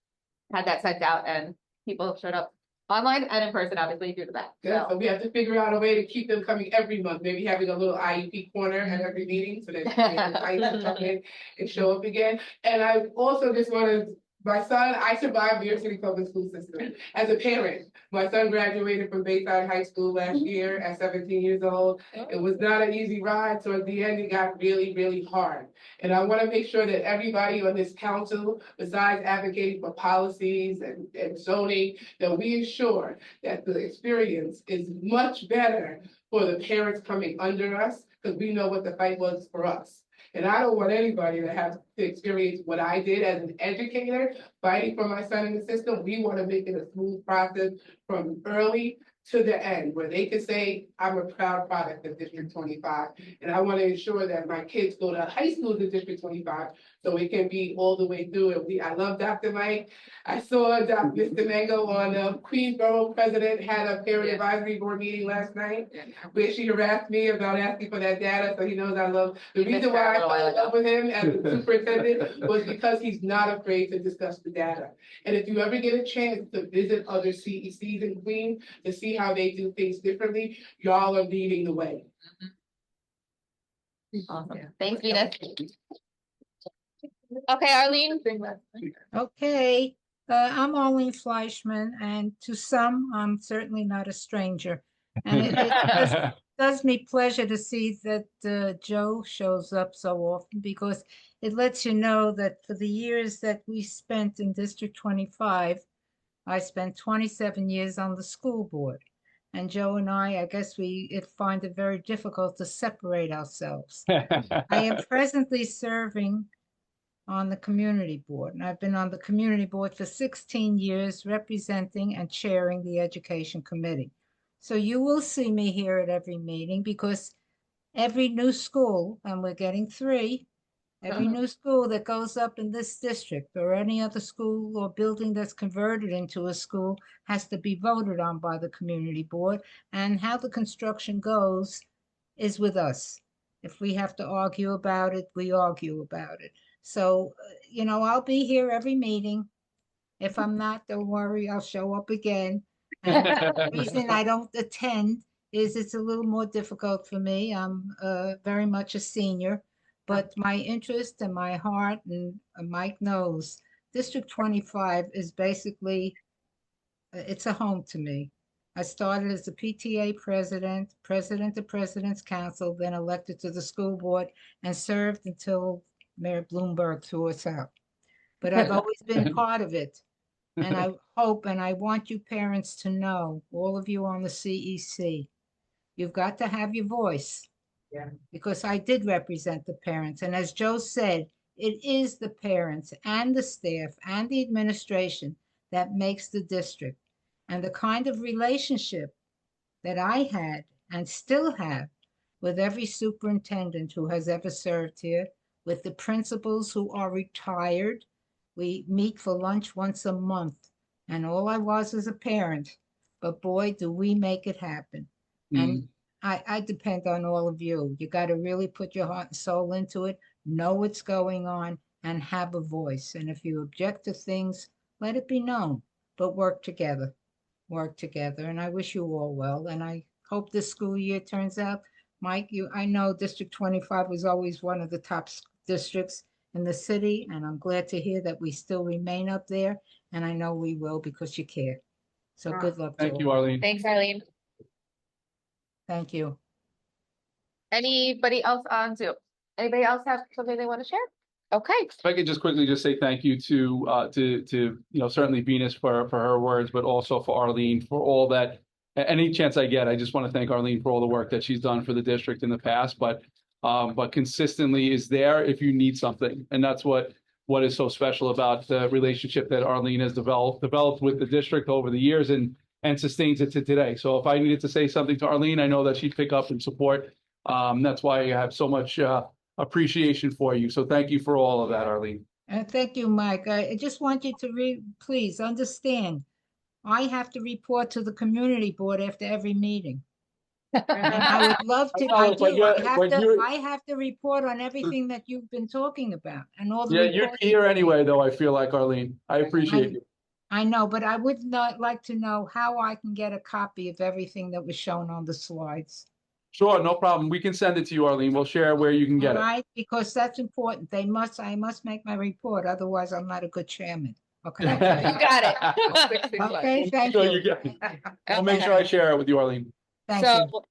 had that sent out and people showed up online and in person, obviously, due to that.
Yeah, so we have to figure out a way to keep them coming every month, maybe having a little IEP corner at every meeting so that they can come in and show up again. And I also just want to, my son, I survived New York City public school system as a parent. My son graduated from Bayside High School last year at 17 years old. It was not an easy ride, so at the end it got really, really hard. And I want to make sure that everybody on this council, besides advocating for policies and zoning, that we ensure that the experience is much better for the parents coming under us, because we know what the fight was for us. And I don't want anybody to have to experience what I did as an educator, fighting for my son in the system. We want to make it a smooth process from early to the end, where they can say, I'm a proud product of District 25. And I want to ensure that my kids go to high school in District 25, so it can be all the way through it. I love Dr. Mike. I saw Mr. Mango on Queensborough president had a parent advisory board meeting last night, where she harassed me about asking for that data, so he knows I love. The reason why I fell in love with him as a superintendent was because he's not afraid to discuss the data. And if you ever get a chance to visit other CECs in Queens to see how they do things differently, y'all are leading the way.
Awesome. Thanks, Venus. Okay, Arlene.
Okay, I'm Arlene Fleischman, and to some, I'm certainly not a stranger. And it does me pleasure to see that Joe shows up so often, because it lets you know that for the years that we spent in District 25, I spent 27 years on the school board. And Joe and I guess we find it very difficult to separate ourselves. I am presently serving on the community board, and I've been on the community board for 16 years, representing and chairing the education committee. So you will see me here at every meeting, because every new school, and we're getting 3, every new school that goes up in this district or any other school or building that's converted into a school has to be voted on by the community board. And how the construction goes is with us. If we have to argue about it, we argue about it. So, I'll be here every meeting. If I'm not, don't worry, I'll show up again. And the reason I don't attend is it's a little more difficult for me. I'm very much a senior. But my interest and my heart, and Mike knows, District 25 is basically, it's a home to me. I started as a PTA president of President's Council, then elected to the school board, and served until Mayor Bloomberg threw us out. But I've always been part of it. And I hope and I want you parents to know, all of you on the CEC, you've got to have your voice. Yeah. Because I did represent the parents. And as Joe said, it is the parents and the staff and the administration that makes the district. And the kind of relationship that I had and still have with every superintendent who has ever served here, with the principals who are retired. We meet for lunch once a month. And all I was a parent. But boy, do we make it happen. And I depend on all of you. You got to really put your heart and soul into it, know what's going on, and have a voice. And if you object to things, let it be known, but work together. Work together. And I wish you all well. And I hope this school year turns out. Mike, I know District 25 was always one of the top districts in the city, and I'm glad to hear that we still remain up there. And I know we will, because you care. So good luck.
Thank you, Arlene.
Thanks, Arlene.
Thank you.
Anybody else on Zoom? Anybody else have something they want to share? Okay.
If I could just quickly just say thank you to certainly Venus for her words, but also for Arlene for all that any chance I get, I just want to thank Arlene for all the work that she's done for the district in the past, but consistently is there if you need something. And that's what is so special about the relationship that Arlene has developed with the district over the years and sustains it to today. So if I needed to say something to Arlene, I know that she'd pick up and support. That's why I have so much appreciation for you. So thank you for all of that, Arlene.
Thank you, Mike. I just want you to please understand, I have to report to the community board after every meeting. And I would love to, I do, I have to report on everything that you've been talking about and all the
Yeah, you're
reports.
here anyway, though, I feel like, Arlene. I appreciate you.
I know, but I would not like to know how I can get a copy of everything that was shown on the slides.
Sure, no problem. We can send it to you, Arlene. We'll share where you can get it.
All right, because that's important. I must make my report, otherwise I'm not a good chairman. Okay.
You got it.
Okay, thank
Sure,
you.
get it. I'll make sure I share it with you, Arlene.
Thank
So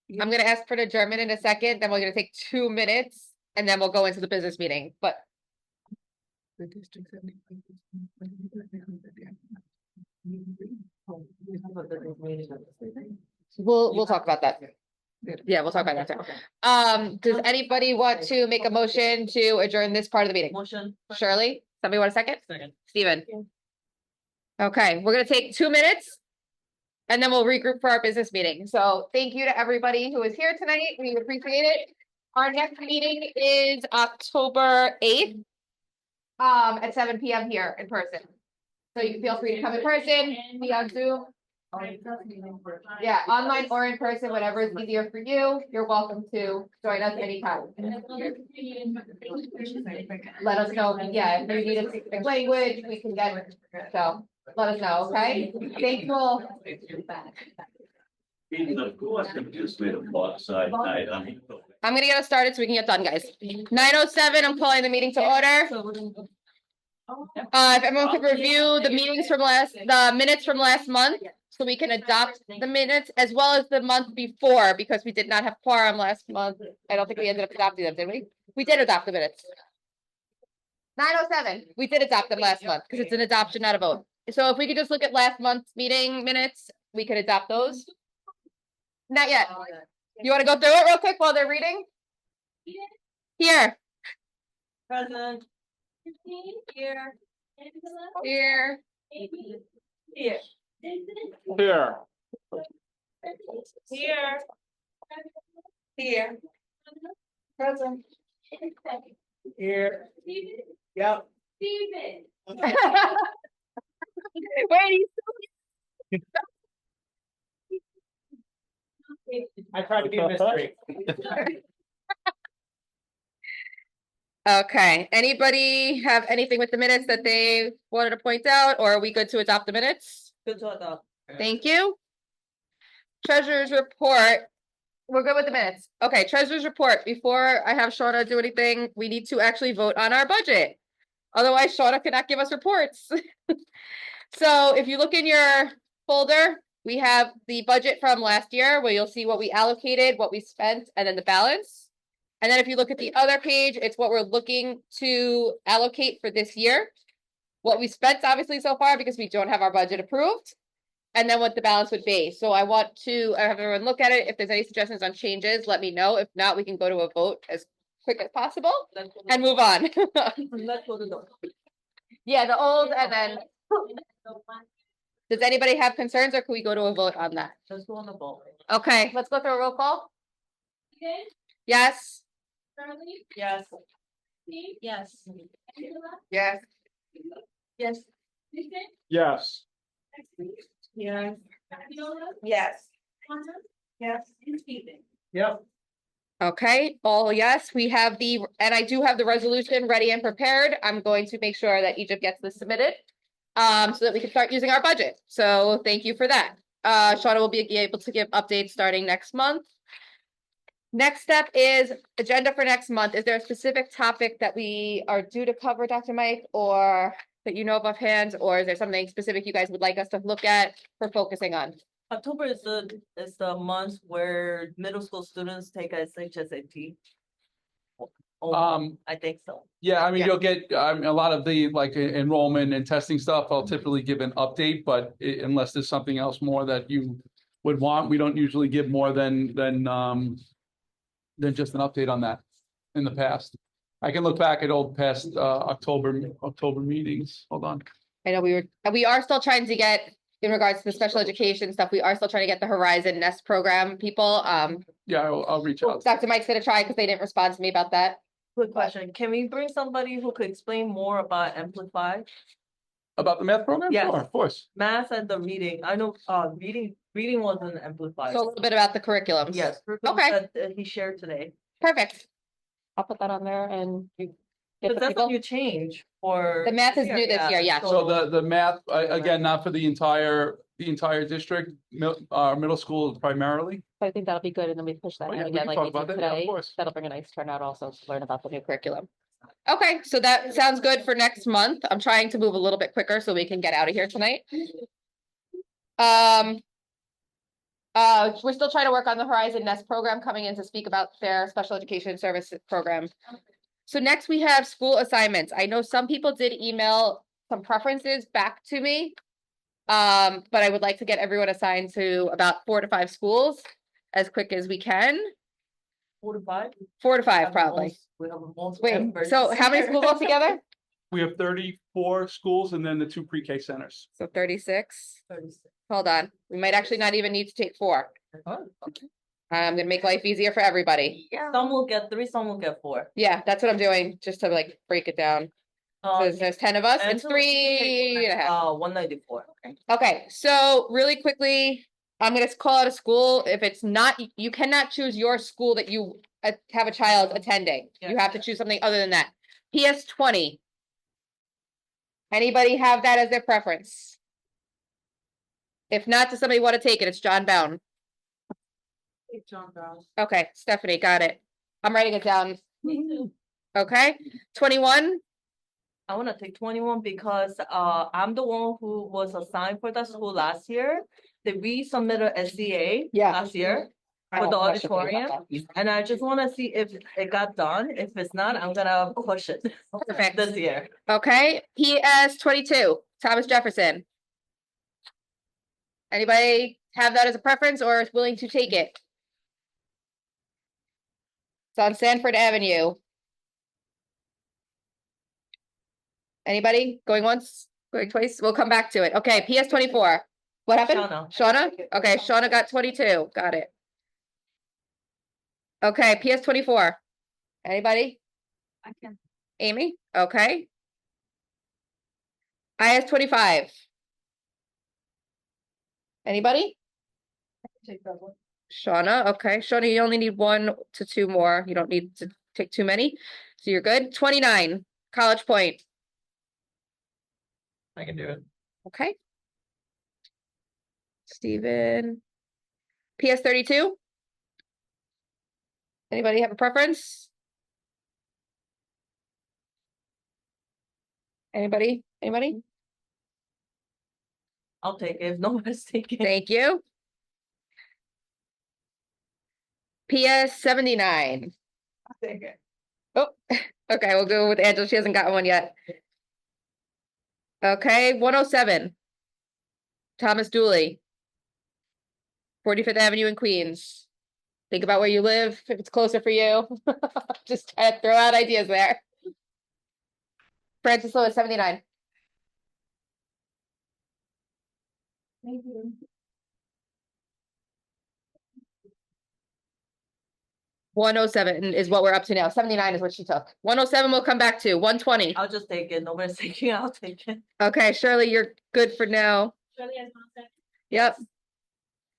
you.
I'm gonna ask for an adjournment in a second, then we're gonna take 2 minutes and then we'll go into the business meeting, but we'll talk about that. Yeah, we'll talk about that too. Does anybody want to make a motion to adjourn this part of the meeting?
Motion.
Shirley, somebody want a second?
Second.
Steven? Okay, we're gonna take 2 minutes. And then we'll regroup for our business meeting. So thank you to everybody who is here tonight. We appreciate it. Our next meeting is October 8th. At 7 PM here in person. So you can feel free to come in person, be on Zoom. Yeah, online or in person, whatever is easier for you. You're welcome to join us anytime. Let us know, yeah, if you need a specific language, we can get, so let us know, okay? Thank you all.
Eden, of course, I just made a plot side night.
I'm gonna get us started so we can get done, guys. 9:07, I'm calling the meeting to order. If everyone could review the minutes from last month, so we can adopt the minutes as well as the month before, because we did not have quorum last month. I don't think we ended up adopting them, did we? We did adopt the minutes. 9:07, we did adopt them last month, because it's an adoption, not a vote. So if we could just look at last month's meeting minutes, we could adopt those. Not yet. You wanna go through it real quick while they're reading? Here.
Present.
Here. Here.
Here.
Here.
Here. Here. Present. Here. Yep.
Steven.
Wait,
I tried to be a mystery.
Okay, anybody have anything with the minutes that they wanted to point out, or are we good to adopt the minutes?
Good to adopt.
Thank you. Treasurer's report. We're good with the minutes. Okay, treasurer's report. Before I have Shauna do anything, we need to actually vote on our budget. Otherwise, Shauna cannot give us reports. So if you look in your folder, we have the budget from last year where you'll see what we allocated, what we spent, and then the balance. And then if you look at the other page, it's what we're looking to allocate for this year. What we spent obviously so far because we don't have our budget approved. And then what the balance would be. So I want to have everyone look at it. If there's any suggestions on changes, let me know. If not, we can go to a vote as quick as possible and move on.
Let's go to the.
Yeah, the old and then. Does anybody have concerns or can we go to a vote on that?
Let's go on the vote.
Okay, let's go through a roll call. Yes.
Charlie?
Yes.
Steve?
Yes.
Angela?
Yes.
Yes.
Steven?
Yes.
Yes.
Viola?
Yes.
Connor?
Yes.
And Steven?
Yep.
Okay, all yes, we have and I do have the resolution ready and prepared. I'm going to make sure that Egypt gets this submitted. So that we can start using our budget. So thank you for that. Shauna will be able to give updates starting next month. Next step is agenda for next month. Is there a specific topic that we are due to cover, Dr. Mike, or that you know of offhand, or is there something specific you guys would like us to look at for focusing on?
October is the month where middle school students take SHSAT. I think so.
Yeah, I mean, you'll get a lot of the enrollment and testing stuff. I'll typically give an update, but unless there's something else more that you would want. We don't usually give more than just an update on that in the past. I can look back at old past October meetings. Hold on.
I know we are still trying to get, in regards to the special education stuff, we are still trying to get the Horizon Nest program people.
Yeah, I'll reach out.
Dr. Mike's gonna try because they didn't respond to me about that.
Quick question, can we bring somebody who could explain more about Amplify?
About the math program?
Yes.
Sure, of course.
Math and the reading, I know, reading wasn't Amplified.
So a little bit about the curriculum.
Yes. curriculum
Okay.
that he shared today.
Perfect. I'll put that on there and you get
But
the
that's
people.
a new change for.
The math is new this year, yeah.
So the math, again, not for the entire district, middle school primarily.
I think that'll be good, and then we push that
Oh, yeah,
out
we
again,
can
like
talk
we
about
did
that, yeah, of
today.
course.
That'll bring a nice turnout also to learn about the new curriculum. Okay, so that sounds good for next month. I'm trying to move a little bit quicker so we can get out of here tonight. We're still trying to work on the Horizon Nest program coming in to speak about their special education services program. So next we have school assignments. I know some people did email some preferences back to me. But I would like to get everyone assigned to about 4 to 5 schools as quick as we can.
4 to 5?
4 to 5, probably.
We have the most
Wait,
members
so
this
how many
year.
schools altogether?
We have 34 schools and then the 2 pre-K centers.
So 36.
36.
Hold on, we might actually not even need to take 4.
Oh, okay.
I'm gonna make life easier for everybody.
Yeah. Some will get 3, some will get 4.
Yeah, that's what I'm doing, just to like break it down. So there's 10 of us, it's 3.5.
194.
Okay, so really quickly, I'm gonna call out a school. If it's not, you cannot choose your school that you have a child attending. You have to choose something other than that. PS 20. Anybody have that as their preference? If not, does somebody want to take it? It's John Bound.
John Brown.
Okay, Stephanie, got it. I'm writing it down. Okay, 21.
I want to take 21 because I'm the one who was assigned for the school last year. They resubmitted SCA last year for the auditorium. And I just want to see if it got done. If it's not, I'm gonna push it.
Perfect.
This year.
Okay, PS 22, Thomas Jefferson. Anybody have that as a preference or is willing to take it? It's on Sanford Avenue. Anybody going once, going twice? We'll come back to it. Okay, PS 24. What happened? Shauna? Okay, Shauna got 22. Got it. Okay, PS 24. Anybody?
I can.
Amy? Okay. IS 25. Anybody?
Take that one.
Shauna, okay. Shauna, you only need 1 to 2 more. You don't need to take too many. So you're good. 29, College Point.
I can do it.
Okay. Steven. PS 32. Anybody have a preference? Anybody? Anybody?
I'll take it if no one's taking it.
Thank you. PS 79.
I'll take it.
Oh, okay, we'll go with Angela. She hasn't gotten one yet. Okay, 107. Thomas Dooley. 45th Avenue in Queens. Think about where you live, if it's closer for you. Just try to throw out ideas there. Francis Lewis, 79.
Thank you.
107 is what we're up to now. 79 is what she took. 107 we'll come back to. 120.
I'll just take it. Nobody's taking it. I'll take it.
Okay, Shirley, you're good for now.
Shirley has 1
Yep.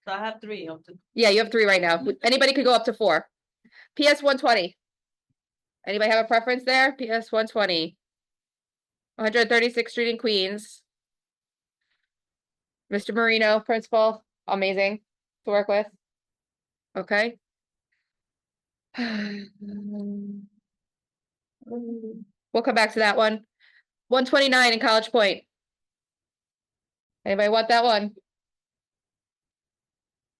So I have 3 up to.
Yeah, you have 3 right now. Anybody could go up to 4. PS 120. Anybody have a preference there? PS 120. 136th Street in Queens. Mr. Marino, principal, amazing to work with. Okay. We'll come back to that one. 129 in College Point. Anybody want that one?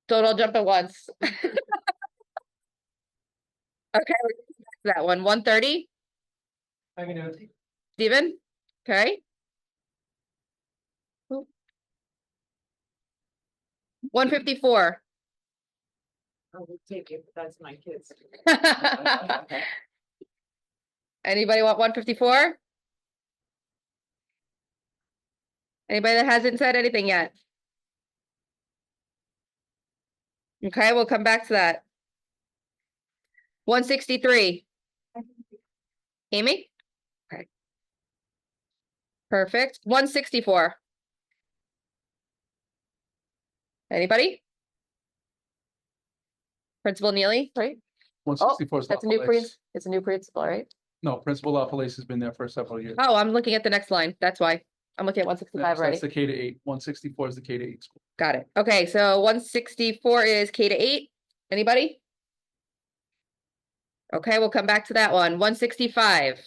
Don't all jump at once. Okay, we're back to that one. 130.
I can do it.
Steven? Okay. 154.
I will take it, but that's my kids.
Anybody want 154? Anybody that hasn't said anything yet? Okay, we'll come back to that. 163. Amy? Okay. Perfect. 164. Anybody? Principal Neely, right?
164 is
That's a
La
new
Felice.
it's a new principal, right?
No, Principal La Felice has been there for several years.
Oh, I'm looking at the next line. That's why. I'm looking at 165
That's
already.
the K to 8. 164 is the K to 8 school.
Got it. Okay, so 164 is K to 8. Anybody? Okay, we'll come back to that one. 165.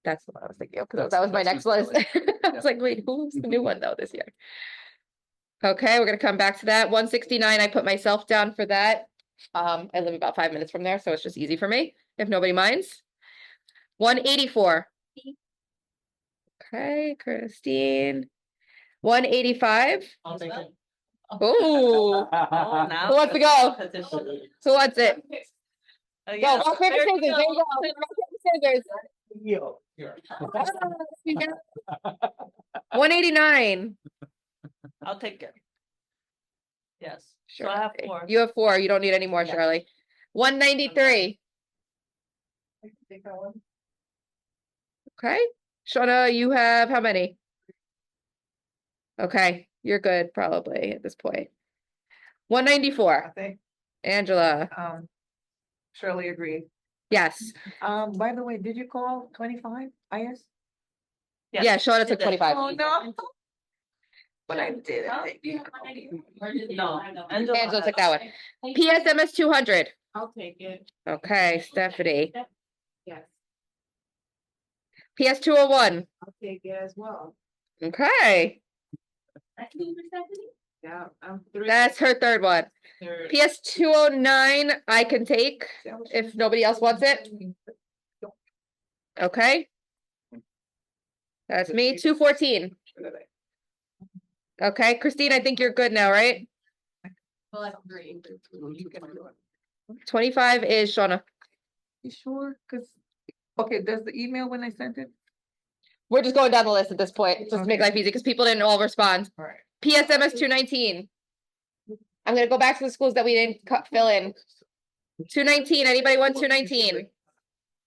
That's what I was thinking of, because that was my next list. I was like, wait, who's the new one though this year? Okay, we're gonna come back to that. 169, I put myself down for that. I live about 5 minutes from there, so it's just easy for me, if nobody minds. 184. Okay, Christine. 185.
I'll take it.
Ooh.
Now
Who wants to go?
petition.
Who wants it?
Yeah,
Go, rock, paper,
there
scissors.
you
There you go.
go.
Rock, paper, scissors. 189.
I'll take it. Yes,
Sure.
so I have 4.
You have 4. You don't need any more,
Yeah.
Shirley. 193.
Take that one.
Okay. Shauna, you have how many? Okay, you're good probably at this point. 194.
think,
Angela.
Shirley agreed.
Yes.
By the way, did you call 25 IS?
Yeah, Shauna took 25.
Oh, no. But I did.
No,
Angela took that one. PSMS 200.
I'll take it.
Okay, Stephanie.
Yes,
PS 201.
I'll take it as well.
Okay.
Yeah, I'm 3.
That's her third one.
Third.
PS 209, I can take if nobody else wants it. Okay. That's me. 214. Okay, Christine, I think you're good now, right?
Well, that's 3.
25 is Shauna.
You sure? Cause, okay, does the email when I sent it?
We're just going down the list at this point, just to make life easy, because people didn't all respond.
All right.
PSMS 219. I'm gonna go back to the schools that we didn't fill in. 219, anybody want 219?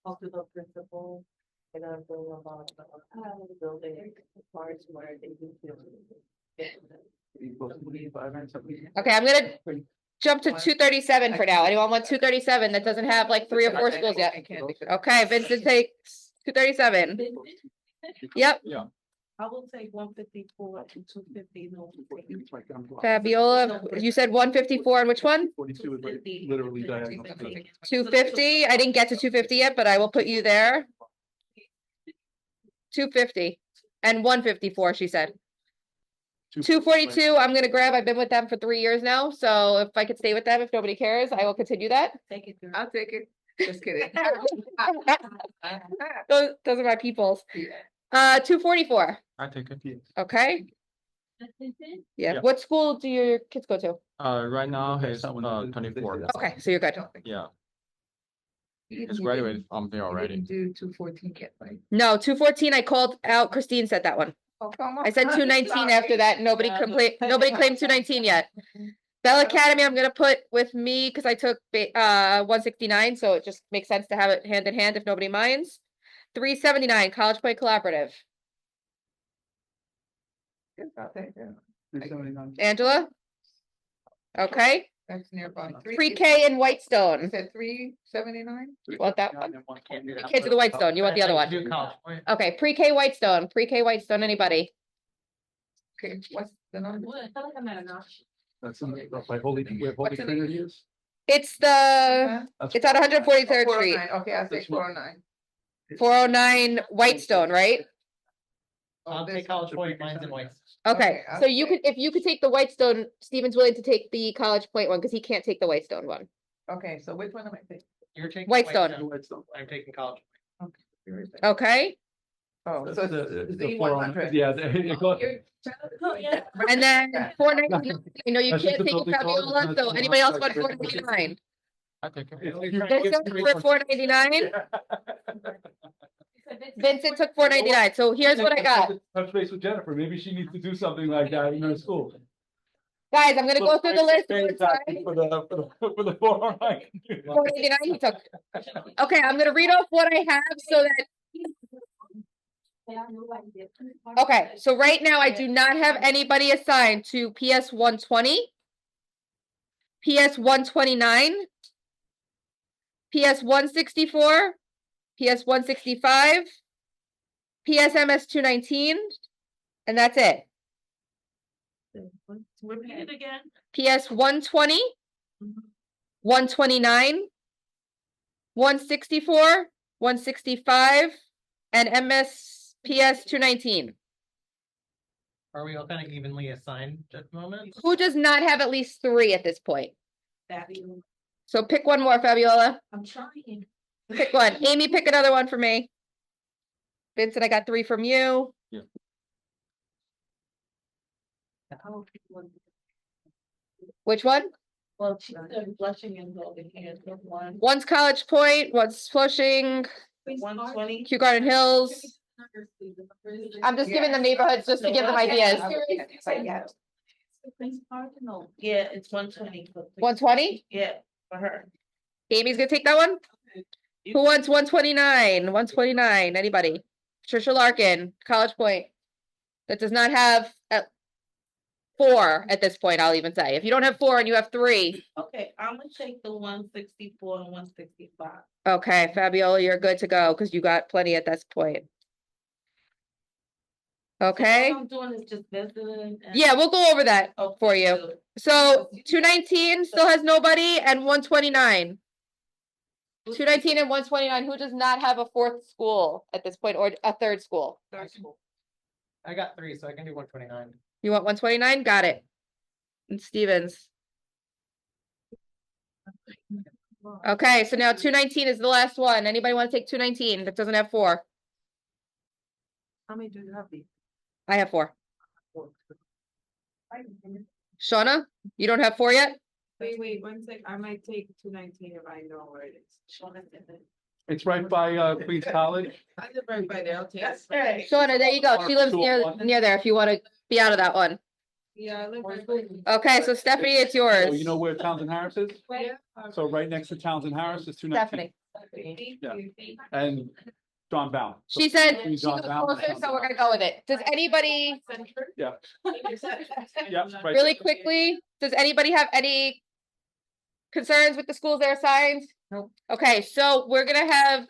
I'll do the principal. And I'll go about the building parts where they do.
Okay, I'm gonna jump to 237 for now. Anyone want 237 that doesn't have like 3 or 4 schools yet? Okay, Vincent takes 237. Yep.
Yeah.
I will take 154 and 250. No.
Fabiola, you said 154 and which one?
42 is like literally diagonal.
250. I didn't get to 250 yet, but I will put you there. 250 and 154, she said. 242, I'm gonna grab. I've been with them for 3 years now, so if I could stay with them, if nobody cares, I will continue that.
Take it. Girl.
I'll take it. Just kidding.
Those are my peoples. 244.
I take it.
Okay. Yeah.
Yeah.
What school do your kids go to?
Right now he's 24.
Okay, so you're good.
Yeah. He's graduated from there already.
Do 214 yet, right?
No, 214. I called out. Christine said that one.
Oh, come on.
I said 219
Sorry.
after that. Nobody claimed 219 yet. Bell Academy, I'm gonna put with me because I took 169, so it just makes sense to have it hand in hand if nobody minds. 379, College Point Collaborative.
I'll take it.
379.
Angela? Okay.
That's nearby.
Pre-K in
You
Whitestone.
said 379?
You want that one? Pre-K to the Whitestone. You want the other one? Okay, pre-K Whitestone. Pre-K Whitestone, anybody?
Okay, what's the number?
I feel like I'm at enough.
That's in by Holy, where Holy Trinity is?
It's the, it's at 143rd Street.
409. Okay, I'll take 409.
409 Whitestone, right?
I'll take College Point, mine's in White.
Okay, so you could, if you could take the Whitestone, Steven's willing to take the College Point one, because he can't take the Whitestone one.
Okay, so which one am I taking?
You're taking
Whitestone.
I'm taking College.
Okay.
Okay, Oh, so it's
The
Z100.
Yeah, it goes.
And then 499, I know you
That's
can't
just
take
the
it,
building code,
Fabiola,
it's
so
not-
anybody else want 499?
I take it.
Vincent, we're at 499. Vincent took 499, so here's what I got.
Touch base with Jennifer, maybe she needs to do something like that in her school.
Guys, I'm gonna go through the list one time.
For the 499.
489 he took. Okay, I'm gonna read off what I have so that. Okay, so right now I do not have anybody assigned to PS 120, PS 129, PS 164, PS 165, PSMS 219, and that's it.
Repeat it again.
PS 120, 129, 164, 165, and MSPS 219.
Are we all kind of evenly assigned at the moment?
Who does not have at least 3 at this point? So pick one more, Fabiola.
I'm trying.
Pick one. Amy, pick another one for me. Vincent, I got 3 from you.
Yeah.
Which one?
Well, she's blushing and holding hands with one.
One's College Point, one's Flushing,
120.
Kew Garden Hills. I'm just giving them neighborhoods just to give them ideas.
Yeah, it's 120.
120?
Yeah, for her.
Amy's gonna take that one? Who wants 129? 129, anybody? Trisha Larkin, College Point. That does not have 4 at this point, I'll even say. If you don't have 4 and you have 3.
Okay, I'm gonna take the 164 and 165.
Okay, Fabiola, you're good to go because you got plenty at this point. Okay.
All I'm doing is just visiting.
Yeah, we'll go over that for you.
good.
So 219 still has nobody and 129. 219 and 129. Who does not have a 4th school at this point or a 3rd school?
I got 3, so I can do 129.
You want 129? Got it. And Stevens. Okay, so now 219 is the last one. Anybody want to take 219 that doesn't have 4?
How many do you have?
I have 4. Shauna, you don't have 4 yet?
Wait, 1 sec. I might take 219 if I know where it is.
It's right by Queens College.
I live right by there. I'll take it.
Right.
Shauna, there you go. She lives near there if you want to be out of that one.
Yeah, I live right by there.
Okay, so Stephanie, it's yours.
So you know where Townsend Harris is? So right next to Townsend Harris is 219.
Stephanie.
Yeah. And John Bound.
She said
Between
she
John
was
Bound and
closer, so
Townsend
we're gonna go with it. Does anybody,
Yeah. Yeah. Right.
really quickly, does anybody have any concerns with the schools they're assigned?
Nope.
Okay, so we're gonna have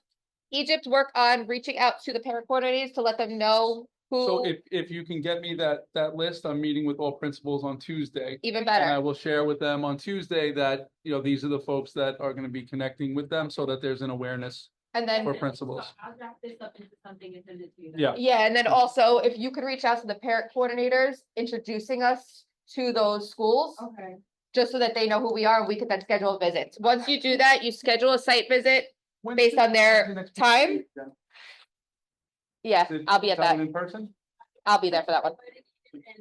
Egypt work on reaching out to the parent coordinators to let them know
So
who,
if you can get me that list, I'm meeting with all principals on Tuesday.
even
And I
better.
will share with them on Tuesday that, these are the folks that are gonna be connecting with them so that there's an awareness
And then,
for principals.
I'll draft this up into something and send it to you.
Yeah.
yeah, and then also if you could reach out to the parent coordinators, introducing us to those schools.
Okay.
Just so that they know who we are, and we could then schedule visits. Once you do that, you schedule a site visit based on their time. Yeah, I'll be at that.
In person?
I'll be there for that one.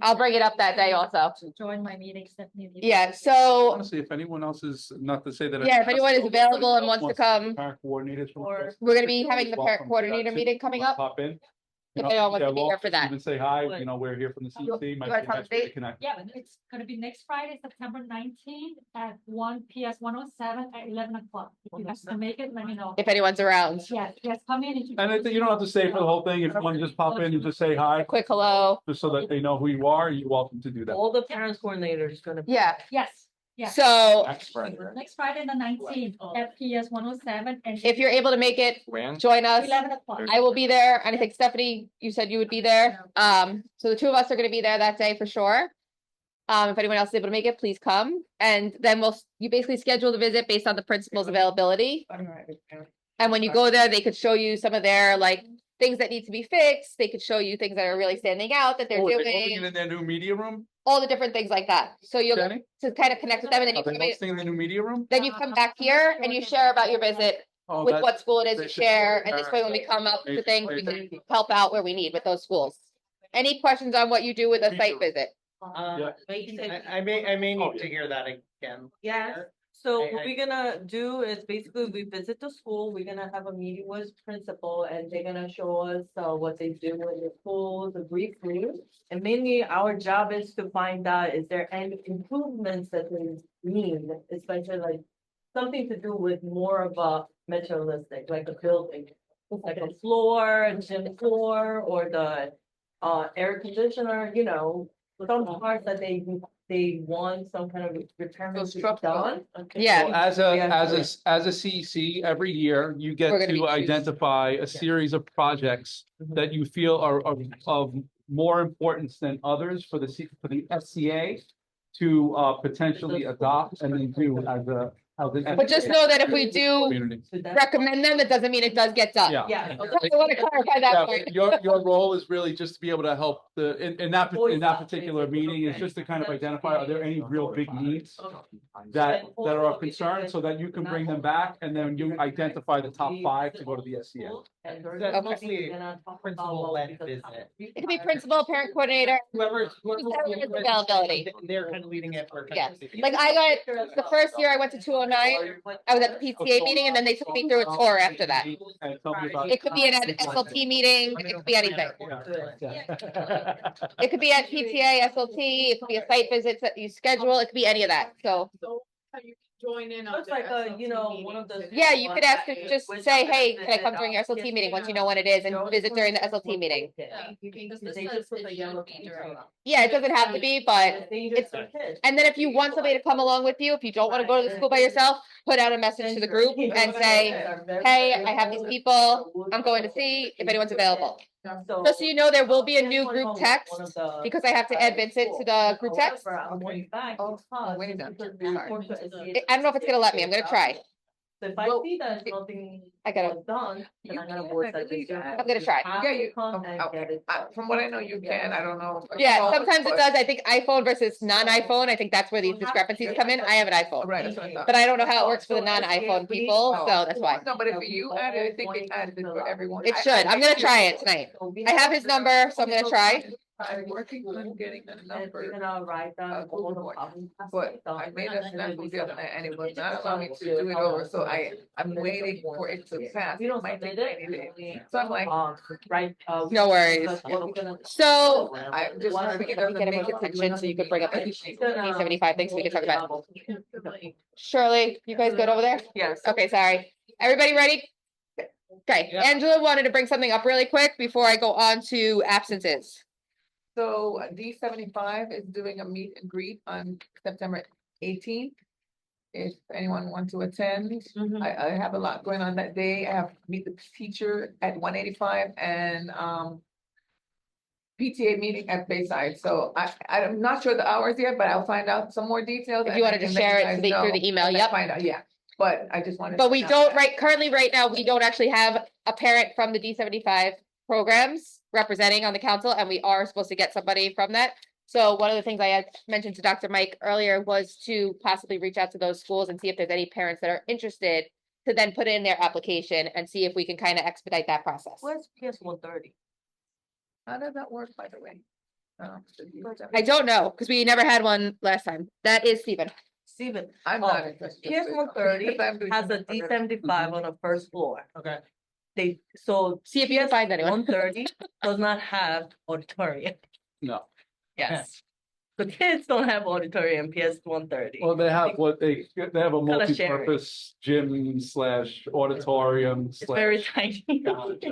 I'll bring it up that day also.
Join my meeting, Stephanie.
Yeah, so,
Honestly, if anyone else is, not to say that.
yeah, if anyone is available and wants to come,
Parent coordinators.
Or-
we're gonna be having the parent
Welcome to that
coordinator
too.
meeting coming up.
Pop in.
If anyone wants
Yeah,
to be
well,
here for that.
Even say hi, we're here from the CEC.
You wanna tell the date?
Yeah, but it's gonna be next Friday, September 19th at 1 PS 107 at 11 o'clock. If you guys can make it, let me know.
If anyone's around.
Yes, come in.
And I think you don't have to stay for the whole thing. If you want to just pop in and just say hi,
Quick hello.
just so that they know who you are, you're welcome to do that.
All the parents coordinators gonna.
Yeah,
Yes, yeah.
so
Next Friday.
Next Friday, the 19th at PS 107 and
if you're able to make it,
When?
join us.
11 o'clock.
I will be there, and I think Stephanie, you said you would be there. So the 2 of us are gonna be there that day for sure. If anyone else is able to make it, please come, and then you basically schedule the visit based on the principal's availability. And when you go there, they could show you some of their like things that need to be fixed. They could show you things that are really standing out that they're
Oh, are they
doing,
opening in their new media room,
all the different things like that. So you'll
Jenny?
to kind of connect with them, and then
Are
you
they
come in,
hosting in the new media room?
then you come back here and you share about your visit
Oh,
with
that-
what school it is you
that's-
share, and this way when we come up to things, we can help out where we need with those schools. Any questions on what you do with a site visit?
I may need to hear that again.
Yes, so
I-
what we're gonna do is basically we visit the school, we're gonna have a meeting with principal and they're gonna show us what they do in the school, the brief review. And mainly our job is to find out, is there any improvements that they need, especially like something to do with more of a materialistic, like a building. Like a floor, a gym floor, or the air conditioner, you know, some parts that they want some kind of repairment to be done.
So as a CEC, every year you get
We're gonna be
to
choosing.
identify a series of projects that you feel are of more importance than others for the SCA to potentially adopt and then do as an
But just know that if we do
community.
recommend them, that doesn't mean it does get done.
Yeah.
I want to clarify that
Yeah,
point.
your role is really just to be able to help in that particular meeting is just to kind of identify, are there any real big needs that are of concern so that you can bring them back and then you identify the top 5 to go to the SCA.
That's mostly principal led visit.
It could be principal, parent coordinator,
Whoever
who's availability.
They're kind of leading it for.
Yeah, like I got, the first year I went to 209, I was at the PTA meeting and then they took me through a tour after that. It could be an SLT meeting, it could be anything. It could be at PTA, SLT, it could be a site visit that you schedule, it could be any of that, so.
Join in on.
Looks like one of the.
Yeah, you could ask, just say, hey, can I come during your SLT meeting, once you know when it is, and visit during the SLT meeting.
They just put the yellow feature.
Yeah, it doesn't have to be, but it's, and then if you want somebody to come along with you, if you don't want to go to the school by yourself, put out a message to the group and say, hey, I have these people, I'm going to see if anyone's available. Just so you know, there will be a new group text, because I have to add Vincent to the group text.
Wait a minute.
I don't know if it's gonna let me, I'm gonna try.
So if I see that nothing
I gotta,
done, then I'm gonna voice that they do.
I'm gonna try.
Yeah, you, from what I know, you can, I don't know.
Yeah, sometimes it does. I think iPhone versus non-iPhone, I think that's where these discrepancies come in. I have an iPhone.
Right, that's what I thought.
But I don't know how it works for the non-iPhone people, so that's why.
No, but if you add it, I think it adds it for everyone.
It should. I'm gonna try it tonight. I have his number, so I'm gonna try.
I'm working on getting the number.
We're gonna write down all the problems.
But I made a snafu the other night and it was not allowing me to do it over, so I'm waiting for it to pass.
We don't
Might take
submit
90
it.
days. So I'm like,
Right.
No worries. So,
I just want to
we
get
can get everyone's attention, so you could bring up the D75 things we can talk about. Shirley, you guys good over there?
Yes.
Okay, sorry. Everybody ready? Okay, Angela wanted to bring something up really quick before I go on to absences.
So D75 is doing a meet and greet on September 18th. If anyone wants to attend, I have a lot going on that day. I have to meet the teacher at 185 and PTA meeting at Bayside. So I'm not sure the hours yet, but I'll find out some more details.
If you want to just share it through the email, yep.
Find out, yeah. But I just wanted.
But we don't, currently right now, we don't actually have a parent from the D75 programs representing on the council, and we are supposed to get somebody from that. So one of the things I had mentioned to Dr. Mike earlier was to possibly reach out to those schools and see if there's any parents that are interested to then put in their application and see if we can kind of expedite that process.
Where's PS 130?
How does that work, by the way?
I don't know, because we never had one last time. That is Stephen.
Steven.
I'm not interested.
PS 130 has a D75 on the first floor.
Okay.
They, so.
See if you can find anyone.
130 does not have auditorium.
No.
Yes. The kids don't have auditorium, PS 130.
Well, they have they have a
Kinda sharing.
multi-purpose gym / auditorium
It's very tiny.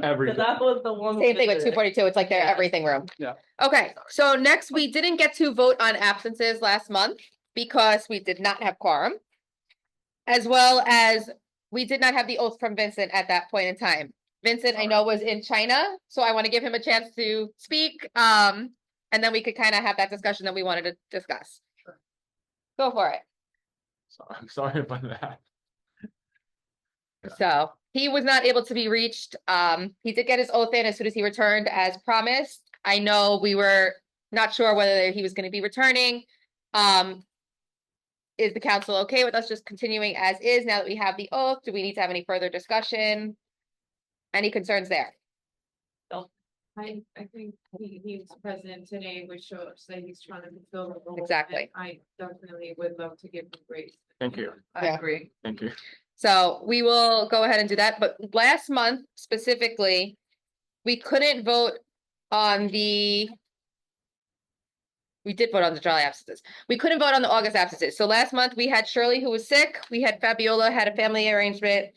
everything.
That was the one.
Same thing with 242. It's like their everything room.
Yeah.
Okay, so next, we didn't get to vote on absences last month because we did not have quorum. As well as we did not have the oath from Vincent at that point in time. Vincent, I know, was in China, so I want to give him a chance to speak. And then we could kind of have that discussion that we wanted to discuss.
Sure.
Go for it.
I'm sorry about that.
So he was not able to be reached. He did get his oath in as soon as he returned as promised. I know we were not sure whether he was going to be returning. is the council okay with us just continuing as is now that we have the oath? Do we need to have any further discussion? Any concerns there?
I think he's president today, which shows that he's trying to fulfill the role.
Exactly.
And I definitely would love to give him grace.
Thank you.
I
agree.
Thank you.
So we will go ahead and do that, but last month specifically, we couldn't vote on the. We did vote on the July absences. We couldn't vote on the August absences. So last month we had Shirley who was sick. We had Fabiola had a family arrangement.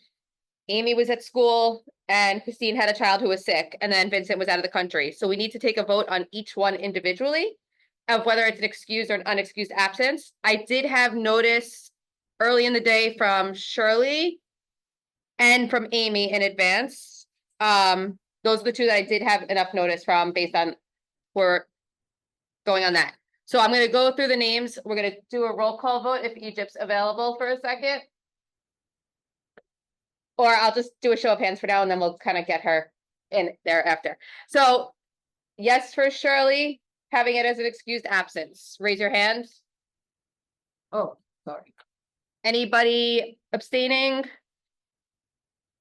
Amy was at school and Christine had a child who was sick, and then Vincent was out of the country. So we need to take a vote on each one individually of whether it's an excused or an unexcused absence. I did have notice early in the day from Shirley and from Amy in advance. Those are the two that I did have enough notice from based on we're going on that. So I'm going to go through the names. We're going to do a roll call vote if Egypt's available for a second. Or I'll just do a show of hands for now and then we'll kind of get her in there after. So yes for Shirley, having it as an excused absence. Raise your hand. Oh, sorry. Anybody abstaining?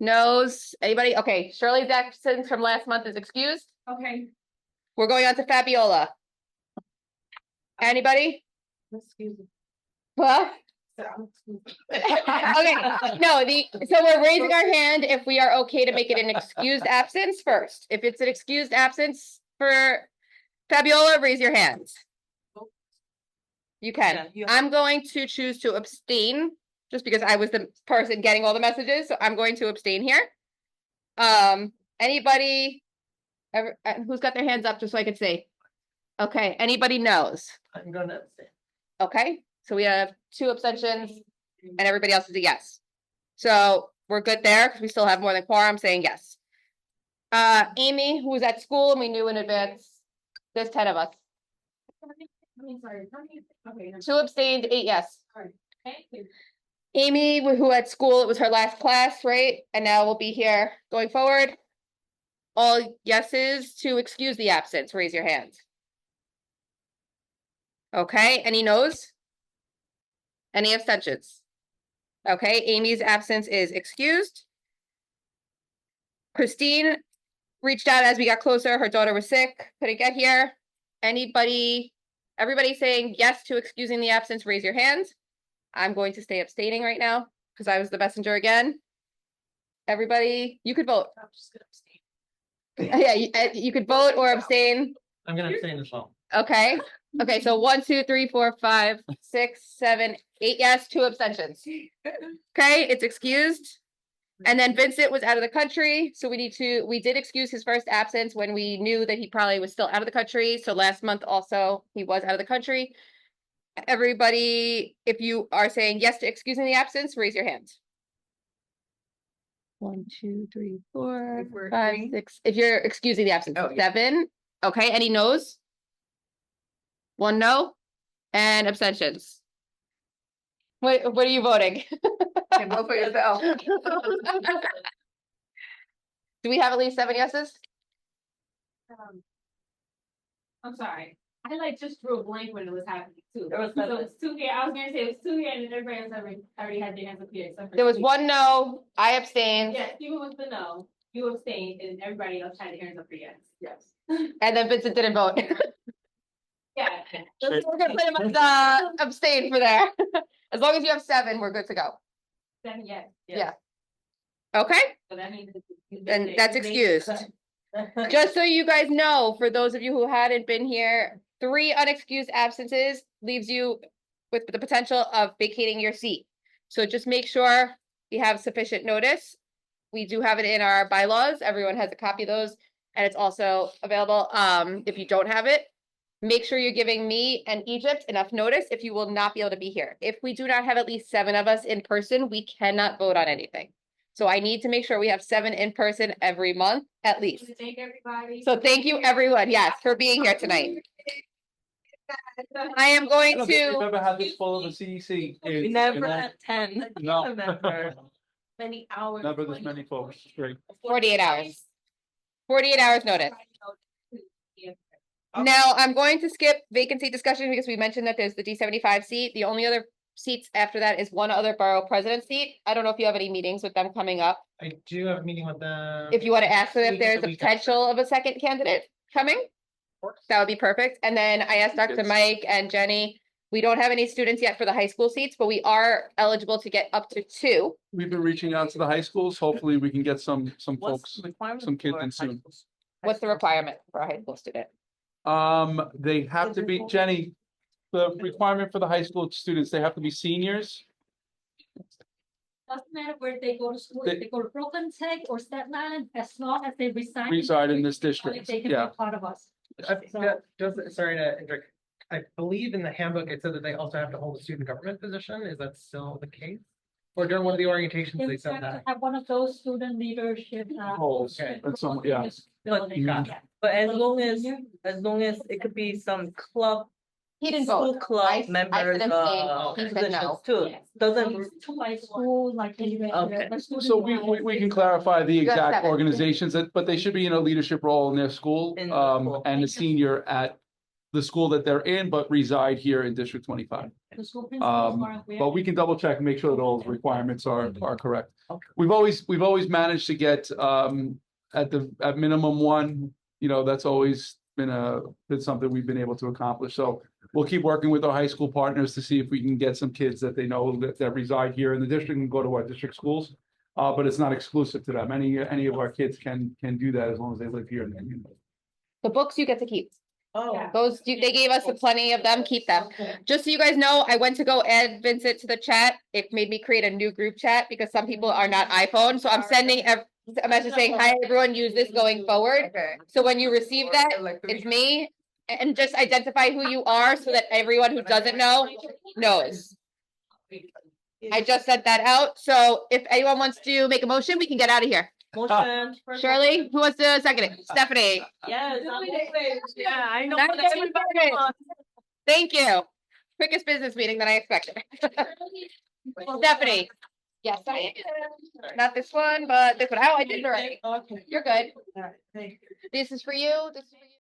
No's? Anybody? Okay, Shirley's absence from last month is excused.
Okay.
We're going on to Fabiola. Anybody?
Excuse me.
What? Okay, no, so we're raising our hand if we are okay to make it an excused absence first. If it's an excused absence for Fabiola, raise your hands. You can. I'm going to choose to abstain just because I was the person getting all the messages, so I'm going to abstain here. Anybody who's got their hands up just so I could see? Okay, anybody knows?
I'm gonna abstain.
Okay, so we have 2 abstentions and everybody else is a yes. So we're good there because we still have more than quorum saying yes. Amy, who was at school and we knew in advance, there's 10 of us.
Okay.
2 abstained, 8 yes.
Thank you.
Amy, who at school, it was her last class, right? And now we'll be here going forward. All yeses to excuse the absence, raise your hand. Okay, any no's? Any abstentions? Okay, Amy's absence is excused. Christine reached out as we got closer. Her daughter was sick, couldn't get here. Everybody saying yes to excusing the absence, raise your hand. I'm going to stay abstaining right now because I was the messenger again. Everybody, you could vote.
I'm just gonna abstain.
Yeah, you could vote or abstain.
I'm gonna abstain as well.
Okay. Okay, so 1, 2, 3, 4, 5, 6, 7, 8 yes, 2 abstentions. Okay, it's excused. And then Vincent was out of the country, so we did excuse his first absence when we knew that he probably was still out of the country. So last month also, he was out of the country. Everybody, if you are saying yes to excusing the absence, raise your hands. 1, 2, 3, 4, 5, 6. If you're excusing the absence, 7. Okay, any no's? 1 no, and abstentions. What are you voting?
Vote for yourself.
Do we have at least 7 yeses?
I'm sorry. I like just drew a blank when it was happening too.
There was
So it's 2 here. I was gonna say it was 2 here and then everybody else already had their hands up here. Except for
There was
Steve.
1 no, I abstained.
Yeah, Steven was the no. You abstained and everybody else had their hands up for yes. Yes.
And then Vincent didn't vote.
Yeah.
So we're gonna pretty much abstain for there. As long as you have 7, we're good to go.
7 yes.
Yeah. Okay,
So that means.
then that's excused. Just so you guys know, for those of you who hadn't been here, 3 unexcused absences leaves you with the potential of vacating your seat. So just make sure you have sufficient notice. We do have it in our bylaws. Everyone has a copy of those, and it's also available. If you don't have it, make sure you're giving me and Egypt enough notice if you will not be able to be here. If we do not have at least 7 of us in person, we cannot vote on anything. So I need to make sure we have 7 in person every month, at least.
Thank everybody.
So thank you, everyone, yes, for being here tonight. I am going
We've
to,
never had this full of a CEC.
We never had 10.
No.
Remember. Many hours.
Never this many folks. Great.
48 hours. 48 hours notice. Now, I'm going to skip vacancy discussion because we mentioned that there's the D75 seat. The only other seats after that is one other borough president seat. I don't know if you have any meetings with them coming up.
I do have a meeting with them.
If you want to ask them if
Week-
there's a
week after.
potential of a second candidate coming, that would be perfect. And then I asked Dr. Mike and Jenny, we don't have any students yet for the high school seats, but we are eligible to get up to 2.
We've been reaching out to the high schools. Hopefully we can get some
What's
folks,
the requirement
some kids
for
in
high
soon.
school?
What's the requirement for a high school student?
They have to be, Jenny, the requirement for the high school students, they have to be seniors.
Doesn't matter where they go to school, if they go to Brooklyn Tech or Staten Island, as long as they
Reside in this district,
they can be
yeah.
a part of us.
Sorry to interrupt. I believe in the handbook, it said that they also have to hold a student government position. Is that still the case? Or during one of the orientations,
They
they
would
said
have to
that.
have one of those student leadership.
Oh, okay. That's some, yeah.
But as long as it could be some club.
He didn't
School
vote.
club
I
members,
said abstain. He said no.
positions too, doesn't.
To my school, like.
Okay.
So we can clarify the
You got
exact
7.
organizations, but they should be in a leadership role in their school.
In the school.
And a senior at the school that they're in, but reside here in District 25.
The school principals are aware.
But we can double check and make sure that all those requirements are correct. We've always managed to get at minimum 1, that's always been something we've been able to accomplish. So we'll keep working with our high school partners to see if we can get some kids that they know that reside here in the district and go to our district schools. But it's not exclusive to them. Any of our kids can do that as long as they live here in the community.
The books you get to keep.
Oh.
Those, they gave us plenty of them, keep them. Just so you guys know, I went to go add Vincent to the chat. It made me create a new group chat because some people are not iPhone. So I'm sending a message saying, hi, everyone, use this going forward.
Okay.
So when you receive that, it's me. And just identify who you are so that everyone who doesn't know knows. I just sent that out. So if anyone wants to make a motion, we can get out of here.
Motion.
Shirley, who wants to second it? Stephanie.
Yes, yeah, I know.
Not
what
getting
that's
started.
about.
Thank you. Quickest business meeting than I expected. Stephanie. Yes, I am. Not this one, but this one. Oh, I did it already.
Okay.
You're good.
All right, thank you.
This is for you. This is for you.